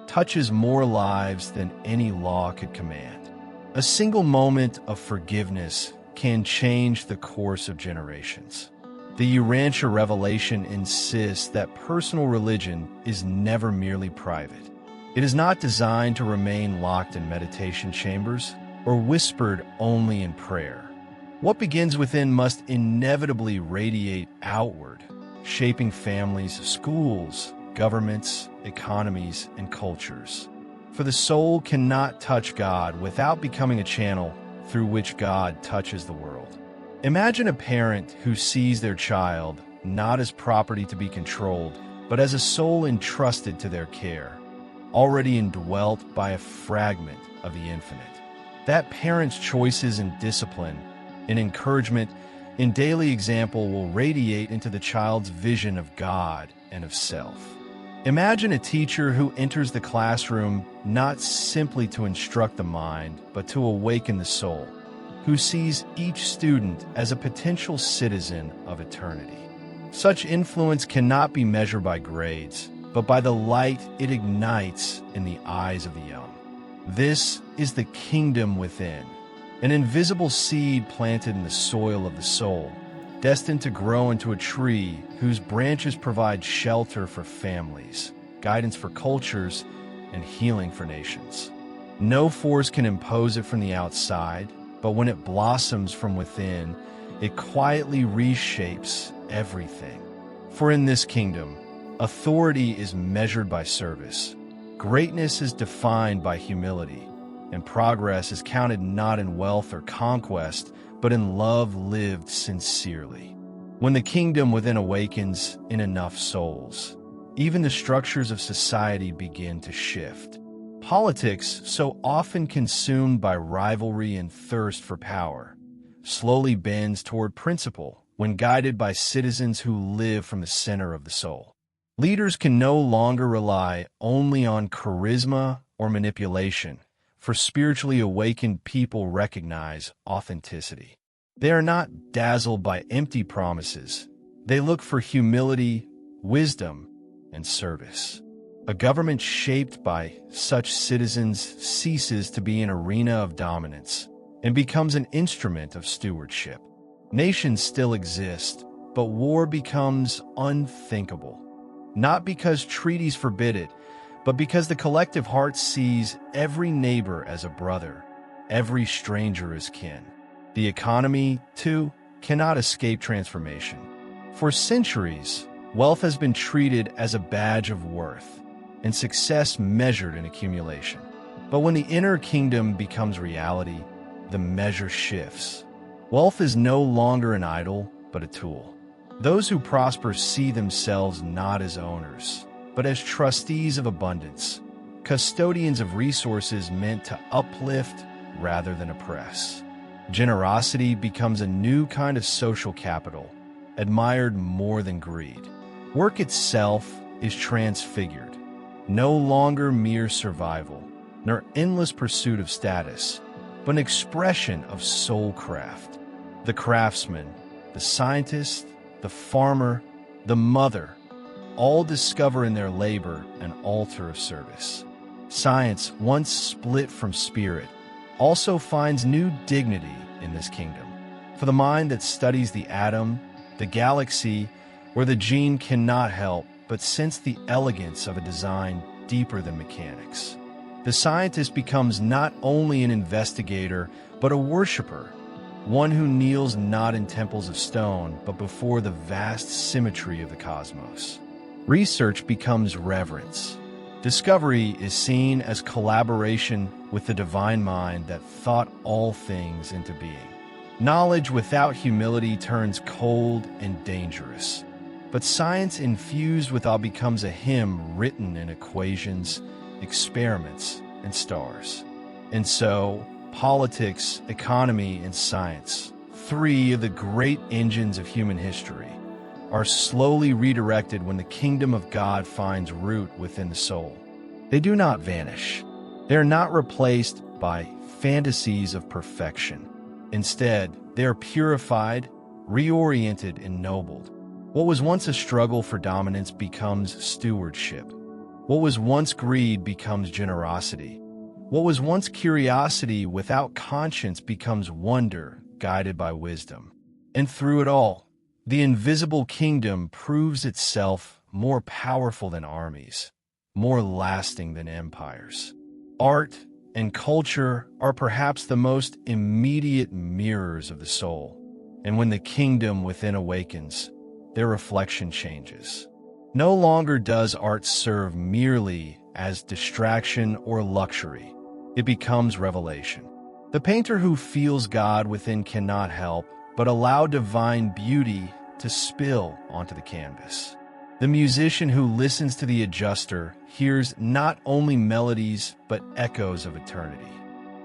touches more lives than any law could command. A single moment of forgiveness can change the course of generations. The Urantia revelation insists that personal religion is never merely private. It is not designed to remain locked in meditation chambers or whispered only in prayer. What begins within must inevitably radiate outward, shaping families, schools, governments, economies, and cultures. For the soul cannot touch God without becoming a channel through which God touches the world. Imagine a parent who sees their child not as property to be controlled, but as a soul entrusted to their care, already indwelt by a fragment of the infinite. That parent's choices in discipline, in encouragement, in daily example will radiate into the child's vision of God and of self. Imagine a teacher who enters the classroom not simply to instruct the mind, but to awaken the soul, who sees each student as a potential citizen of eternity. Such influence cannot be measured by grades, but by the light it ignites in the eyes of the young. This is the kingdom within, an invisible seed planted in the soil of the soul, destined to grow into a tree whose branches provide shelter for families, guidance for cultures, and healing for nations. No force can impose it from the outside, but when it blossoms from within, it quietly reshapes everything. For in this kingdom, authority is measured by service, greatness is defined by humility, and progress is counted not in wealth or conquest, but in love lived sincerely. When the kingdom within awakens in enough souls, even the structures of society begin to shift. Politics, so often consumed by rivalry and thirst for power, slowly bends toward principle when guided by citizens who live from the center of the soul. Leaders can no longer rely only on charisma or manipulation, for spiritually awakened people recognize authenticity. They are not dazzled by empty promises. They look for humility, wisdom, and service. A government shaped by such citizens ceases to be an arena of dominance and becomes an instrument of stewardship. Nations still exist, but war becomes unthinkable. Not because treaties forbid it, but because the collective heart sees every neighbor as a brother, every stranger as kin. The economy, too, cannot escape transformation. For centuries, wealth has been treated as a badge of worth, and success measured in accumulation. But when the inner kingdom becomes reality, the measure shifts. Wealth is no longer an idol, but a tool. Those who prosper see themselves not as owners, but as trustees of abundance, custodians of resources meant to uplift rather than oppress. Generosity becomes a new kind of social capital, admired more than greed. Work itself is transfigured, no longer mere survival, nor endless pursuit of status, but an expression of soulcraft. The craftsman, the scientist, the farmer, the mother, all discover in their labor an altar of service. Science, once split from spirit, also finds new dignity in this kingdom. For the mind that studies the atom, the galaxy, where the gene cannot help but sense the elegance of a design deeper than mechanics. The scientist becomes not only an investigator, but a worshiper, one who kneels not in temples of stone, but before the vast symmetry of the cosmos. Research becomes reverence. Discovery is seen as collaboration with the divine mind that thought all things into being. Knowledge without humility turns cold and dangerous. But science infused with awe becomes a hymn written in equations, experiments, and stars. And so, politics, economy, and science, three of the great engines of human history, are slowly redirected when the kingdom of God finds root within the soul. They do not vanish. They are not replaced by fantasies of perfection. Instead, they are purified, reoriented, and ennobled. What was once a struggle for dominance becomes stewardship. What was once greed becomes generosity. What was once curiosity without conscience becomes wonder guided by wisdom. And through it all, the invisible kingdom proves itself more powerful than armies, more lasting than empires. Art and culture are perhaps the most immediate mirrors of the soul, and when the kingdom within awakens, their reflection changes. No longer does art serve merely as distraction or luxury. It becomes revelation. The painter who feels God within cannot help but allow divine beauty to spill onto the canvas. The musician who listens to the adjuster hears not only melodies but echoes of eternity.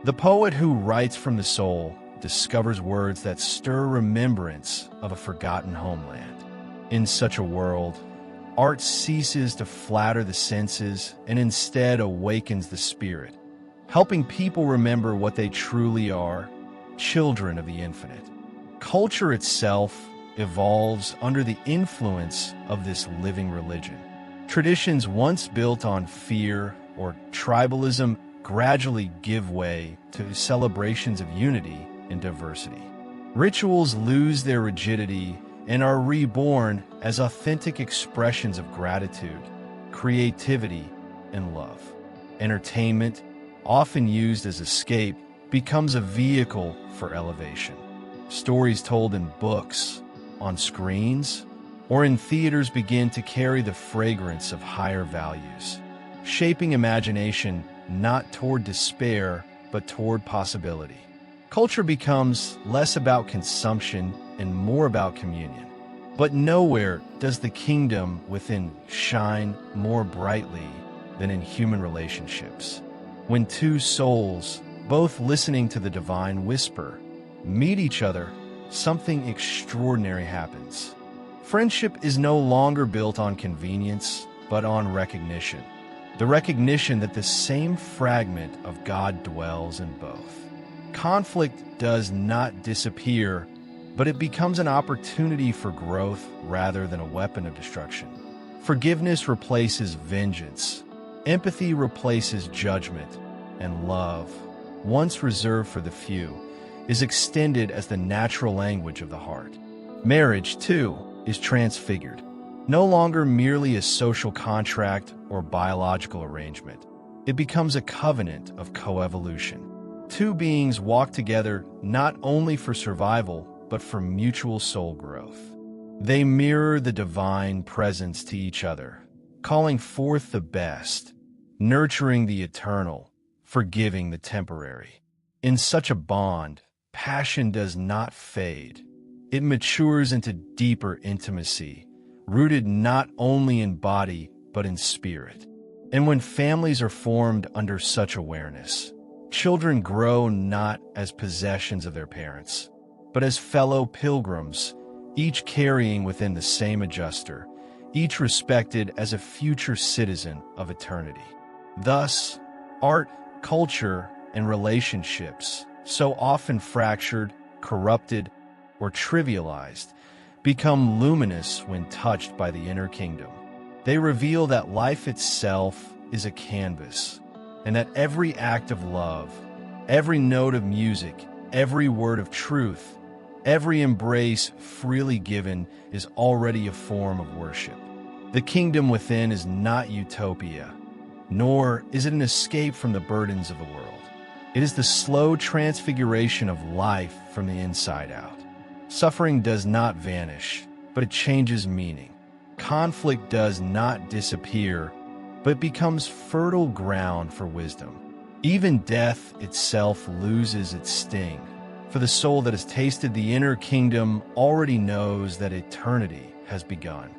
The poet who writes from the soul discovers words that stir remembrance of a forgotten homeland. In such a world, art ceases to flatter the senses and instead awakens the spirit, helping people remember what they truly are, children of the infinite. Culture itself evolves under the influence of this living religion. Traditions once built on fear or tribalism gradually give way to celebrations of unity and diversity. Rituals lose their rigidity and are reborn as authentic expressions of gratitude, creativity, and love. Entertainment, often used as escape, becomes a vehicle for elevation. Stories told in books, on screens, or in theaters begin to carry the fragrance of higher values, shaping imagination not toward despair, but toward possibility. Culture becomes less about consumption and more about communion. But nowhere does the kingdom within shine more brightly than in human relationships. When two souls, both listening to the divine whisper, meet each other, something extraordinary happens. Friendship is no longer built on convenience, but on recognition. The recognition that the same fragment of God dwells in both. Conflict does not disappear, but it becomes an opportunity for growth rather than a weapon of destruction. Forgiveness replaces vengeance. Empathy replaces judgment. And love, once reserved for the few, is extended as the natural language of the heart. Marriage, too, is transfigured, no longer merely a social contract or biological arrangement. It becomes a covenant of coevolution. Two beings walk together not only for survival, but for mutual soul growth. They mirror the divine presence to each other, calling forth the best, nurturing the eternal, forgiving the temporary. In such a bond, passion does not fade. It matures into deeper intimacy, rooted not only in body, but in spirit. And when families are formed under such awareness, children grow not as possessions of their parents, but as fellow pilgrims, each carrying within the same adjuster, each respected as a future citizen of eternity. Thus, art, culture, and relationships, so often fractured, corrupted, or trivialized, become luminous when touched by the inner kingdom. They reveal that life itself is a canvas, and that every act of love, every note of music, every word of truth, every embrace freely given is already a form of worship. The kingdom within is not utopia, nor is it an escape from the burdens of the world. It is the slow transfiguration of life from the inside out. Suffering does not vanish, but it changes meaning. Conflict does not disappear, but becomes fertile ground for wisdom. Even death itself loses its sting, for the soul that has tasted the inner kingdom already knows that eternity has begun.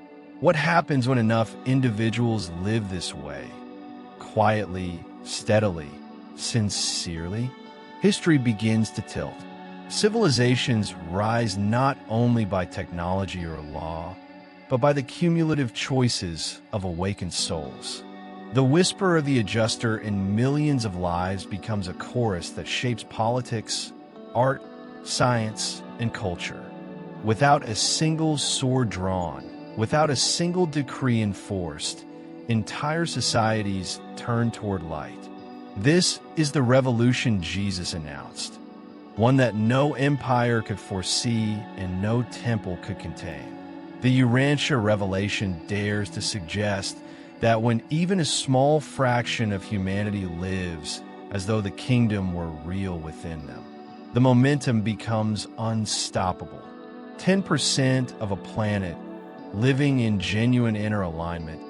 What happens when enough individuals live this way? Quietly, steadily, sincerely? History begins to tilt. Civilizations rise not only by technology or law, but by the cumulative choices of awakened souls. The whisper of the adjuster in millions of lives becomes a chorus that shapes politics, art, science, and culture. Without a single sword drawn, without a single decree enforced, entire societies turn toward light. This is the revolution Jesus announced, one that no empire could foresee and no temple could contain. The Urantia revelation dares to suggest that when even a small fraction of humanity lives as though the kingdom were real within them, the momentum becomes unstoppable. 10% of a planet living in genuine inner alignment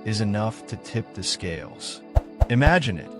is enough to tip the scales. Imagine it.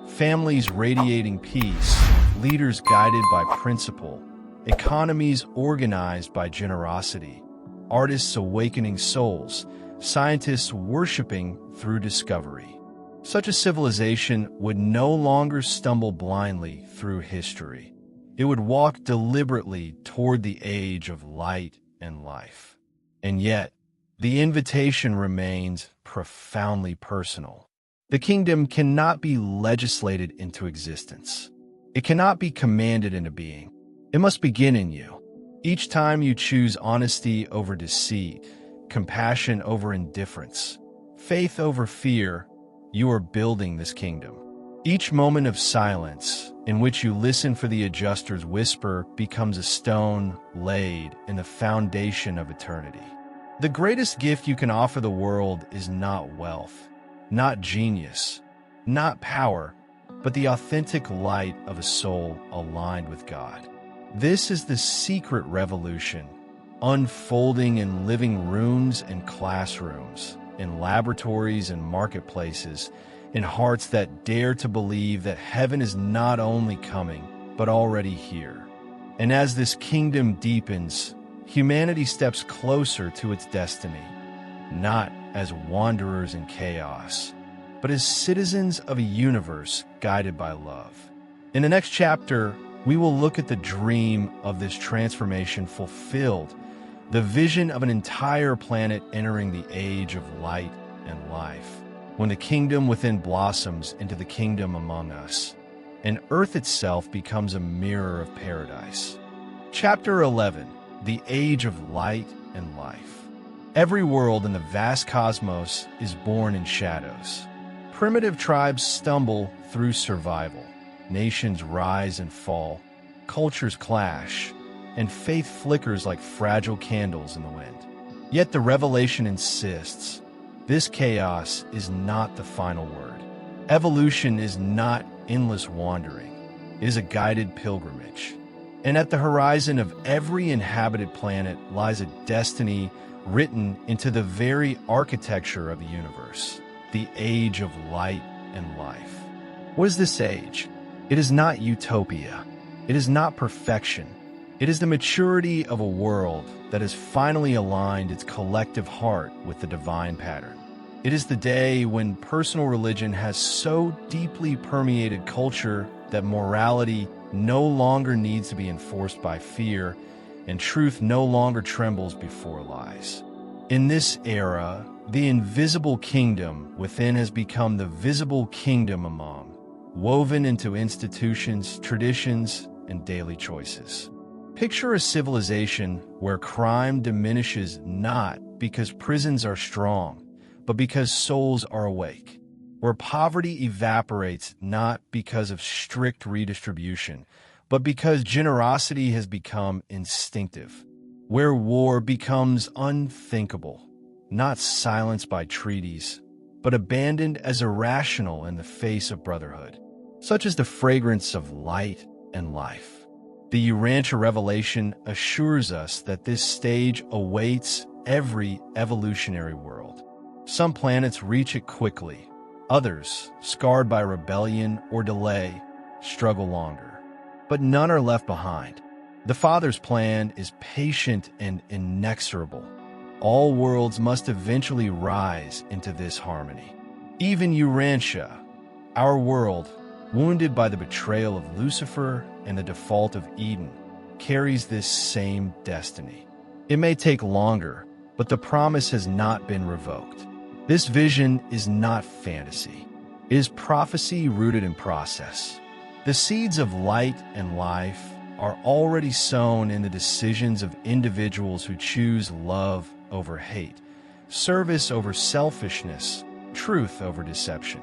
Families radiating peace, leaders guided by principle, economies organized by generosity, artists awakening souls, scientists worshiping through discovery. Such a civilization would no longer stumble blindly through history. It would walk deliberately toward the age of light and life. And yet, the invitation remains profoundly personal. The kingdom cannot be legislated into existence. It cannot be commanded into being. It must begin in you. Each time you choose honesty over deceit, compassion over indifference, faith over fear, you are building this kingdom. Each moment of silence in which you listen for the adjuster's whisper becomes a stone laid in the foundation of eternity. The greatest gift you can offer the world is not wealth, not genius, not power, but the authentic light of a soul aligned with God. This is the secret revolution, unfolding in living rooms and classrooms, in laboratories and marketplaces, in hearts that dare to believe that heaven is not only coming, but already here. And as this kingdom deepens, humanity steps closer to its destiny, not as wanderers in chaos, but as citizens of a universe guided by love. In the next chapter, we will look at the dream of this transformation fulfilled, the vision of an entire planet entering the age of light and life, when the kingdom within blossoms into the kingdom among us, and Earth itself becomes a mirror of paradise. Chapter 11, the age of light and life. Every world in the vast cosmos is born in shadows. Primitive tribes stumble through survival. Nations rise and fall, cultures clash, and faith flickers like fragile candles in the wind. Yet the revelation insists, this chaos is not the final word. Evolution is not endless wandering. It is a guided pilgrimage. And at the horizon of every inhabited planet lies a destiny written into the very architecture of the universe, the age of light and life. What is this age? It is not utopia. It is not perfection. It is the maturity of a world that has finally aligned its collective heart with the divine pattern. It is the day when personal religion has so deeply permeated culture that morality no longer needs to be enforced by fear, and truth no longer trembles before lies. In this era, the invisible kingdom within has become the visible kingdom among, woven into institutions, traditions, and daily choices. Picture a civilization where crime diminishes not because prisons are strong, but because souls are awake. Where poverty evaporates not because of strict redistribution, but because generosity has become instinctive. Where war becomes unthinkable, not silenced by treaties, but abandoned as irrational in the face of brotherhood. such as the fragrance of light and life. The Urantia revelation assures us that this stage awaits every evolutionary world. Some planets reach it quickly. Others, scarred by rebellion or delay, struggle longer. But none are left behind. The Father's plan is patient and inexorable. All worlds must eventually rise into this harmony. Even Urantia, our world, wounded by the betrayal of Lucifer and the default of Eden, carries this same destiny. It may take longer, but the promise has not been revoked. This vision is not fantasy. It is prophecy rooted in process. The seeds of light and life are already sown in the decisions of individuals who choose love over hate, service over selfishness, truth over deception.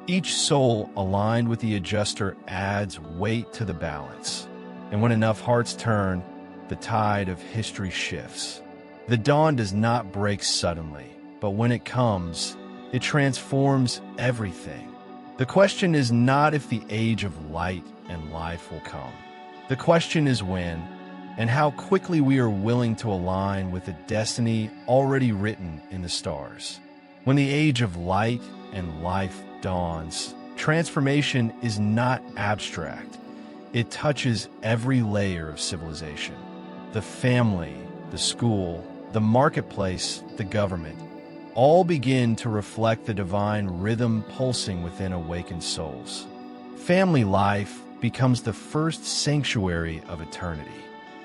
Each soul aligned with the adjuster adds weight to the balance. And when enough hearts turn, the tide of history shifts. The dawn does not break suddenly, but when it comes, it transforms everything. The question is not if the age of light and life will come. The question is when, and how quickly we are willing to align with the destiny already written in the stars. When the age of light and life dawns, transformation is not abstract. It touches every layer of civilization. The family, the school, the marketplace, the government, all begin to reflect the divine rhythm pulsing within awakened souls. Family life becomes the first sanctuary of eternity.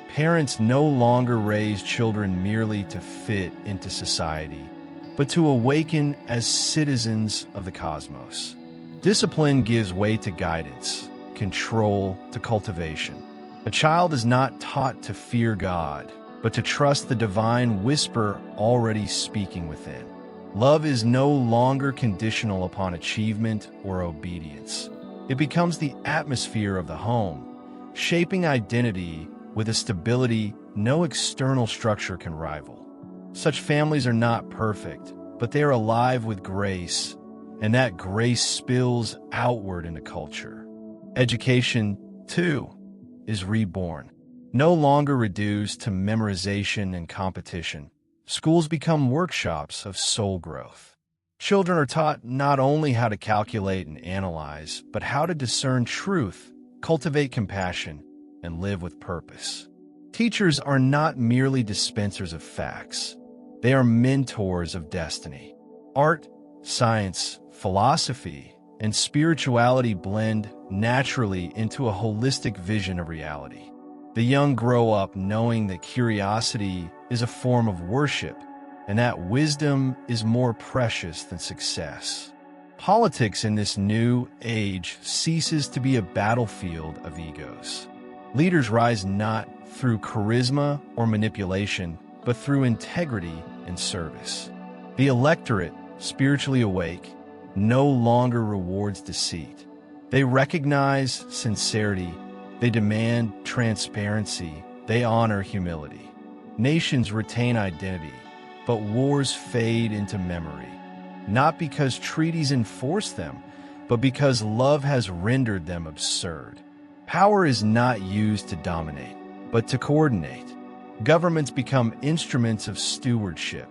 Parents no longer raise children merely to fit into society, but to awaken as citizens of the cosmos. Discipline gives way to guidance, control to cultivation. A child is not taught to fear God, but to trust the divine whisper already speaking within. Love is no longer conditional upon achievement or obedience. It becomes the atmosphere of the home, shaping identity with a stability no external structure can rival. Such families are not perfect, but they are alive with grace, and that grace spills outward into culture. Education, too, is reborn. No longer reduced to memorization and competition, schools become workshops of soul growth. Children are taught not only how to calculate and analyze, but how to discern truth, cultivate compassion, and live with purpose. Teachers are not merely dispensers of facts. They are mentors of destiny. Art, science, philosophy, and spirituality blend naturally into a holistic vision of reality. The young grow up knowing that curiosity is a form of worship, and that wisdom is more precious than success. Politics in this new age ceases to be a battlefield of egos. Leaders rise not through charisma or manipulation, but through integrity and service. The electorate, spiritually awake, no longer rewards deceit. They recognize sincerity, they demand transparency, they honor humility. Nations retain identity, but wars fade into memory, not because treaties enforce them, but because love has rendered them absurd. Power is not used to dominate, but to coordinate. Governments become instruments of stewardship,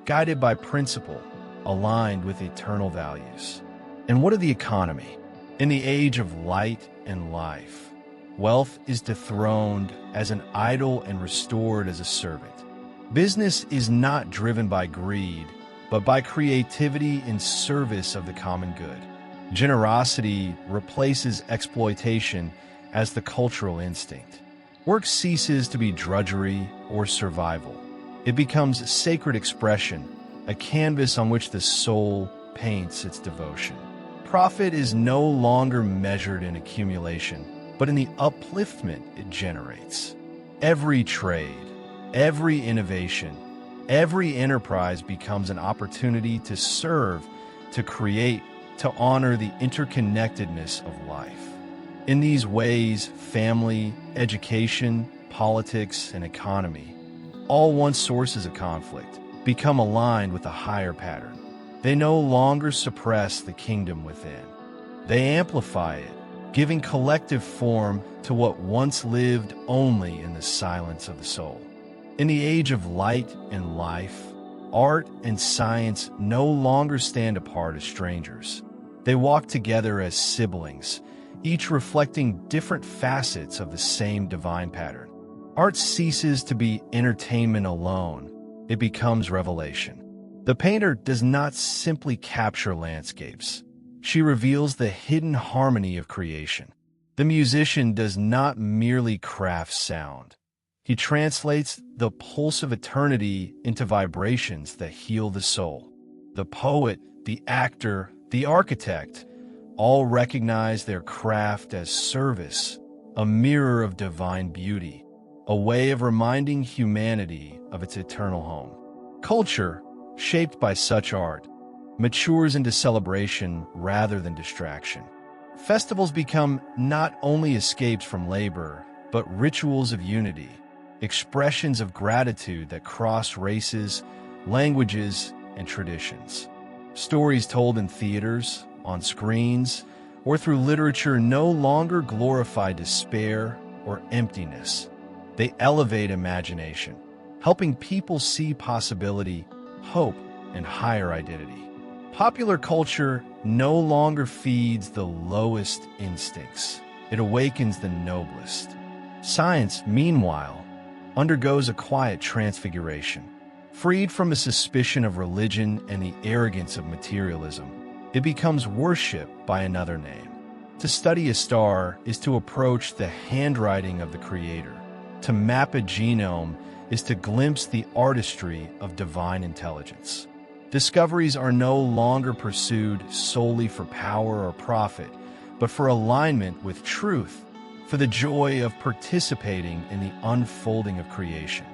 guided by principle, aligned with eternal values. And what of the economy? In the age of light and life, wealth is dethroned as an idol and restored as a servant. Business is not driven by greed, but by creativity in service of the common good. Generosity replaces exploitation as the cultural instinct. Work ceases to be drudgery or survival. It becomes sacred expression, a canvas on which the soul paints its devotion. Profit is no longer measured in accumulation, but in the upliftment it generates. Every trade, every innovation, every enterprise becomes an opportunity to serve, to create, to honor the interconnectedness of life. In these ways, family, education, politics, and economy, all once sources of conflict, become aligned with a higher pattern. They no longer suppress the kingdom within. They amplify it, giving collective form to what once lived only in the silence of the soul. In the age of light and life, art and science no longer stand apart as strangers. They walk together as siblings, each reflecting different facets of the same divine pattern. Art ceases to be entertainment alone. It becomes revelation. The painter does not simply capture landscapes. She reveals the hidden harmony of creation. The musician does not merely craft sound. He translates the pulse of eternity into vibrations that heal the soul. The poet, the actor, the architect all recognize their craft as service, a mirror of divine beauty, a way of reminding humanity of its eternal home. Culture, shaped by such art, matures into celebration rather than distraction. Festivals become not only escapes from labor, but rituals of unity, expressions of gratitude that cross races, languages, and traditions. Stories told in theaters, on screens, or through literature no longer glorify despair or emptiness. They elevate imagination, helping people see possibility, hope, and higher identity. Popular culture no longer feeds the lowest instincts. It awakens the noblest. Science, meanwhile, undergoes a quiet transfiguration. Freed from the suspicion of religion and the arrogance of materialism, it becomes worship by another name. To study a star is to approach the handwriting of the Creator. To map a genome is to glimpse the artistry of divine intelligence. Discoveries are no longer pursued solely for power or profit, but for alignment with truth, for the joy of participating in the unfolding of creation.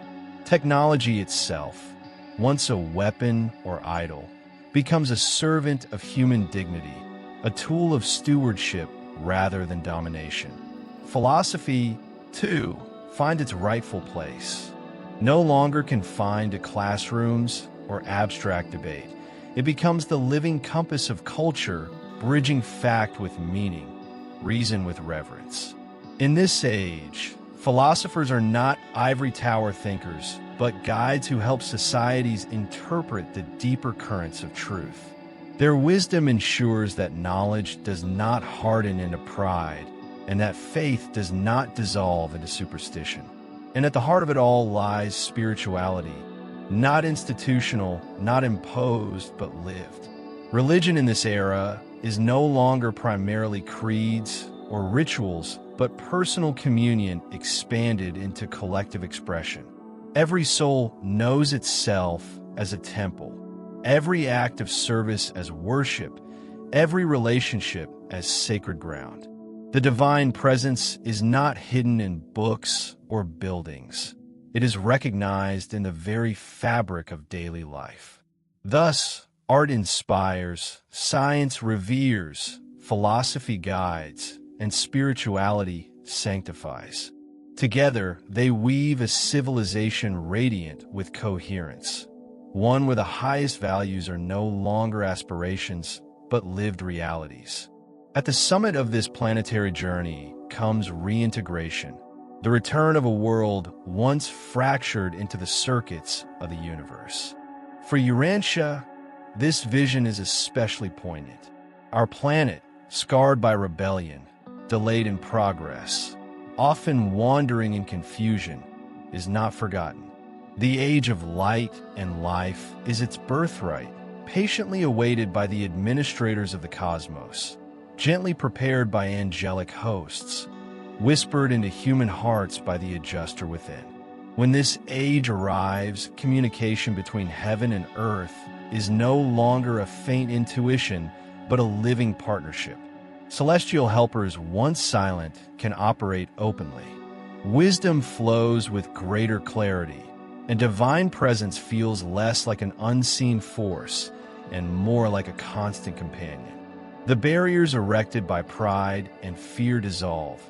Technology itself, once a weapon or idol, becomes a servant of human dignity, a tool of stewardship rather than domination. Philosophy, too, finds its rightful place. No longer confined to classrooms or abstract debate, it becomes the living compass of culture, bridging fact with meaning, reason with reverence. In this age, philosophers are not ivory tower thinkers, but guides who help societies interpret the deeper currents of truth. Their wisdom ensures that knowledge does not harden into pride, and that faith does not dissolve into superstition. And at the heart of it all lies spirituality, not institutional, not imposed, but lived. Religion in this era is no longer primarily creeds or rituals, but personal communion expanded into collective expression. Every soul knows itself as a temple, every act of service as worship, every relationship as sacred ground. The divine presence is not hidden in books or buildings. It is recognized in the very fabric of daily life. Thus, art inspires, science reveres, philosophy guides, and spirituality sanctifies. Together, they weave a civilization radiant with coherence, one where the highest values are no longer aspirations, but lived realities. At the summit of this planetary journey comes reintegration, the return of a world once fractured into the circuits of the universe. For Urantia, this vision is especially poignant. Our planet, scarred by rebellion, delayed in progress, often wandering in confusion, is not forgotten. The age of light and life is its birthright, patiently awaited by the administrators of the cosmos, gently prepared by angelic hosts, whispered into human hearts by the adjuster within. When this age arrives, communication between heaven and earth is no longer a faint intuition, but a living partnership. Celestial helpers, once silent, can operate openly. Wisdom flows with greater clarity, and divine presence feels less like an unseen force and more like a constant companion. The barriers erected by pride and fear dissolve,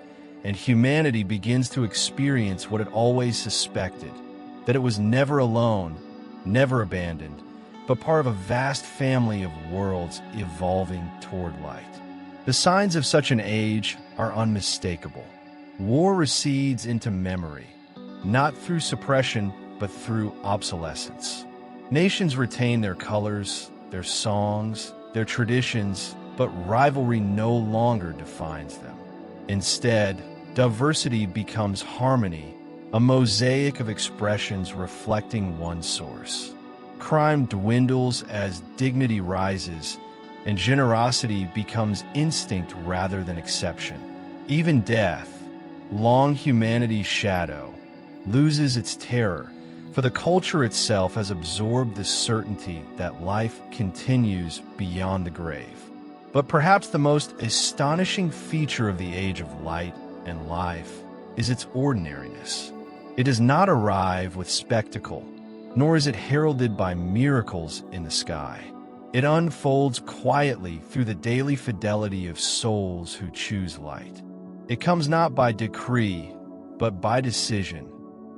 and humanity begins to experience what it always suspected, that it was never alone, never abandoned, but part of a vast family of worlds evolving toward light. The signs of such an age are unmistakable. War recedes into memory, not through suppression, but through obsolescence. Nations retain their colors, their songs, their traditions, but rivalry no longer defines them. Instead, diversity becomes harmony, a mosaic of expressions reflecting one source. Crime dwindles as dignity rises, and generosity becomes instinct rather than exception. Even death, long humanity's shadow, loses its terror, for the culture itself has absorbed the certainty that life continues beyond the grave. But perhaps the most astonishing feature of the age of light and life is its ordinariness. It does not arrive with spectacle, nor is it heralded by miracles in the sky. It unfolds quietly through the daily fidelity of souls who choose light. It comes not by decree, but by decision,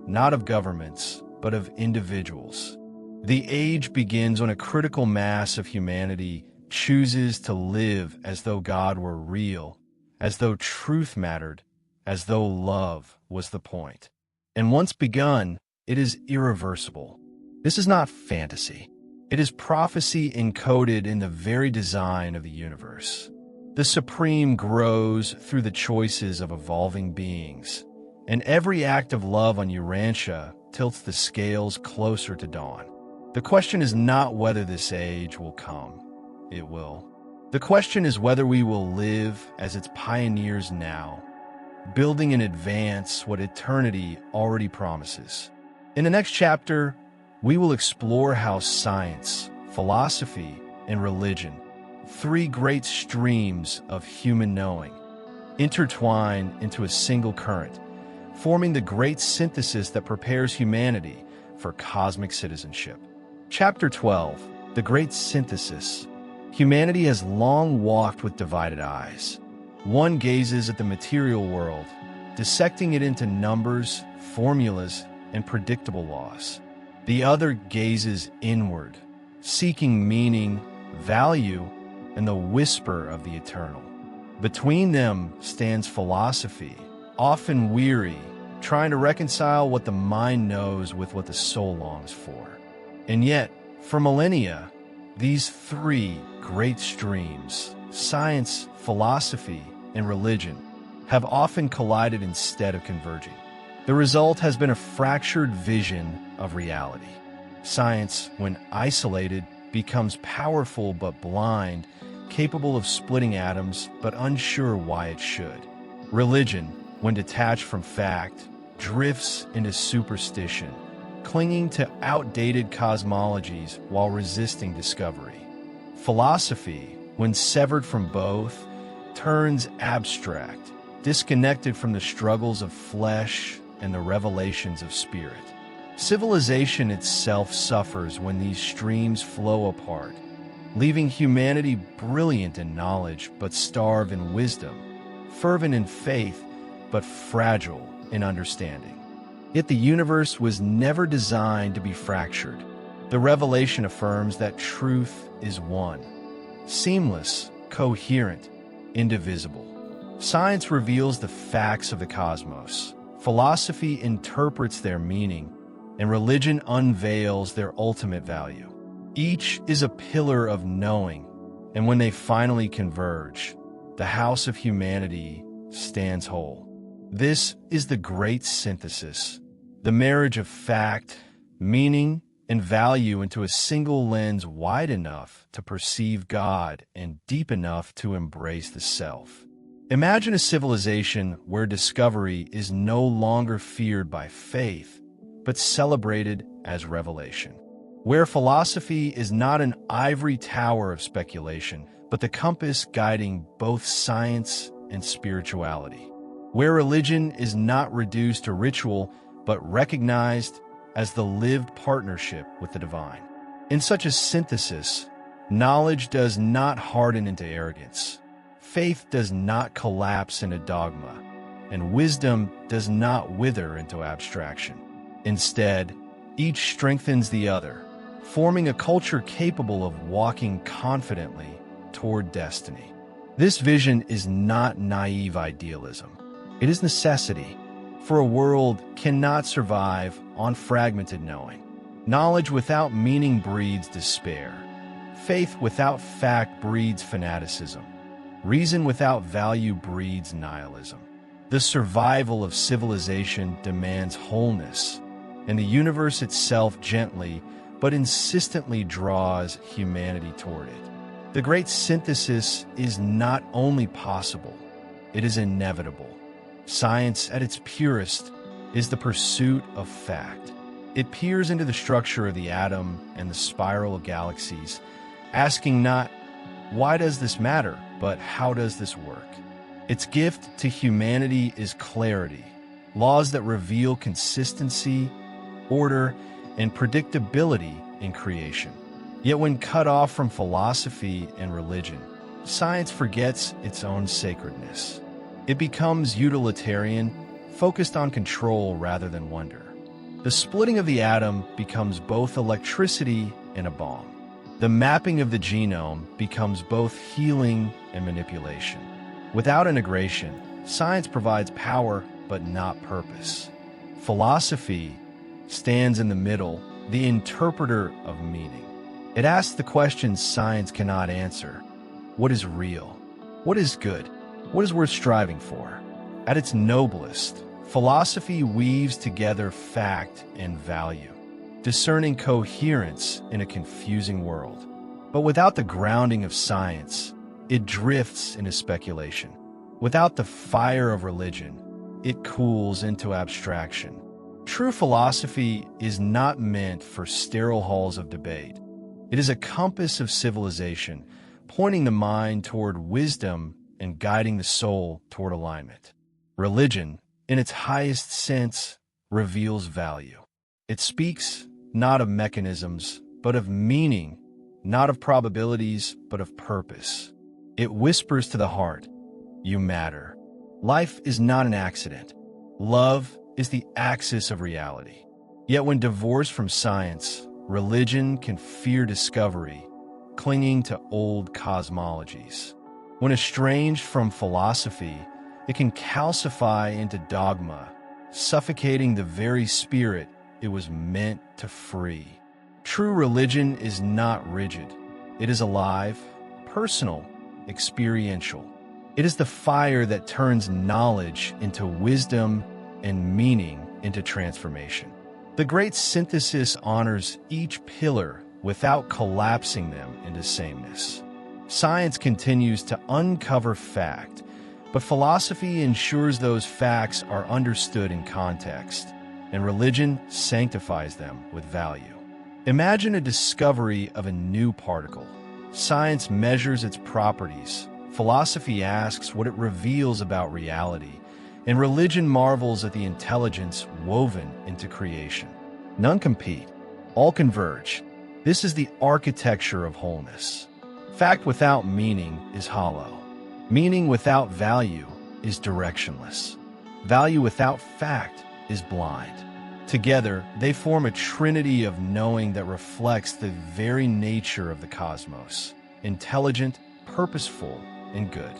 not of governments, but of individuals. The age begins when a critical mass of humanity chooses to live as though God were real, as though truth mattered, as though love was the point. And once begun, it is irreversible. This is not fantasy. It is prophecy encoded in the very design of the universe. The supreme grows through the choices of evolving beings, and every act of love on Urantia tilts the scales closer to dawn. The question is not whether this age will come. It will. The question is whether we will live as its pioneers now, building in advance what eternity already promises. In the next chapter, we will explore how science, philosophy, and religion, three great streams of human knowing, intertwine into a single current, forming the great synthesis that prepares humanity for cosmic citizenship. Chapter 12, The Great Synthesis. Humanity has long walked with divided eyes. One gazes at the material world, dissecting it into numbers, formulas, and predictable laws. The other gazes inward, seeking meaning, value, and the whisper of the eternal. Between them stands philosophy, often weary, trying to reconcile what the mind knows with what the soul longs for. And yet, for millennia, these three great streams, science, philosophy, and religion, have often collided instead of converging. The result has been a fractured vision of reality. Science, when isolated, becomes powerful but blind, capable of splitting atoms but unsure why it should. Religion, when detached from fact, drifts into superstition, clinging to outdated cosmologies while resisting discovery. Philosophy, when severed from both, turns abstract, disconnected from the struggles of flesh and the revelations of spirit. Civilization itself suffers when these streams flow apart, leaving humanity brilliant in knowledge but starved in wisdom, fervent in faith but fragile in understanding. Yet the universe was never designed to be fractured. The revelation affirms that truth is one, seamless, coherent, indivisible. Science reveals the facts of the cosmos. Philosophy interprets their meaning, and religion unveils their ultimate value. Each is a pillar of knowing, and when they finally converge, the house of humanity stands whole. This is the great synthesis, the marriage of fact, meaning, and value into a single lens wide enough to perceive God and deep enough to embrace the self. Imagine a civilization where discovery is no longer feared by faith, but celebrated as revelation. Where philosophy is not an ivory tower of speculation, but the compass guiding both science and spirituality. Where religion is not reduced to ritual, but recognized as the lived partnership with the divine. In such a synthesis, knowledge does not harden into arrogance. Faith does not collapse into dogma, and wisdom does not wither into abstraction. Instead, each strengthens the other, forming a culture capable of walking confidently toward destiny. This vision is not naive idealism. It is necessity, for a world cannot survive on fragmented knowing. Knowledge without meaning breeds despair. Faith without fact breeds fanaticism. Reason without value breeds nihilism. The survival of civilization demands wholeness, and the universe itself gently but insistently draws humanity toward it. The great synthesis is not only possible, it is inevitable. Science, at its purest, is the pursuit of fact. It peers into the structure of the atom and the spiral of galaxies, asking not, why does this matter, but how does this work? Its gift to humanity is clarity, laws that reveal consistency, order, and predictability in creation. Yet when cut off from philosophy and religion, science forgets its own sacredness. It becomes utilitarian, focused on control rather than wonder. The splitting of the atom becomes both electricity and a bomb. The mapping of the genome becomes both healing and manipulation. Without integration, science provides power but not purpose. Philosophy stands in the middle, the interpreter of meaning. It asks the questions science cannot answer. What is real? What is good? What is worth striving for? At its noblest, philosophy weaves together fact and value, discerning coherence in a confusing world. But without the grounding of science, it drifts into speculation. Without the fire of religion, it cools into abstraction. True philosophy is not meant for sterile halls of debate. It is a compass of civilization, pointing the mind toward wisdom and guiding the soul toward alignment. Religion, in its highest sense, reveals value. It speaks not of mechanisms, but of meaning, not of probabilities, but of purpose. It whispers to the heart, you matter. Life is not an accident. Love is the axis of reality. Yet when divorced from science, religion can fear discovery, clinging to old cosmologies. When estranged from philosophy, it can calcify into dogma, suffocating the very spirit it was meant to free. True religion is not rigid. It is alive, personal, experiential. It is the fire that turns knowledge into wisdom and meaning into transformation. The great synthesis honors each pillar without collapsing them into sameness. Science continues to uncover fact, but philosophy ensures those facts are understood in context, and religion sanctifies them with value. Imagine a discovery of a new particle. Science measures its properties, philosophy asks what it reveals about reality, and religion marvels at the intelligence woven into creation. None compete, all converge. This is the architecture of wholeness. Fact without meaning is hollow. Meaning without value is directionless. Value without fact is blind. Together, they form a trinity of knowing that reflects the very nature of the cosmos, intelligent, purposeful, and good.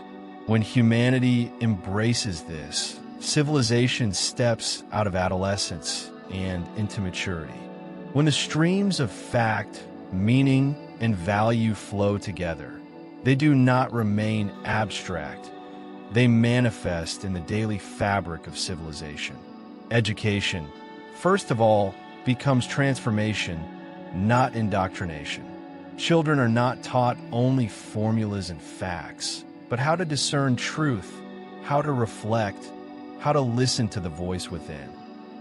When humanity embraces this, civilization steps out of adolescence and into maturity. When the streams of fact, meaning, and value flow together, they do not remain abstract. They manifest in the daily fabric of civilization. Education, first of all, becomes transformation, not indoctrination. Children are not taught only formulas and facts, but how to discern truth, how to reflect, how to listen to the voice within.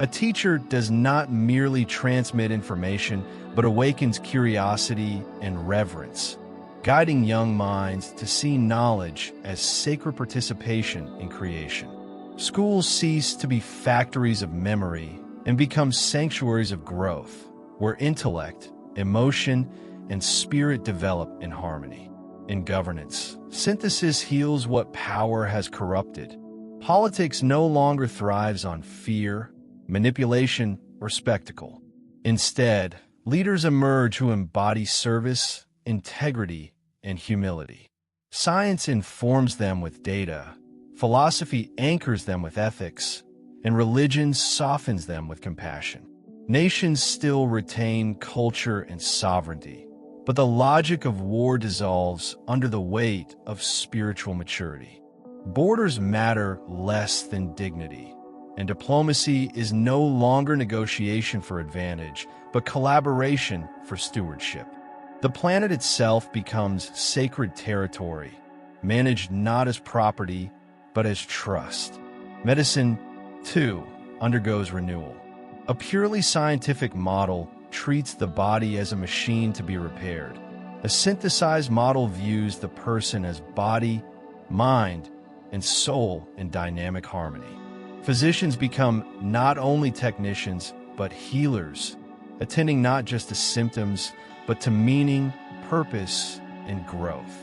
A teacher does not merely transmit information, but awakens curiosity and reverence, guiding young minds to see knowledge as sacred participation in creation. Schools cease to be factories of memory and become sanctuaries of growth, where intellect, emotion, and spirit develop in harmony. In governance, synthesis heals what power has corrupted. Politics no longer thrives on fear, manipulation, or spectacle. Instead, leaders emerge who embody service, integrity, and humility. Science informs them with data, philosophy anchors them with ethics, and religion softens them with compassion. Nations still retain culture and sovereignty, but the logic of war dissolves under the weight of spiritual maturity. Borders matter less than dignity, and diplomacy is no longer negotiation for advantage, but collaboration for stewardship. The planet itself becomes sacred territory, managed not as property, but as trust. Medicine, too, undergoes renewal. A purely scientific model treats the body as a machine to be repaired. A synthesized model views the person as body, mind, and soul in dynamic harmony. Physicians become not only technicians, but healers, attending not just to symptoms, but to meaning, purpose, and growth.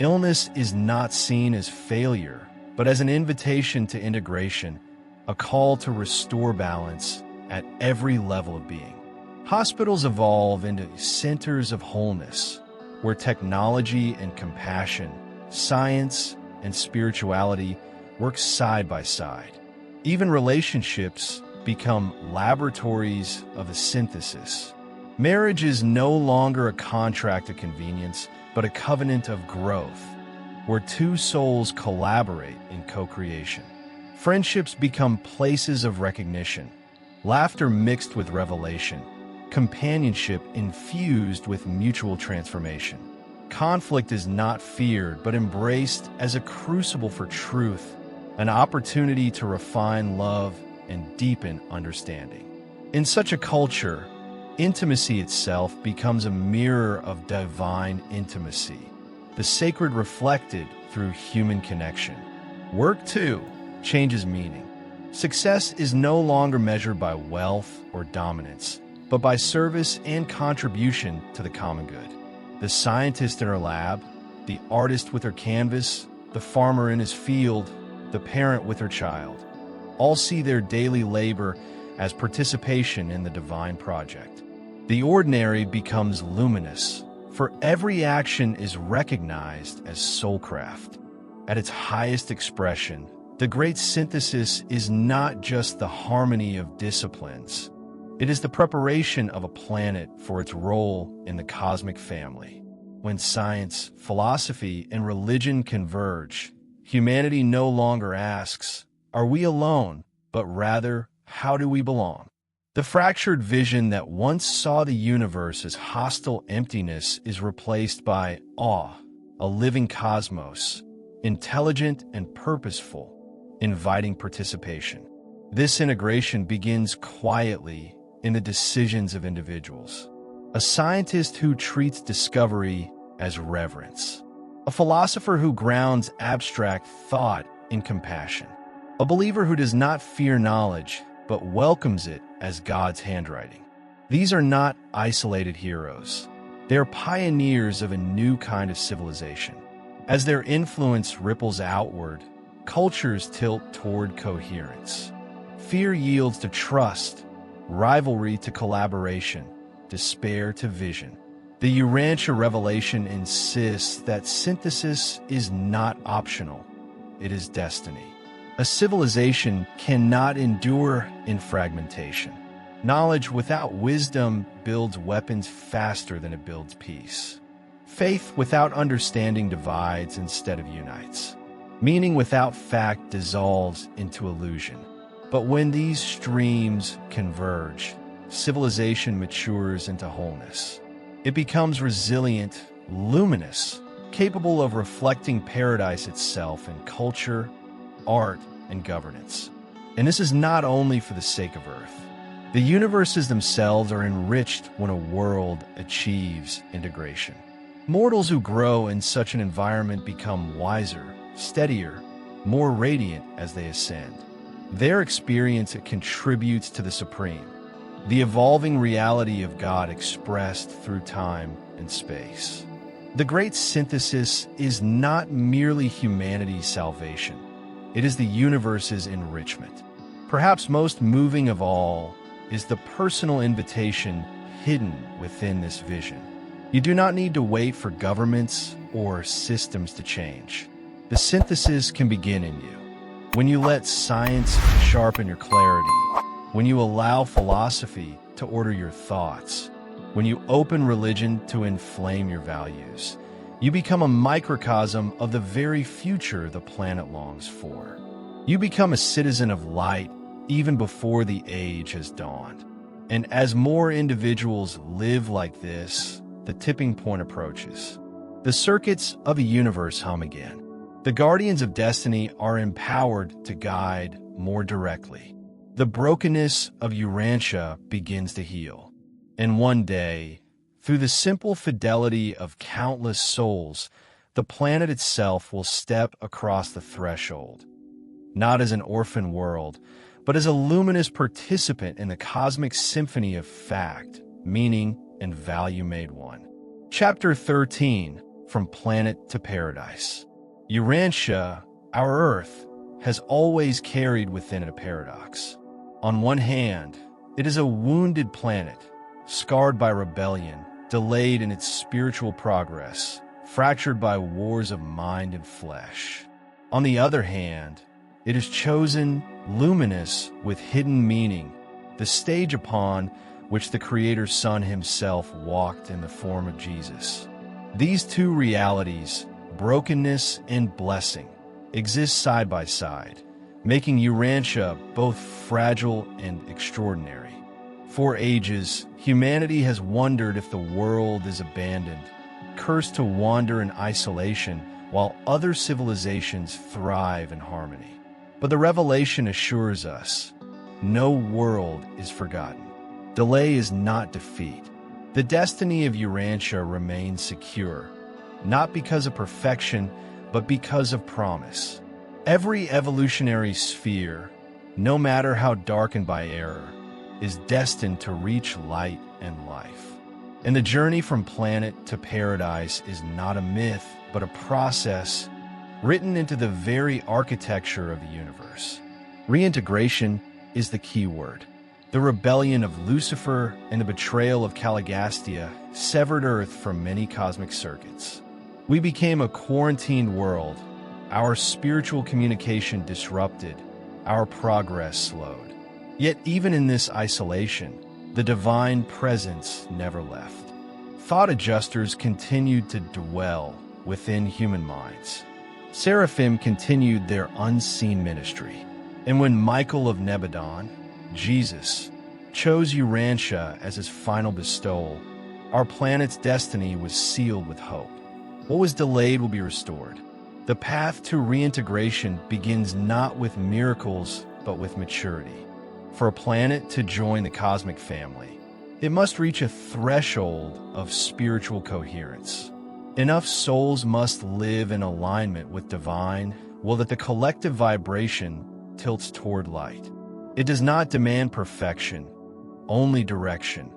Illness is not seen as failure, but as an invitation to integration, a call to restore balance at every level of being. Hospitals evolve into centers of wholeness, where technology and compassion, science and spirituality work side by side. Even relationships become laboratories of a synthesis. Marriage is no longer a contract of convenience, but a covenant of growth, where two souls collaborate in co-creation. Friendships become places of recognition, laughter mixed with revelation, companionship infused with mutual transformation. Conflict is not feared, but embraced as a crucible for truth, an opportunity to refine love and deepen understanding. In such a culture, intimacy itself becomes a mirror of divine intimacy, the sacred reflected through human connection. Work, too, changes meaning. Success is no longer measured by wealth or dominance, but by service and contribution to the common good. The scientist in her lab, the artist with her canvas, the farmer in his field, the parent with her child, all see their daily labor as participation in the divine project. The ordinary becomes luminous, for every action is recognized as soulcraft. At its highest expression, the great synthesis is not just the harmony of disciplines. It is the preparation of a planet for its role in the cosmic family. When science, philosophy, and religion converge, humanity no longer asks, "Are we alone?" but rather, "How do we belong?" The fractured vision that once saw the universe as hostile emptiness is replaced by awe, a living cosmos, intelligent and purposeful, inviting participation. This integration begins quietly in the decisions of individuals. A scientist who treats discovery as reverence. A philosopher who grounds abstract thought in compassion. A believer who does not fear knowledge, but welcomes it as God's handwriting. These are not isolated heroes. They are pioneers of a new kind of civilization. As their influence ripples outward, cultures tilt toward coherence. Fear yields to trust, rivalry to collaboration, despair to vision. The Urantia revelation insists that synthesis is not optional, it is destiny. A civilization cannot endure in fragmentation. Knowledge without wisdom builds weapons faster than it builds peace. Faith without understanding divides instead of unites. Meaning without fact dissolves into illusion. But when these streams converge, civilization matures into wholeness. It becomes resilient, luminous, capable of reflecting paradise itself in culture, art, and governance. And this is not only for the sake of Earth. The universes themselves are enriched when a world achieves integration. Mortals who grow in such an environment become wiser, steadier, more radiant as they ascend. Their experience contributes to the supreme, the evolving reality of God expressed through time and space. The great synthesis is not merely humanity's salvation. It is the universe's enrichment. Perhaps most moving of all is the personal invitation hidden within this vision. You do not need to wait for governments or systems to change. The synthesis can begin in you. When you let science sharpen your clarity, when you allow philosophy to order your thoughts, when you open religion to inflame your values, you become a microcosm of the very future the planet longs for. You become a citizen of light even before the age has dawned. And as more individuals live like this, the tipping point approaches. The circuits of a universe hum again. The guardians of destiny are empowered to guide more directly. The brokenness of Urantia begins to heal. And one day, through the simple fidelity of countless souls, the planet itself will step across the threshold, not as an orphan world, but as a luminous participant in the cosmic symphony of fact, meaning, and value made one. Chapter 13, From Planet to Paradise. Urantia, our Earth, has always carried within it a paradox. On one hand, it is a wounded planet, scarred by rebellion, delayed in its spiritual progress, fractured by wars of mind and flesh. On the other hand, it is chosen, luminous with hidden meaning, the stage upon which the Creator's Son himself walked in the form of Jesus. These two realities, brokenness and blessing, exist side by side, making Urantia both fragile and extraordinary. For ages, humanity has wondered if the world is abandoned, cursed to wander in isolation while other civilizations thrive in harmony. But the revelation assures us, no world is forgotten. Delay is not defeat. The destiny of Urantia remains secure, not because of perfection, but because of promise. Every evolutionary sphere, no matter how darkened by error, is destined to reach light and life. And the journey from planet to paradise is not a myth, but a process written into the very architecture of the universe. Reintegration is the key word. The rebellion of Lucifer and the betrayal of Caligastia severed Earth from many cosmic circuits. We became a quarantined world, our spiritual communication disrupted, our progress slowed. Yet even in this isolation, the divine presence never left. Thought adjusters continued to dwell within human minds. Seraphim continued their unseen ministry. And when Michael of Nebadon, Jesus, chose Urantia as his final bestowal, our planet's destiny was sealed with hope. What was delayed will be restored. The path to reintegration begins not with miracles, but with maturity. For a planet to join the cosmic family, it must reach a threshold of spiritual coherence. Enough souls must live in alignment with divine, will that the collective vibration tilts toward light. It does not demand perfection, only direction,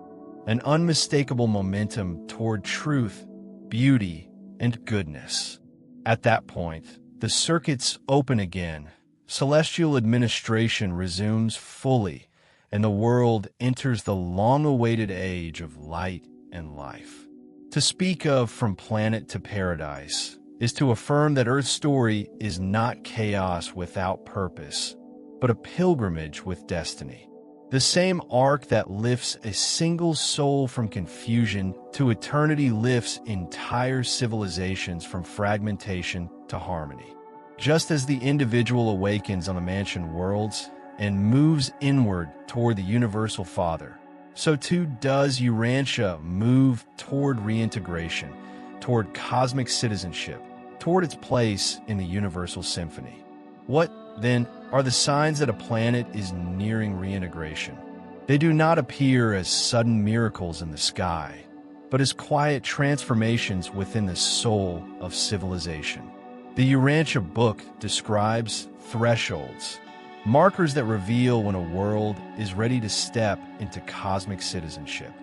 an unmistakable momentum toward truth, beauty, and goodness. At that point, the circuits open again, celestial administration resumes fully, and the world enters the long-awaited age of light and life. To speak of from planet to paradise is to affirm that Earth's story is not chaos without purpose, but a pilgrimage with destiny. The same arc that lifts a single soul from confusion to eternity lifts entire civilizations from fragmentation to harmony. Just as the individual awakens on the mansion worlds and moves inward toward the universal Father, so too does Urantia move toward reintegration, toward cosmic citizenship, toward its place in the universal symphony. What, then, are the signs that a planet is nearing reintegration? They do not appear as sudden miracles in the sky, but as quiet transformations within the soul of civilization. The Urantia Book describes thresholds, markers that reveal when a world is ready to step into cosmic citizenship.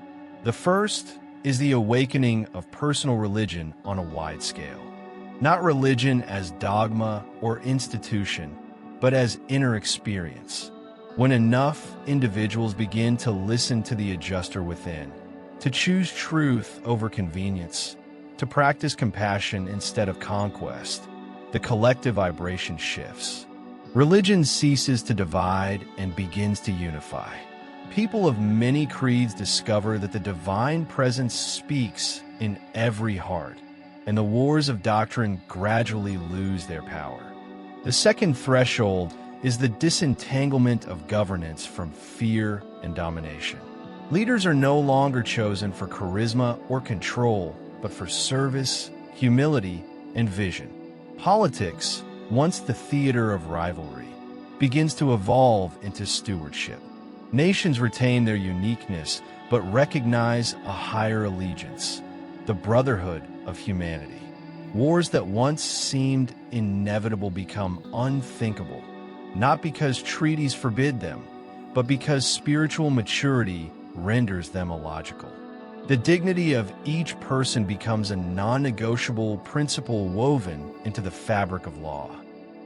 The first is the awakening of personal religion on a wide scale. Not religion as dogma or institution, but as inner experience. When enough individuals begin to listen to the adjuster within, to choose truth over convenience, to practice compassion instead of conquest, the collective vibration shifts. Religion ceases to divide and begins to unify. People of many creeds discover that the divine presence speaks in every heart, and the wars of doctrine gradually lose their power. The second threshold is the disentanglement of governance from fear and domination. Leaders are no longer chosen for charisma or control, but for service, humility, and vision. Politics, once the theater of rivalry, begins to evolve into stewardship. Nations retain their uniqueness, but recognize a higher allegiance, the brotherhood of humanity. Wars that once seemed inevitable become unthinkable, not because treaties forbid them, but because spiritual maturity renders them illogical. The dignity of each person becomes a non-negotiable principle woven into the fabric of law.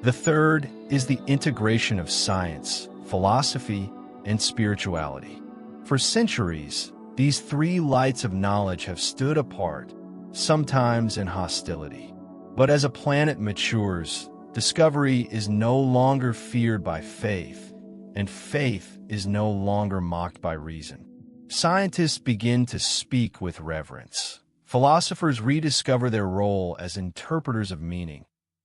The third is the integration of science, philosophy, and spirituality. For centuries, these three lights of knowledge have stood apart, sometimes in hostility. But as a planet matures, discovery is no longer feared by faith, and faith is no longer mocked by reason. Scientists begin to speak with reverence. Philosophers rediscover their role as interpreters of meaning.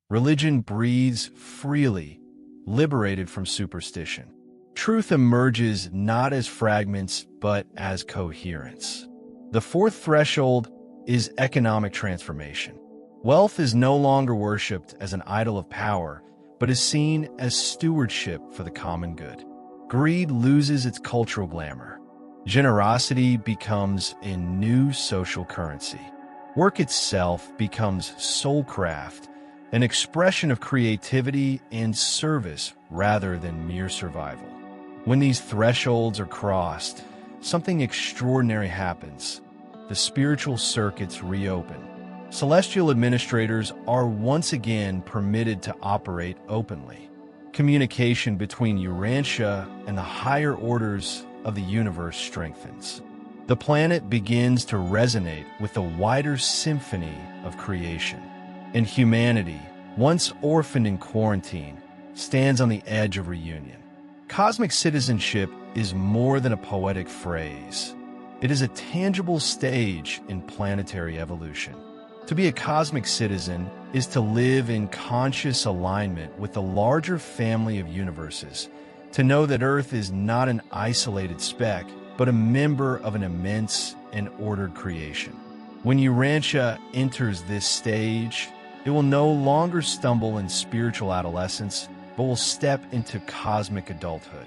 Religion breathes freely, liberated from superstition. Truth emerges not as fragments, but as coherence. The fourth threshold is economic transformation. Wealth is no longer worshipped as an idol of power, but is seen as stewardship for the common good. Greed loses its cultural glamour. Generosity becomes a new social currency. Work itself becomes soulcraft, an expression of creativity and service rather than mere survival. When these thresholds are crossed, something extraordinary happens. The spiritual circuits reopen. Celestial administrators are once again permitted to operate openly. Communication between Urantia and the higher orders of the universe strengthens. The planet begins to resonate with the wider symphony of creation. And humanity, once orphaned in quarantine, stands on the edge of reunion. Cosmic citizenship is more than a poetic phrase. It is a tangible stage in planetary evolution. To be a cosmic citizen is to live in conscious alignment with the larger family of universes, to know that Earth is not an isolated speck, but a member of an immense and ordered creation. When Urantia enters this stage, it will no longer stumble in spiritual adolescence, but will step into cosmic adulthood.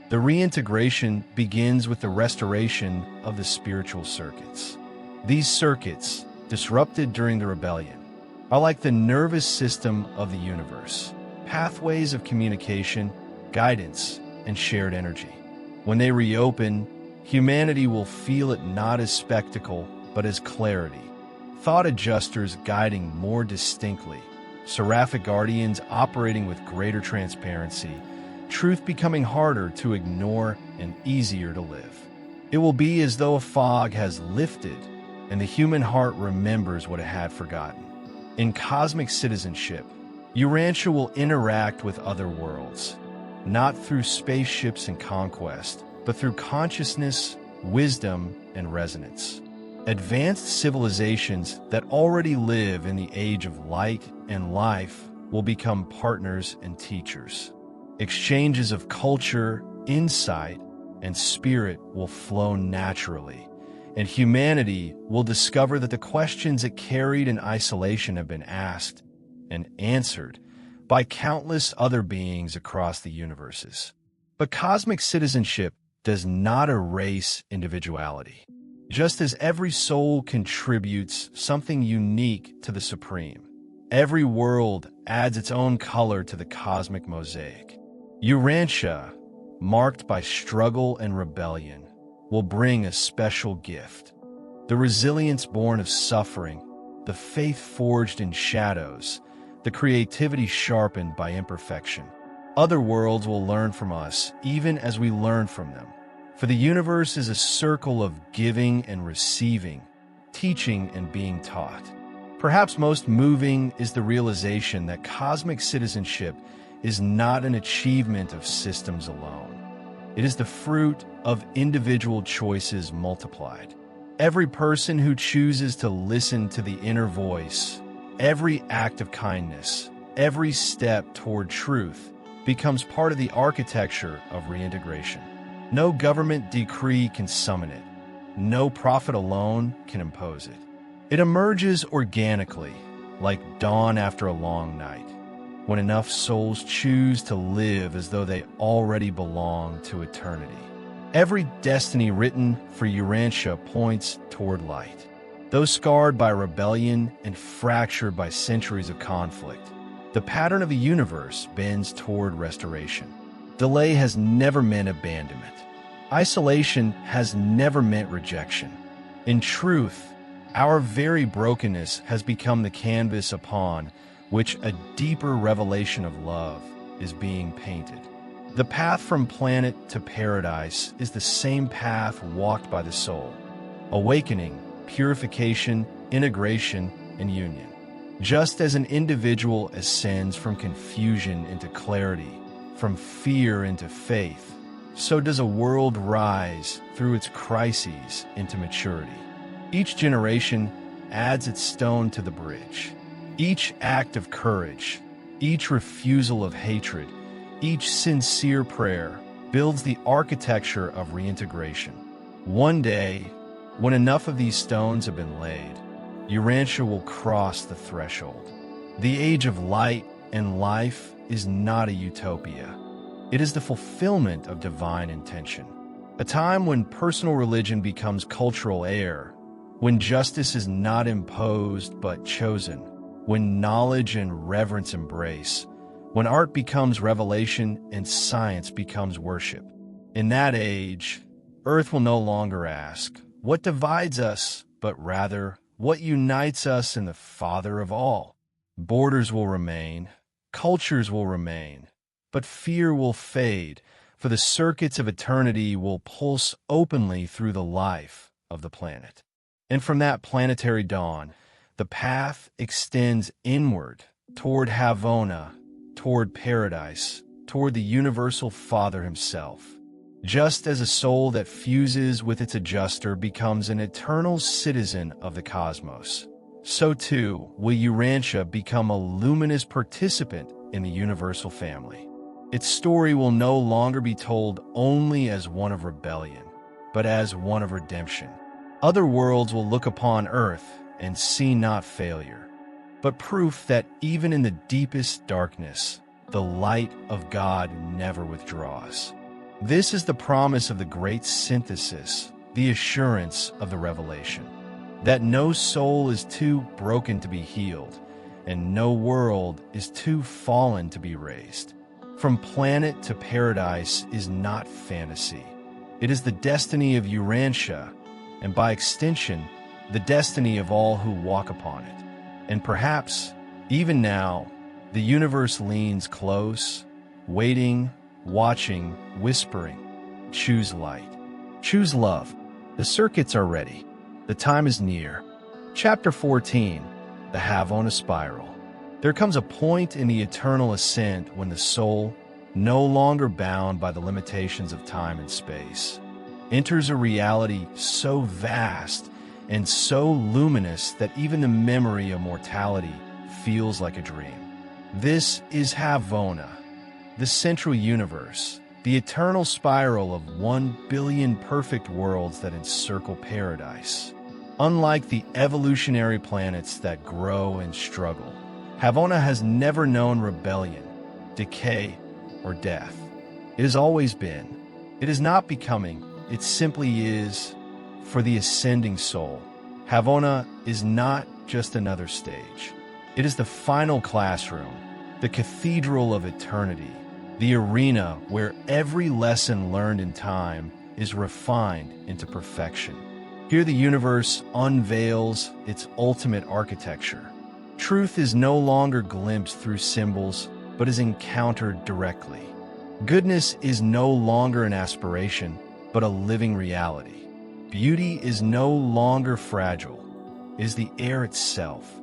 The reintegration begins with the restoration of the spiritual circuits. These circuits, disrupted during the rebellion, are like the nervous system of the universe, pathways of communication, guidance, and shared energy. When they reopen, humanity will feel it not as spectacle, but as clarity. Thought adjusters guiding more distinctly, seraphic guardians operating with greater transparency, truth becoming harder to ignore and easier to live. It will be as though a fog has lifted and the human heart remembers what it had forgotten. In cosmic citizenship, Urantia will interact with other worlds, not through spaceships and conquest, but through consciousness, wisdom, and resonance. Advanced civilizations that already live in the age of light and life will become partners and teachers. Exchanges of culture, insight, and spirit will flow naturally, and humanity will discover that the questions it carried in isolation have been asked and answered by countless other beings across the universes. But cosmic citizenship does not erase individuality. Just as every soul contributes something unique to the Supreme, every world adds its own color to the cosmic mosaic. Urantia, marked by struggle and rebellion, will bring a special gift. The resilience born of suffering, the faith forged in shadows, the creativity sharpened by imperfection. Other worlds will learn from us, even as we learn from them. For the universe is a circle of giving and receiving, teaching and being taught. Perhaps most moving is the realization that cosmic citizenship is not an achievement of systems alone. It is the fruit of individual choices multiplied. Every person who chooses to listen to the inner voice, every act of kindness, every step toward truth becomes part of the architecture of reintegration. No government decree can summon it. No prophet alone can impose it. It emerges organically, like dawn after a long night, when enough souls choose to live as though they already belong to eternity. Every destiny written for Urantia points toward light. Though scarred by rebellion and fractured by centuries of conflict, the pattern of the universe bends toward restoration. Delay has never meant abandonment. Isolation has never meant rejection. In truth, our very brokenness has become the canvas upon which a deeper revelation of love is being painted. The path from planet to paradise is the same path walked by the soul. Awakening, purification, integration, and union. Just as an individual ascends from confusion into clarity, from fear into faith, so does a world rise through its crises into maturity. Each generation adds its stone to the bridge. Each act of courage, each refusal of hatred, each sincere prayer builds the architecture of reintegration. One day, when enough of these stones have been laid, Urantia will cross the threshold. The age of light and life is not a utopia. It is the fulfillment of divine intention. A time when personal religion becomes cultural air, when justice is not imposed but chosen, when knowledge and reverence embrace, when art becomes revelation and science becomes worship. In that age, Earth will no longer ask, what divides us, but rather, what unites us in the Father of all? Borders will remain, cultures will remain, but fear will fade, for the circuits of eternity will pulse openly through the life of the planet. And from that planetary dawn, the path extends inward, toward Havona, toward paradise, toward the universal Father himself. Just as a soul that fuses with its adjuster becomes an eternal citizen of the cosmos, so too will Urantia become a luminous participant in the universal family. Its story will no longer be told only as one of rebellion, but as one of redemption. Other worlds will look upon Earth and see not failure, but proof that even in the deepest darkness, the light of God never withdraws. This is the promise of the great synthesis, the assurance of the revelation, that no soul is too broken to be healed, and no world is too fallen to be raised. From planet to paradise is not fantasy. It is the destiny of Urantia, and by extension, the destiny of all who walk upon it. And perhaps, even now, the universe leans close, waiting, watching, whispering, choose light. Choose love. The circuits are ready. The time is near. Chapter 14, The Havona Spiral. There comes a point in the eternal ascent when the soul, no longer bound by the limitations of time and space, enters a reality so vast and so luminous that even the memory of mortality feels like a dream. This is Havona, the central universe, the eternal spiral of 1 billion perfect worlds that encircle paradise. Unlike the evolutionary planets that grow and struggle, Havona has never known rebellion, decay, or death. It has always been. It is not becoming, it simply is. For the ascending soul, Havona is not just another stage. It is the final classroom, the cathedral of eternity, the arena where every lesson learned in time is refined into perfection. Here the universe unveils its ultimate architecture. Truth is no longer glimpsed through symbols, but is encountered directly. Goodness is no longer an aspiration, but a living reality. Beauty is no longer fragile, it is the air itself.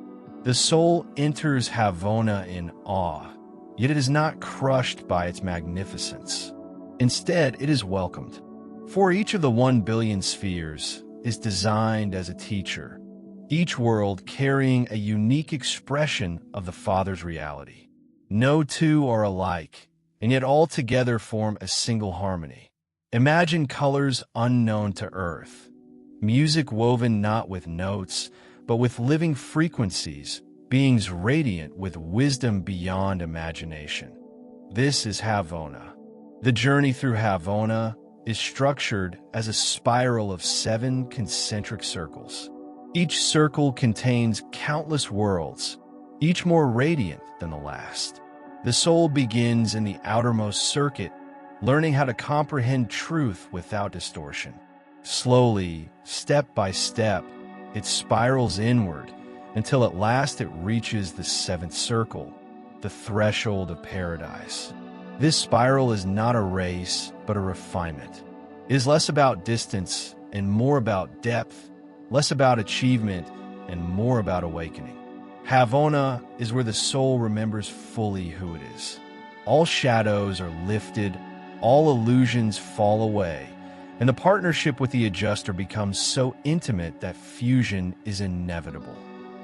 The soul enters Havona in awe, yet it is not crushed by its magnificence. Instead, it is welcomed. For each of the 1 billion spheres is designed as a teacher, each world carrying a unique expression of the Father's reality. No two are alike, and yet all together form a single harmony. Imagine colors unknown to Earth, music woven not with notes, but with living frequencies, beings radiant with wisdom beyond imagination. This is Havona. The journey through Havona is structured as a spiral of 7 concentric circles. Each circle contains countless worlds, each more radiant than the last. The soul begins in the outermost circuit, learning how to comprehend truth without distortion. Slowly, step by step, it spirals inward until at last it reaches the 7th circle, the threshold of paradise. This spiral is not a race, but a refinement. It is less about distance and more about depth, less about achievement and more about awakening. Havona is where the soul remembers fully who it is. All shadows are lifted, all illusions fall away, and the partnership with the adjuster becomes so intimate that fusion is inevitable.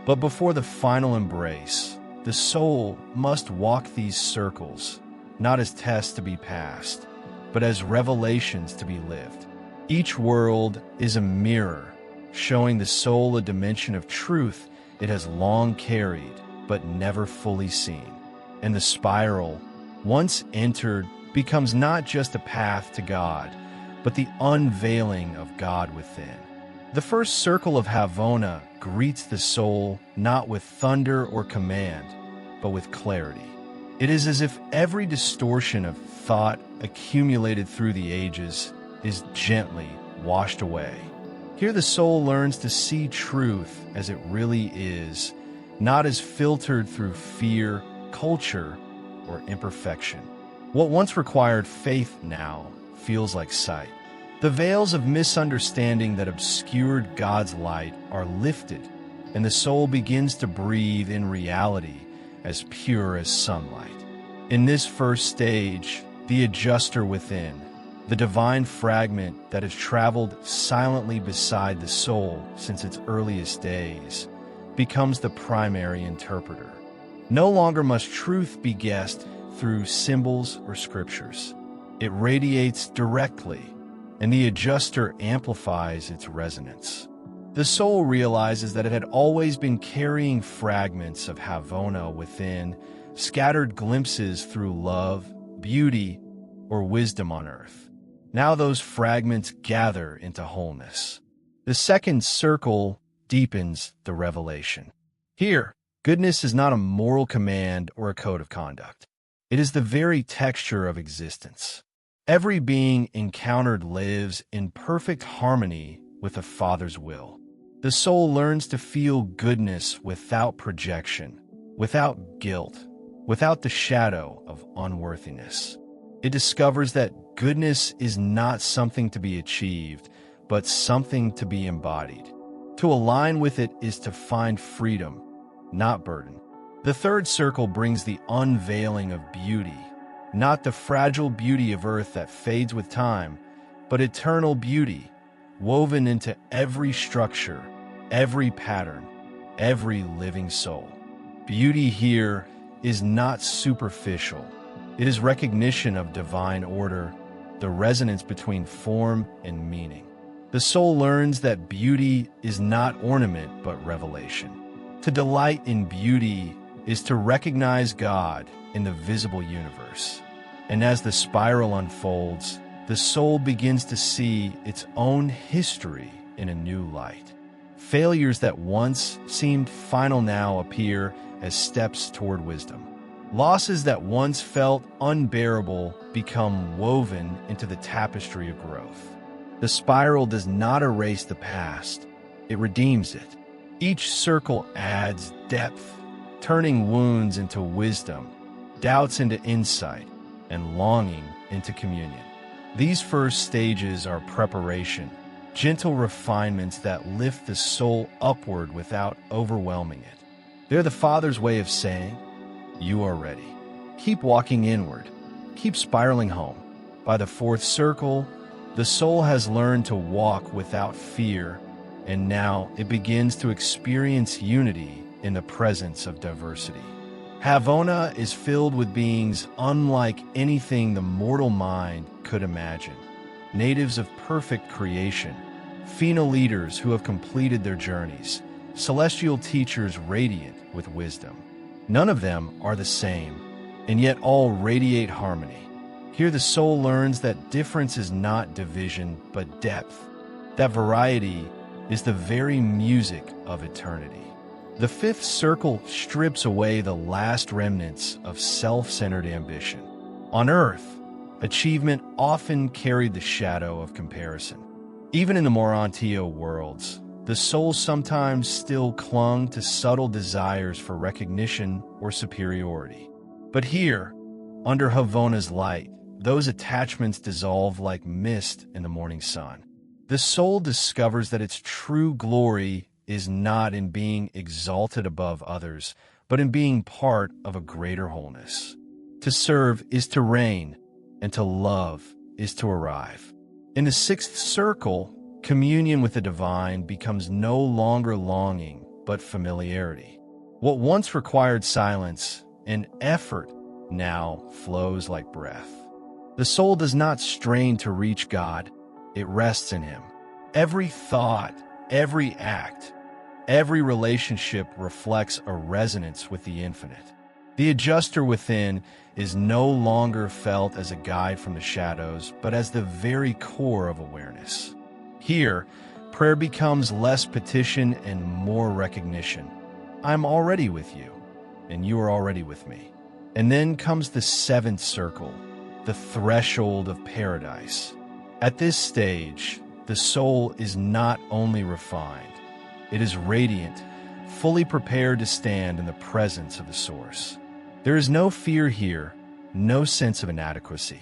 But before the final embrace, the soul must walk these circles, not as tests to be passed, but as revelations to be lived. Each world is a mirror, showing the soul a dimension of truth it has long carried, but never fully seen. And the spiral, once entered, becomes not just a path to God, but the unveiling of God within. The first circle of Havona greets the soul not with thunder or command, but with clarity. It is as if every distortion of thought accumulated through the ages is gently washed away. Here the soul learns to see truth as it really is, not as filtered through fear, culture, or imperfection. What once required faith now feels like sight. The veils of misunderstanding that obscured God's light are lifted, and the soul begins to breathe in reality as pure as sunlight. In this first stage, the adjuster within, the divine fragment that has traveled silently beside the soul since its earliest days, becomes the primary interpreter. No longer must truth be guessed through symbols or scriptures. It radiates directly, and the adjuster amplifies its resonance. The soul realizes that it had always been carrying fragments of Havona within, scattered glimpses through love, beauty, or wisdom on earth. Now those fragments gather into wholeness. The second circle deepens the revelation. Here, goodness is not a moral command or a code of conduct. It is the very texture of existence. Every being encountered lives in perfect harmony with the Father's will. The soul learns to feel goodness without projection, without guilt, without the shadow of unworthiness. It discovers that goodness is not something to be achieved, but something to be embodied. To align with it is to find freedom, not burden. The third circle brings the unveiling of beauty, not the fragile beauty of earth that fades with time, but eternal beauty, woven into every structure, every pattern, every living soul. Beauty here is not superficial. It is recognition of divine order, the resonance between form and meaning. The soul learns that beauty is not ornament but revelation. To delight in beauty is to recognize God in the visible universe. And as the spiral unfolds, the soul begins to see its own history in a new light. Failures that once seemed final now appear as steps toward wisdom. Losses that once felt unbearable become woven into the tapestry of growth. The spiral does not erase the past, it redeems it. Each circle adds depth, turning wounds into wisdom, doubts into insight, and longing into communion. These first stages are preparation, gentle refinements that lift the soul upward without overwhelming it. They're the Father's way of saying, "You are ready." Keep walking inward. Keep spiraling home. By the fourth circle, the soul has learned to walk without fear, and now it begins to experience unity in the presence of diversity. Havona is filled with beings unlike anything the mortal mind could imagine. Natives of perfect creation, Fina leaders who have completed their journeys, celestial teachers radiant with wisdom. None of them are the same, and yet all radiate harmony. Here the soul learns that difference is not division, but depth. That variety is the very music of eternity. The fifth circle strips away the last remnants of self-centered ambition. On earth, achievement often carried the shadow of comparison. Even in the Morontia worlds, the soul sometimes still clung to subtle desires for recognition or superiority. But here, under Havona's light, those attachments dissolve like mist in the morning sun. The soul discovers that its true glory is not in being exalted above others, but in being part of a greater wholeness. To serve is to reign, and to love is to arrive. In the sixth circle, communion with the divine becomes no longer longing, but familiarity. What once required silence and effort now flows like breath. The soul does not strain to reach God, it rests in Him. Every thought, every act, every relationship reflects a resonance with the infinite. The adjuster within is no longer felt as a guide from the shadows, but as the very core of awareness. Here, prayer becomes less petition and more recognition. I'm already with you, and you are already with me. And then comes the seventh circle, the threshold of paradise. At this stage, the soul is not only refined, it is radiant, fully prepared to stand in the presence of the Source. There is no fear here, no sense of inadequacy.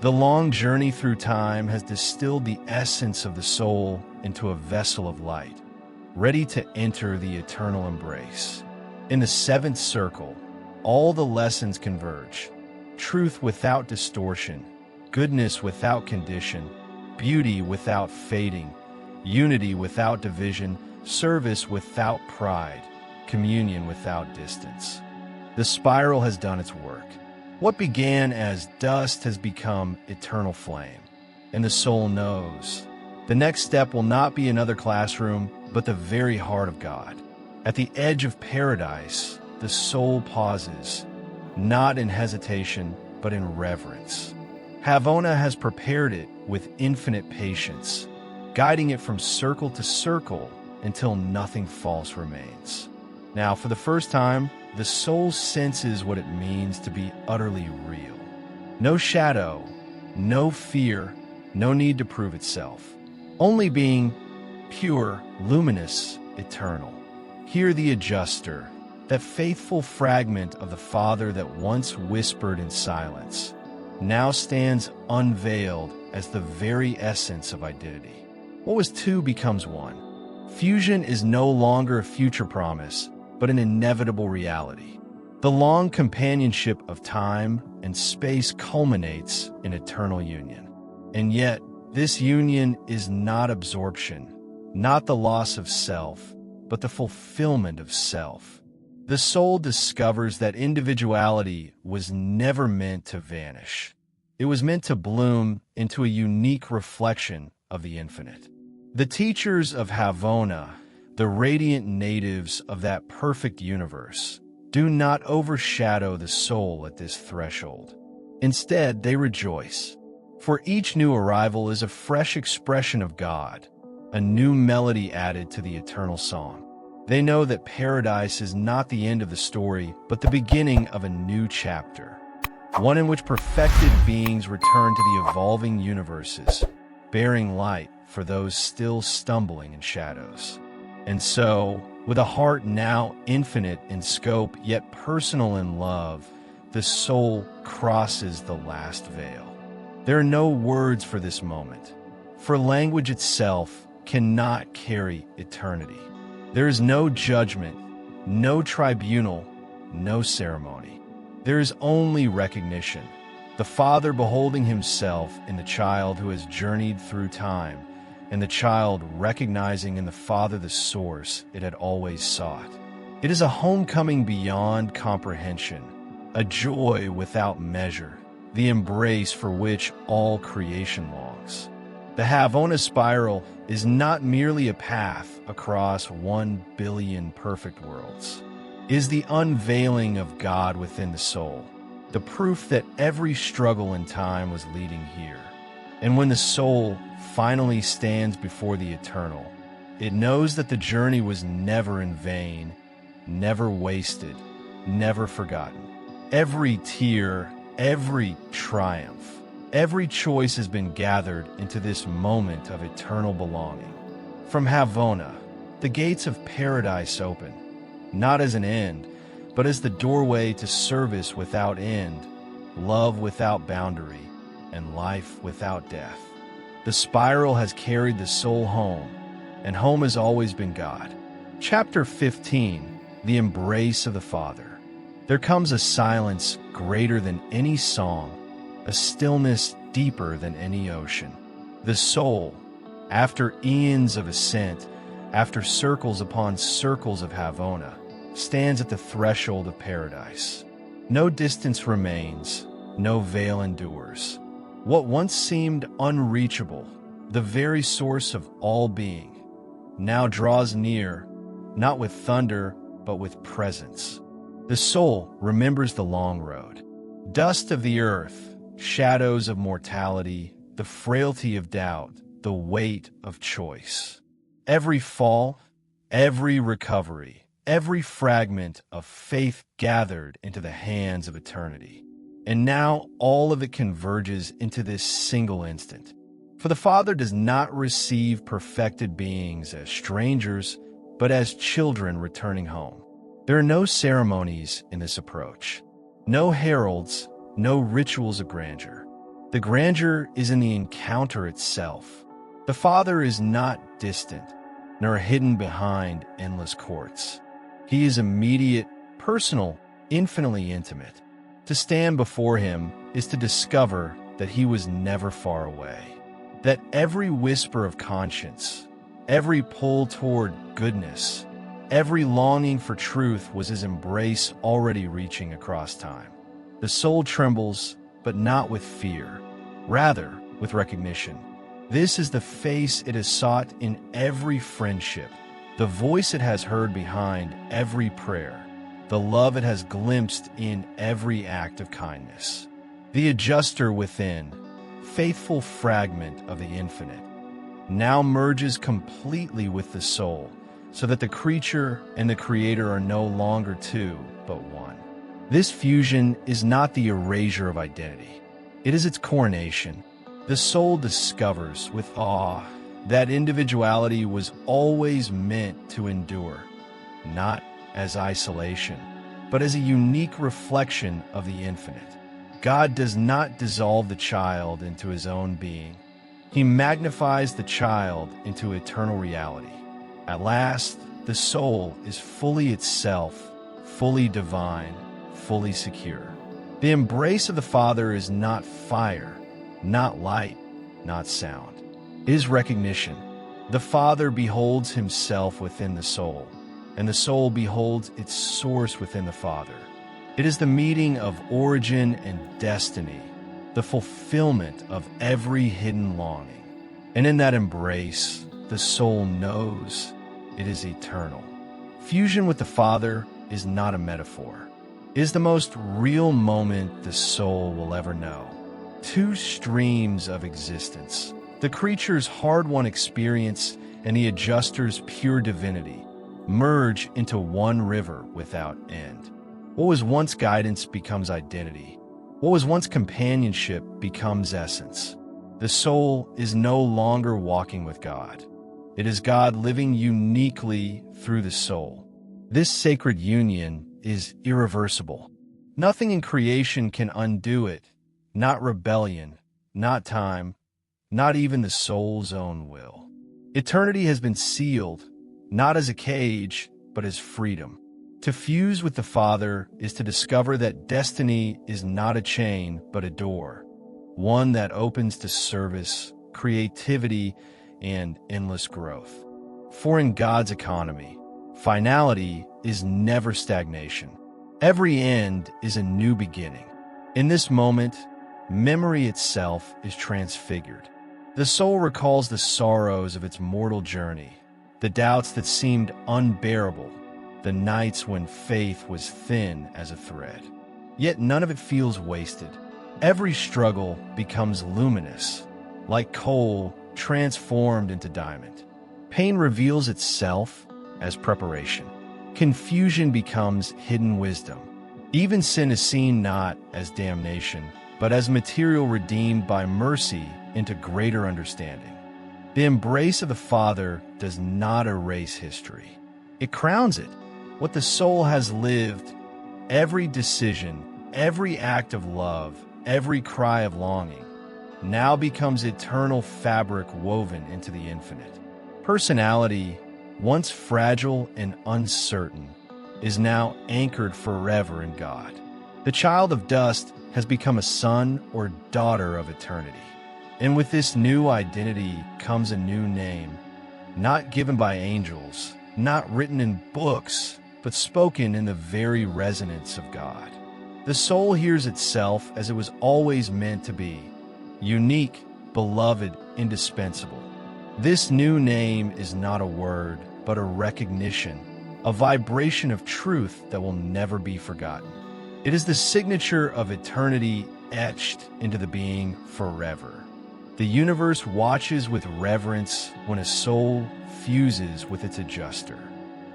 The long journey through time has distilled the essence of the soul into a vessel of light, ready to enter the eternal embrace. In the seventh circle, all the lessons converge. Truth without distortion, goodness without condition, beauty without fading, unity without division, service without pride, communion without distance. The spiral has done its work. What began as dust has become eternal flame, and the soul knows the next step will not be another classroom, but the very heart of God. At the edge of paradise, the soul pauses, not in hesitation, but in reverence. Havona has prepared it with infinite patience, guiding it from circle to circle until nothing false remains. Now, for the first time, the soul senses what it means to be utterly real. No shadow, no fear, no need to prove itself. Only being pure, luminous, eternal. Hear the adjuster, that faithful fragment of the Father that once whispered in silence, now stands unveiled as the very essence of identity. What was two becomes one. Fusion is no longer a future promise, but an inevitable reality. The long companionship of time and space culminates in eternal union. And yet, this union is not absorption, not the loss of self, but the fulfillment of self. The soul discovers that individuality was never meant to vanish. It was meant to bloom into a unique reflection of the infinite. The teachers of Havona, the radiant natives of that perfect universe, do not overshadow the soul at this threshold. Instead, they rejoice. For each new arrival is a fresh expression of God, a new melody added to the eternal song. They know that paradise is not the end of the story, but the beginning of a new chapter, one in which perfected beings return to the evolving universes, bearing light for those still stumbling in shadows. And so, with a heart now infinite in scope, yet personal in love, the soul crosses the last veil. There are no words for this moment, for language itself cannot carry eternity. There is no judgment, no tribunal, no ceremony. There is only recognition, the Father beholding himself in the child who has journeyed through time, and the child recognizing in the Father the source it had always sought. It is a homecoming beyond comprehension, a joy without measure, the embrace for which all creation longs. The Havona spiral is not merely a path across 1 billion perfect worlds. It is the unveiling of God within the soul, the proof that every struggle in time was leading here. And when the soul finally stands before the eternal, it knows that the journey was never in vain, never wasted, never forgotten. Every tear, every triumph, every choice has been gathered into this moment of eternal belonging. From Havona, the gates of paradise open, not as an end, but as the doorway to service without end, love without boundary, and life without death. The spiral has carried the soul home, and home has always been God. Chapter 15, The Embrace of the Father. There comes a silence greater than any song, a stillness deeper than any ocean. The soul, after eons of ascent, after circles upon circles of Havona, stands at the threshold of paradise. No distance remains, no veil endures. What once seemed unreachable, the very source of all being, now draws near, not with thunder, but with presence. The soul remembers the long road. Dust of the earth, shadows of mortality, the frailty of doubt, the weight of choice. Every fall, every recovery, every fragment of faith gathered into the hands of eternity. And now all of it converges into this single instant. For the Father does not receive perfected beings as strangers, but as children returning home. There are no ceremonies in this approach, no heralds, no rituals of grandeur. The grandeur is in the encounter itself. The Father is not distant, nor hidden behind endless courts. He is immediate, personal, infinitely intimate. To stand before him is to discover that he was never far away, that every whisper of conscience, every pull toward goodness, every longing for truth was his embrace already reaching across time. The soul trembles, but not with fear, rather with recognition. This is the face it has sought in every friendship, the voice it has heard behind every prayer, the love it has glimpsed in every act of kindness. The adjuster within, faithful fragment of the infinite, now merges completely with the soul, so that the creature and the creator are no longer two, but one. This fusion is not the erasure of identity. It is its coronation. The soul discovers with awe that individuality was always meant to endure, not as isolation, but as a unique reflection of the infinite. God does not dissolve the child into his own being. He magnifies the child into eternal reality. At last, the soul is fully itself, fully divine, fully secure. The embrace of the Father is not fire, not light, not sound. It is recognition. The Father beholds himself within the soul, and the soul beholds its source within the Father. It is the meeting of origin and destiny, the fulfillment of every hidden longing. And in that embrace, the soul knows it is eternal. Fusion with the Father is not a metaphor. It is the most real moment the soul will ever know. Two streams of existence, the creature's hard-won experience and the adjuster's pure divinity, merge into one river without end. What was once guidance becomes identity. What was once companionship becomes essence. The soul is no longer walking with God. It is God living uniquely through the soul. This sacred union is irreversible. Nothing in creation can undo it, not rebellion, not time, not even the soul's own will. Eternity has been sealed, not as a cage, but as freedom. To fuse with the Father is to discover that destiny is not a chain, but a door, one that opens to service, creativity, and endless growth. For in God's economy, finality is never stagnation. Every end is a new beginning. In this moment, memory itself is transfigured. The soul recalls the sorrows of its mortal journey, the doubts that seemed unbearable, the nights when faith was thin as a thread. Yet none of it feels wasted. Every struggle becomes luminous, like coal transformed into diamond. Pain reveals itself as preparation. Confusion becomes hidden wisdom. Even sin is seen not as damnation, but as material redeemed by mercy into greater understanding. The embrace of the Father does not erase history. It crowns it. What the soul has lived, every decision, every act of love, every cry of longing, now becomes eternal fabric woven into the infinite. Personality, once fragile and uncertain, is now anchored forever in God. The child of dust has become a son or daughter of eternity. And with this new identity comes a new name, not given by angels, not written in books, but spoken in the very resonance of God. The soul hears itself as it was always meant to be, unique, beloved, indispensable. This new name is not a word, but a recognition, a vibration of truth that will never be forgotten. It is the signature of eternity etched into the being forever. The universe watches with reverence when a soul fuses with its adjuster.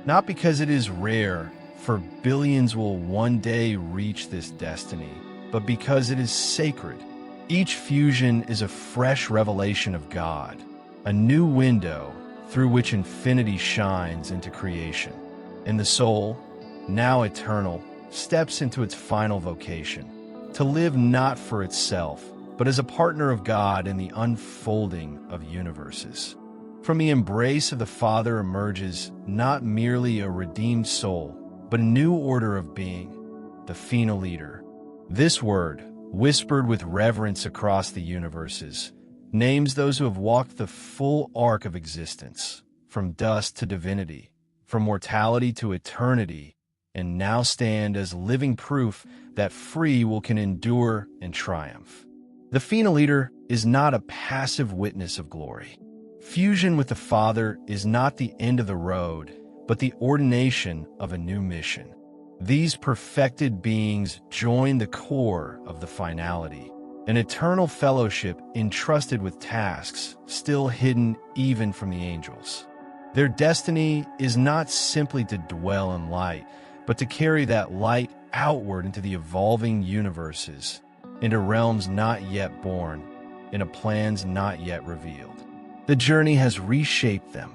Not because it is rare, for billions will one day reach this destiny, but because it is sacred. Each fusion is a fresh revelation of God, a new window through which infinity shines into creation. And the soul, now eternal, steps into its final vocation, to live not for itself, but as a partner of God in the unfolding of universes. From the embrace of the Father emerges not merely a redeemed soul, but a new order of being, the Phenoliter. This word, whispered with reverence across the universes, names those who have walked the full arc of existence, from dust to divinity, from mortality to eternity, and now stand as living proof that free will can endure and triumph. The Phenoliter is not a passive witness of glory. Fusion with the Father is not the end of the road, but the ordination of a new mission. These perfected beings join the core of the finality, an eternal fellowship entrusted with tasks still hidden even from the angels. Their destiny is not simply to dwell in light, but to carry that light outward into the evolving universes, into realms not yet born, into plans not yet revealed. The journey has reshaped them.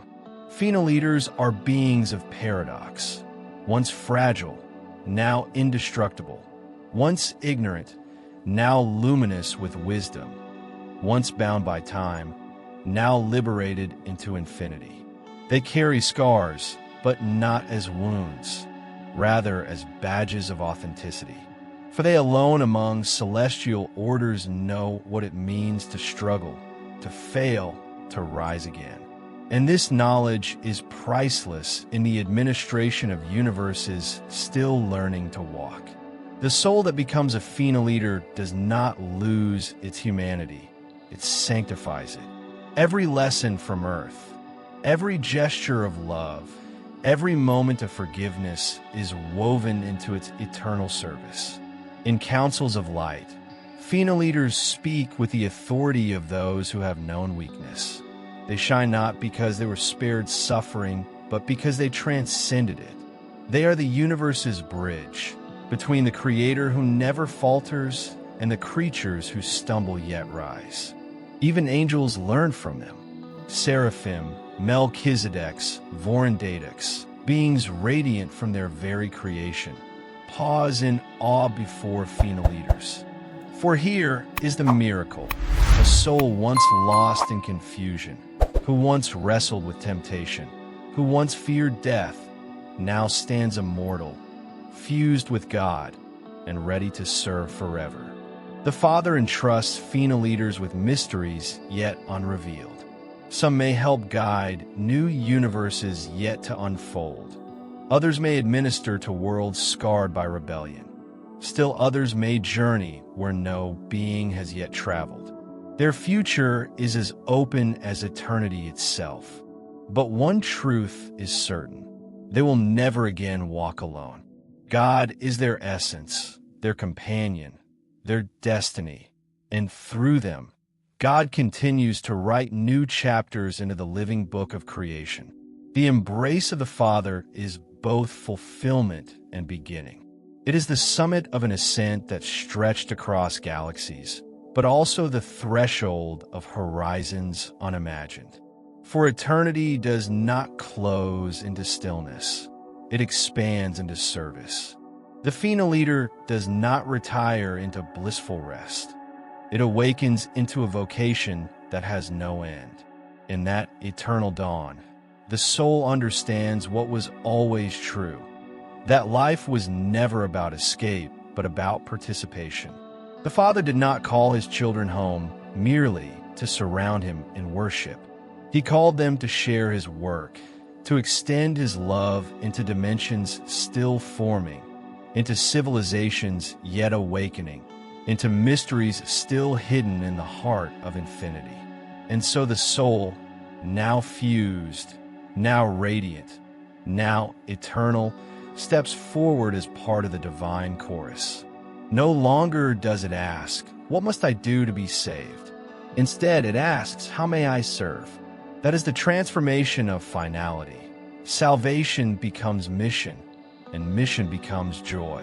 Phenoliters are beings of paradox, once fragile, now indestructible, once ignorant, now luminous with wisdom, once bound by time, now liberated into infinity. They carry scars, but not as wounds, rather as badges of authenticity. For they alone among celestial orders know what it means to struggle, to fail, to rise again. And this knowledge is priceless in the administration of universes still learning to walk. The soul that becomes a Phenoliter does not lose its humanity, it sanctifies it. Every lesson from earth, every gesture of love, every moment of forgiveness is woven into its eternal service. In councils of light, Phenoliters speak with the authority of those who have known weakness. They shine not because they were spared suffering, but because they transcended it. They are the universe's bridge between the Creator who never falters and the creatures who stumble yet rise. Even angels learn from them. Seraphim, Melchizedeks, Vorendadics, beings radiant from their very creation, pause in awe before Phenoliters. For here is the miracle. a soul once lost in confusion, who once wrestled with temptation, who once feared death, now stands immortal, fused with God, and ready to serve forever. The Father entrusts FINA leaders with mysteries yet unrevealed. Some may help guide new universes yet to unfold. Others may administer to worlds scarred by rebellion. Still others may journey where no being has yet traveled. Their future is as open as eternity itself. But one truth is certain: they will never again walk alone. God is their essence, their companion, their destiny, and through them, God continues to write new chapters into the living book of creation. The embrace of the Father is both fulfillment and beginning. It is the summit of an ascent that stretched across galaxies, but also the threshold of horizons unimagined. For eternity does not close into stillness. It expands into service. The FINA leader does not retire into blissful rest. It awakens into a vocation that has no end. In that eternal dawn, the soul understands what was always true: that life was never about escape, but about participation. The Father did not call his children home merely to surround him in worship. He called them to share his work, to extend his love into dimensions still forming, into civilizations yet awakening, into mysteries still hidden in the heart of infinity. And so the soul, now fused, now radiant, now eternal, steps forward as part of the divine chorus. No longer does it ask, "What must I do to be saved?" Instead, it asks, "How may I serve?" That is the transformation of finality. Salvation becomes mission, and mission becomes joy.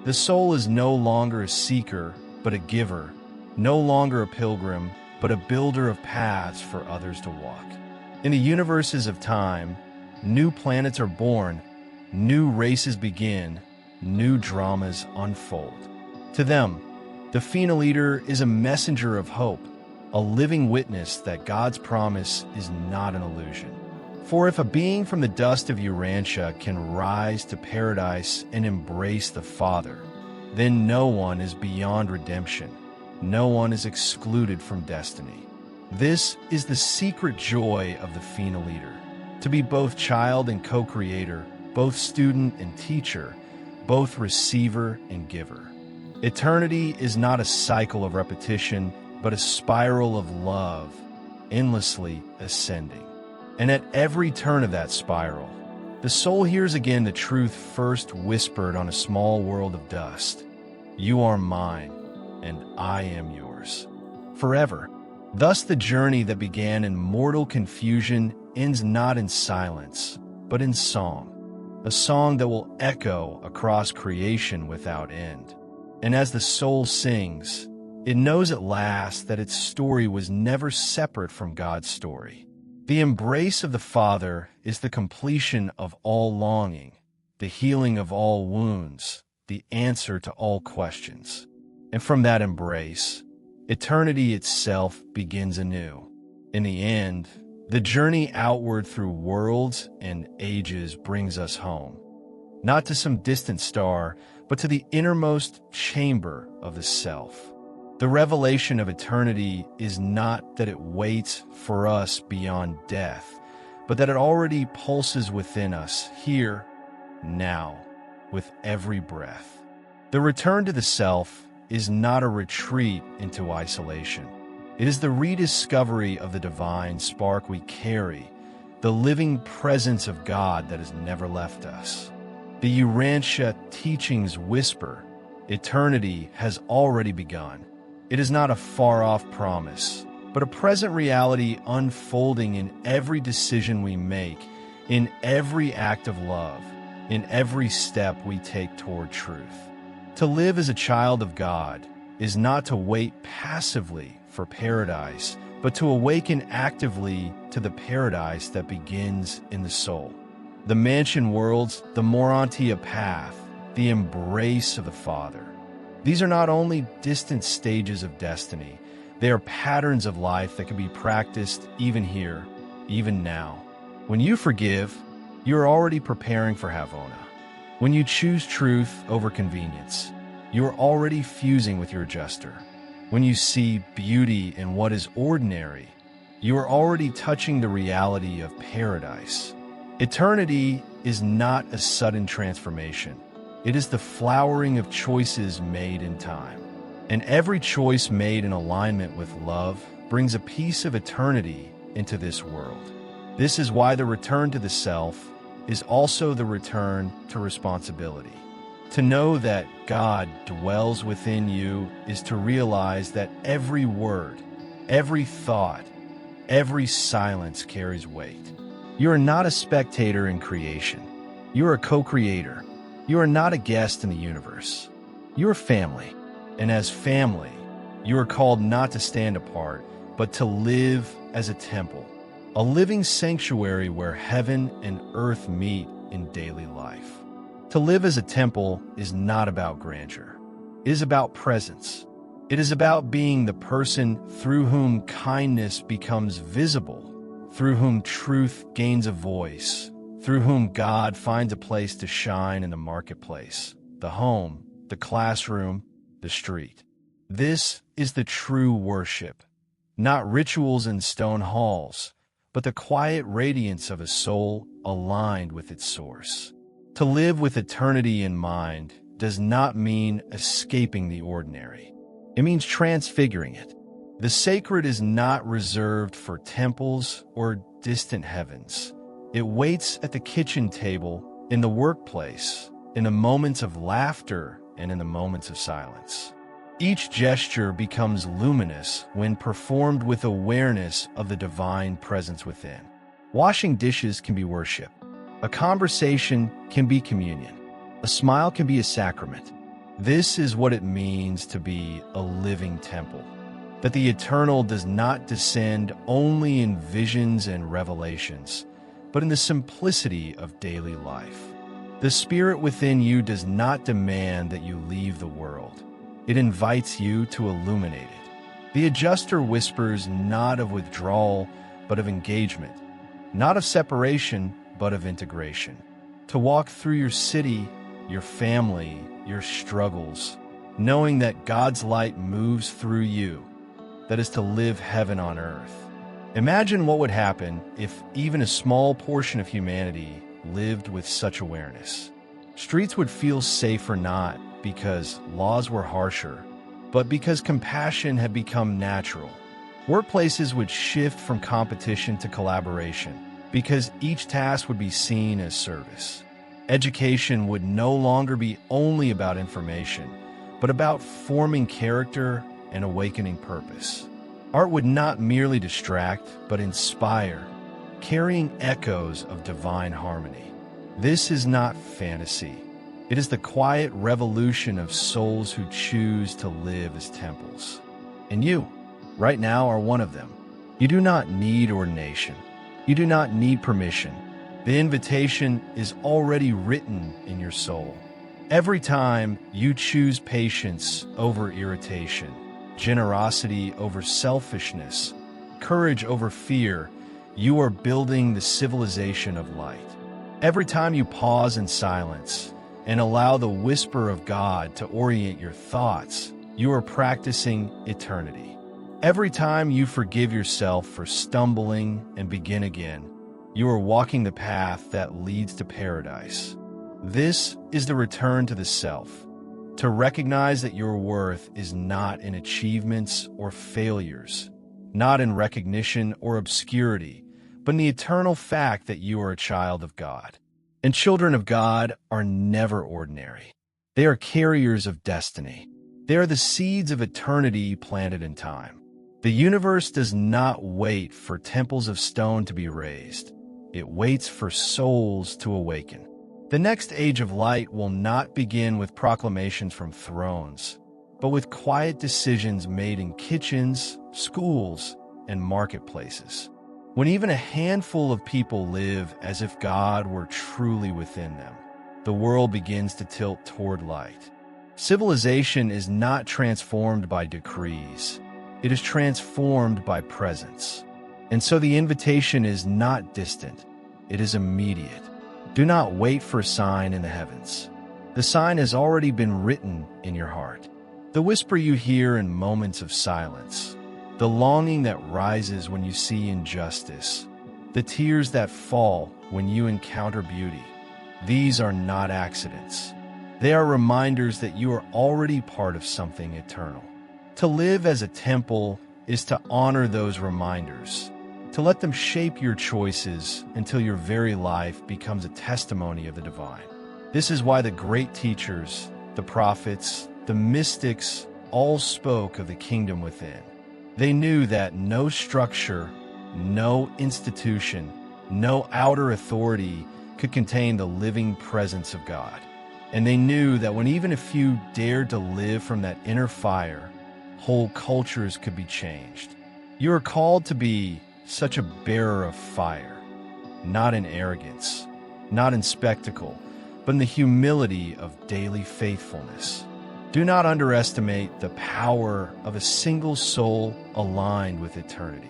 The soul is no longer a seeker, but a giver, no longer a pilgrim, but a builder of paths for others to walk. In the universes of time, new planets are born, new races begin, new dramas unfold. To them, the FINA leader is a messenger of hope, a living witness that God's promise is not an illusion. For if a being from the dust of Urantia can rise to paradise and embrace the Father, then no one is beyond redemption. No one is excluded from destiny. This is the secret joy of the FINA leader: to be both child and co-creator, both student and teacher, both receiver and giver. Eternity is not a cycle of repetition, but a spiral of love, endlessly ascending. And at every turn of that spiral, the soul hears again the truth first whispered on a small world of dust: "You are mine, and I am yours, forever." Thus the journey that began in mortal confusion ends not in silence, but in song, a song that will echo across creation without end. And as the soul sings, it knows at last that its story was never separate from God's story. The embrace of the Father is the completion of all longing, the healing of all wounds, the answer to all questions. And from that embrace, eternity itself begins anew. In the end, the journey outward through worlds and ages brings us home, not to some distant star, but to the innermost chamber of the self. The revelation of eternity is not that it waits for us beyond death, but that it already pulses within us, here, now, with every breath. The return to the self is not a retreat into isolation. It is the rediscovery of the divine spark we carry, the living presence of God that has never left us. The Urantia teachings whisper, eternity has already begun. It is not a far-off promise, but a present reality unfolding in every decision we make, in every act of love, in every step we take toward truth. To live as a child of God is not to wait passively for paradise, but to awaken actively to the paradise that begins in the soul. The mansion worlds, the Morontia Path, the embrace of the Father. These are not only distant stages of destiny, They are patterns of life that can be practiced even here, even now. When you forgive, you are already preparing for Havona. When you choose truth over convenience, you are already fusing with your adjuster. When you see beauty in what is ordinary, you are already touching the reality of paradise. Eternity is not a sudden transformation. It is the flowering of choices made in time. And every choice made in alignment with love brings a piece of eternity into this world. This is why the return to the self is also the return to responsibility. To know that God dwells within you is to realize that every word, every thought, every silence carries weight. You are not a spectator in creation. You are a co-creator. You are not a guest in the universe. You are family. And as family, you are called not to stand apart, but to live as a temple, a living sanctuary where heaven and earth meet in daily life. To live as a temple is not about grandeur. It is about presence. It is about being the person through whom kindness becomes visible, through whom truth gains a voice, through whom God finds a place to shine in the marketplace, the home, the classroom, the street. This is the true worship, not rituals in stone halls, but the quiet radiance of a soul aligned with its source. To live with eternity in mind does not mean escaping the ordinary. It means transfiguring it. The sacred is not reserved for temples or distant heavens. It waits at the kitchen table, in the workplace, in the moments of laughter, and in the moments of silence. Each gesture becomes luminous when performed with awareness of the divine presence within. Washing dishes can be worship. A conversation can be communion. A smile can be a sacrament. This is what it means to be a living temple. That the eternal does not descend only in visions and revelations, but in the simplicity of daily life. The spirit within you does not demand that you leave the world. It invites you to illuminate it. The adjuster whispers not of withdrawal, but of engagement, not of separation, but of integration. To walk through your city, your family, your struggles, knowing that God's light moves through you, that is to live heaven on earth. Imagine what would happen if even a small portion of humanity lived with such awareness. Streets would feel safer not because laws were harsher, but because compassion had become natural. Workplaces would shift from competition to collaboration because each task would be seen as service. Education would no longer be only about information, but about forming character and awakening purpose. Art would not merely distract, but inspire, carrying echoes of divine harmony. This is not fantasy. It is the quiet revolution of souls who choose to live as temples. And you, right now, are one of them. You do not need ordination. You do not need permission. The invitation is already written in your soul. Every time you choose patience over irritation, generosity over selfishness, courage over fear, you are building the civilization of light. Every time you pause in silence and allow the whisper of God to orient your thoughts, you are practicing eternity. Every time you forgive yourself for stumbling and begin again, you are walking the path that leads to paradise. This is the return to the self, to recognize that your worth is not in achievements or failures, not in recognition or obscurity, but in the eternal fact that you are a child of God. And children of God are never ordinary. They are carriers of destiny. They are the seeds of eternity planted in time. The universe does not wait for temples of stone to be raised. It waits for souls to awaken. The next age of light will not begin with proclamations from thrones, but with quiet decisions made in kitchens, schools, and marketplaces. When even a handful of people live as if God were truly within them, the world begins to tilt toward light. Civilization is not transformed by decrees. It is transformed by presence. And so the invitation is not distant, it is immediate. Do not wait for a sign in the heavens. The sign has already been written in your heart. The whisper you hear in moments of silence, the longing that rises when you see injustice, the tears that fall when you encounter beauty. These are not accidents. They are reminders that you are already part of something eternal. To live as a temple is to honor those reminders, to let them shape your choices until your very life becomes a testimony of the divine. This is why the great teachers, the prophets, the mystics all spoke of the kingdom within. They knew that no structure, no institution, no outer authority could contain the living presence of God. And they knew that when even a few dared to live from that inner fire, whole cultures could be changed. You are called to be such a bearer of fire, not in arrogance, not in spectacle, but in the humility of daily faithfulness. Do not underestimate the power of a single soul aligned with eternity.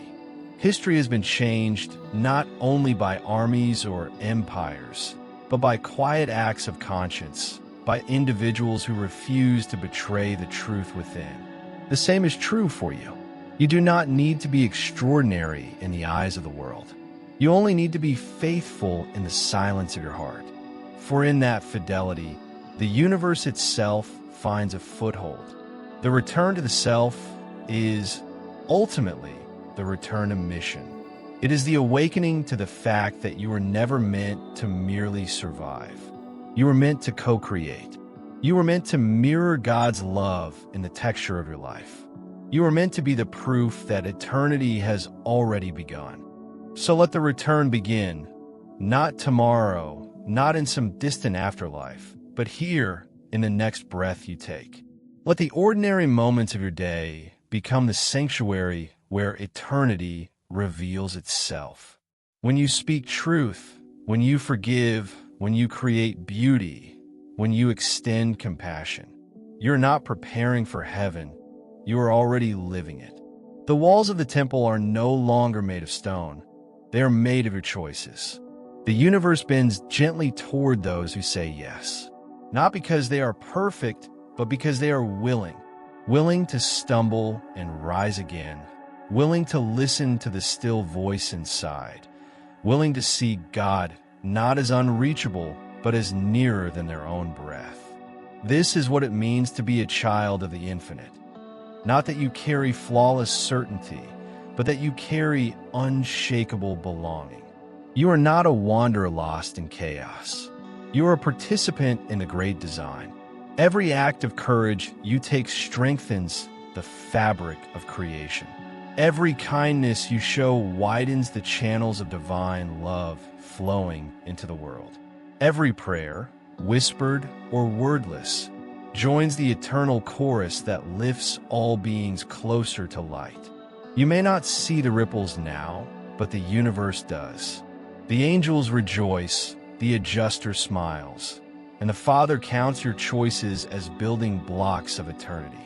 History has been changed not only by armies or empires, but by quiet acts of conscience, by individuals who refuse to betray the truth within. The same is true for you. You do not need to be extraordinary in the eyes of the world. You only need to be faithful in the silence of your heart. For in that fidelity, the universe itself finds a foothold. The return to the self is ultimately the return to mission. It is the awakening to the fact that you were never meant to merely survive. You were meant to co-create. You were meant to mirror God's love in the texture of your life. You were meant to be the proof that eternity has already begun. So let the return begin, not tomorrow, not in some distant afterlife, but here in the next breath you take. Let the ordinary moments of your day become the sanctuary where eternity reveals itself. When you speak truth, when you forgive, when you create beauty, when you extend compassion, you're not preparing for heaven, you are already living it. The walls of the temple are no longer made of stone. They are made of your choices. The universe bends gently toward those who say yes. Not because they are perfect, but because they are willing to stumble and rise again, willing to listen to the still voice inside, willing to see God not as unreachable, but as nearer than their own breath. This is what it means to be a child of the infinite. Not that you carry flawless certainty, but that you carry unshakable belonging. You are not a wanderer lost in chaos. You are a participant in the great design. Every act of courage you take strengthens the fabric of creation. Every kindness you show widens the channels of divine love flowing into the world. Every prayer, whispered or wordless, joins the eternal chorus that lifts all beings closer to light. You may not see the ripples now, but the universe does. The angels rejoice, the adjuster smiles, and the Father counts your choices as building blocks of eternity.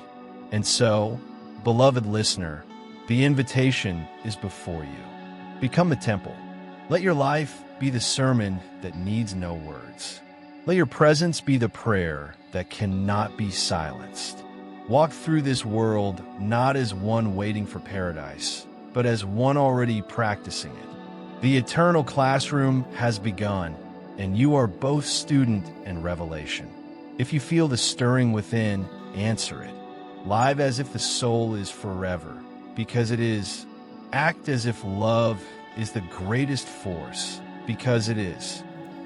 And so, beloved listener, the invitation is before you. Become the temple. Let your life be the sermon that needs no words. Let your presence be the prayer that cannot be silenced. Walk through this world not as one waiting for paradise, but as one already practicing it. The eternal classroom has begun, and you are both student and revelation. If you feel the stirring within, answer it. Live as if the soul is forever, because it is. Act as if love is the greatest force, because it is.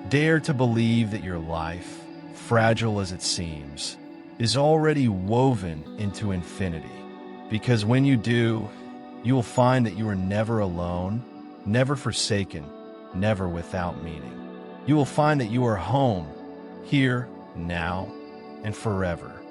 Dare to believe that your life, fragile as it seems, is already woven into infinity. Because when you do, you will find that you are never alone, never forsaken, never without meaning. You will find that you are home, here, now, and forever.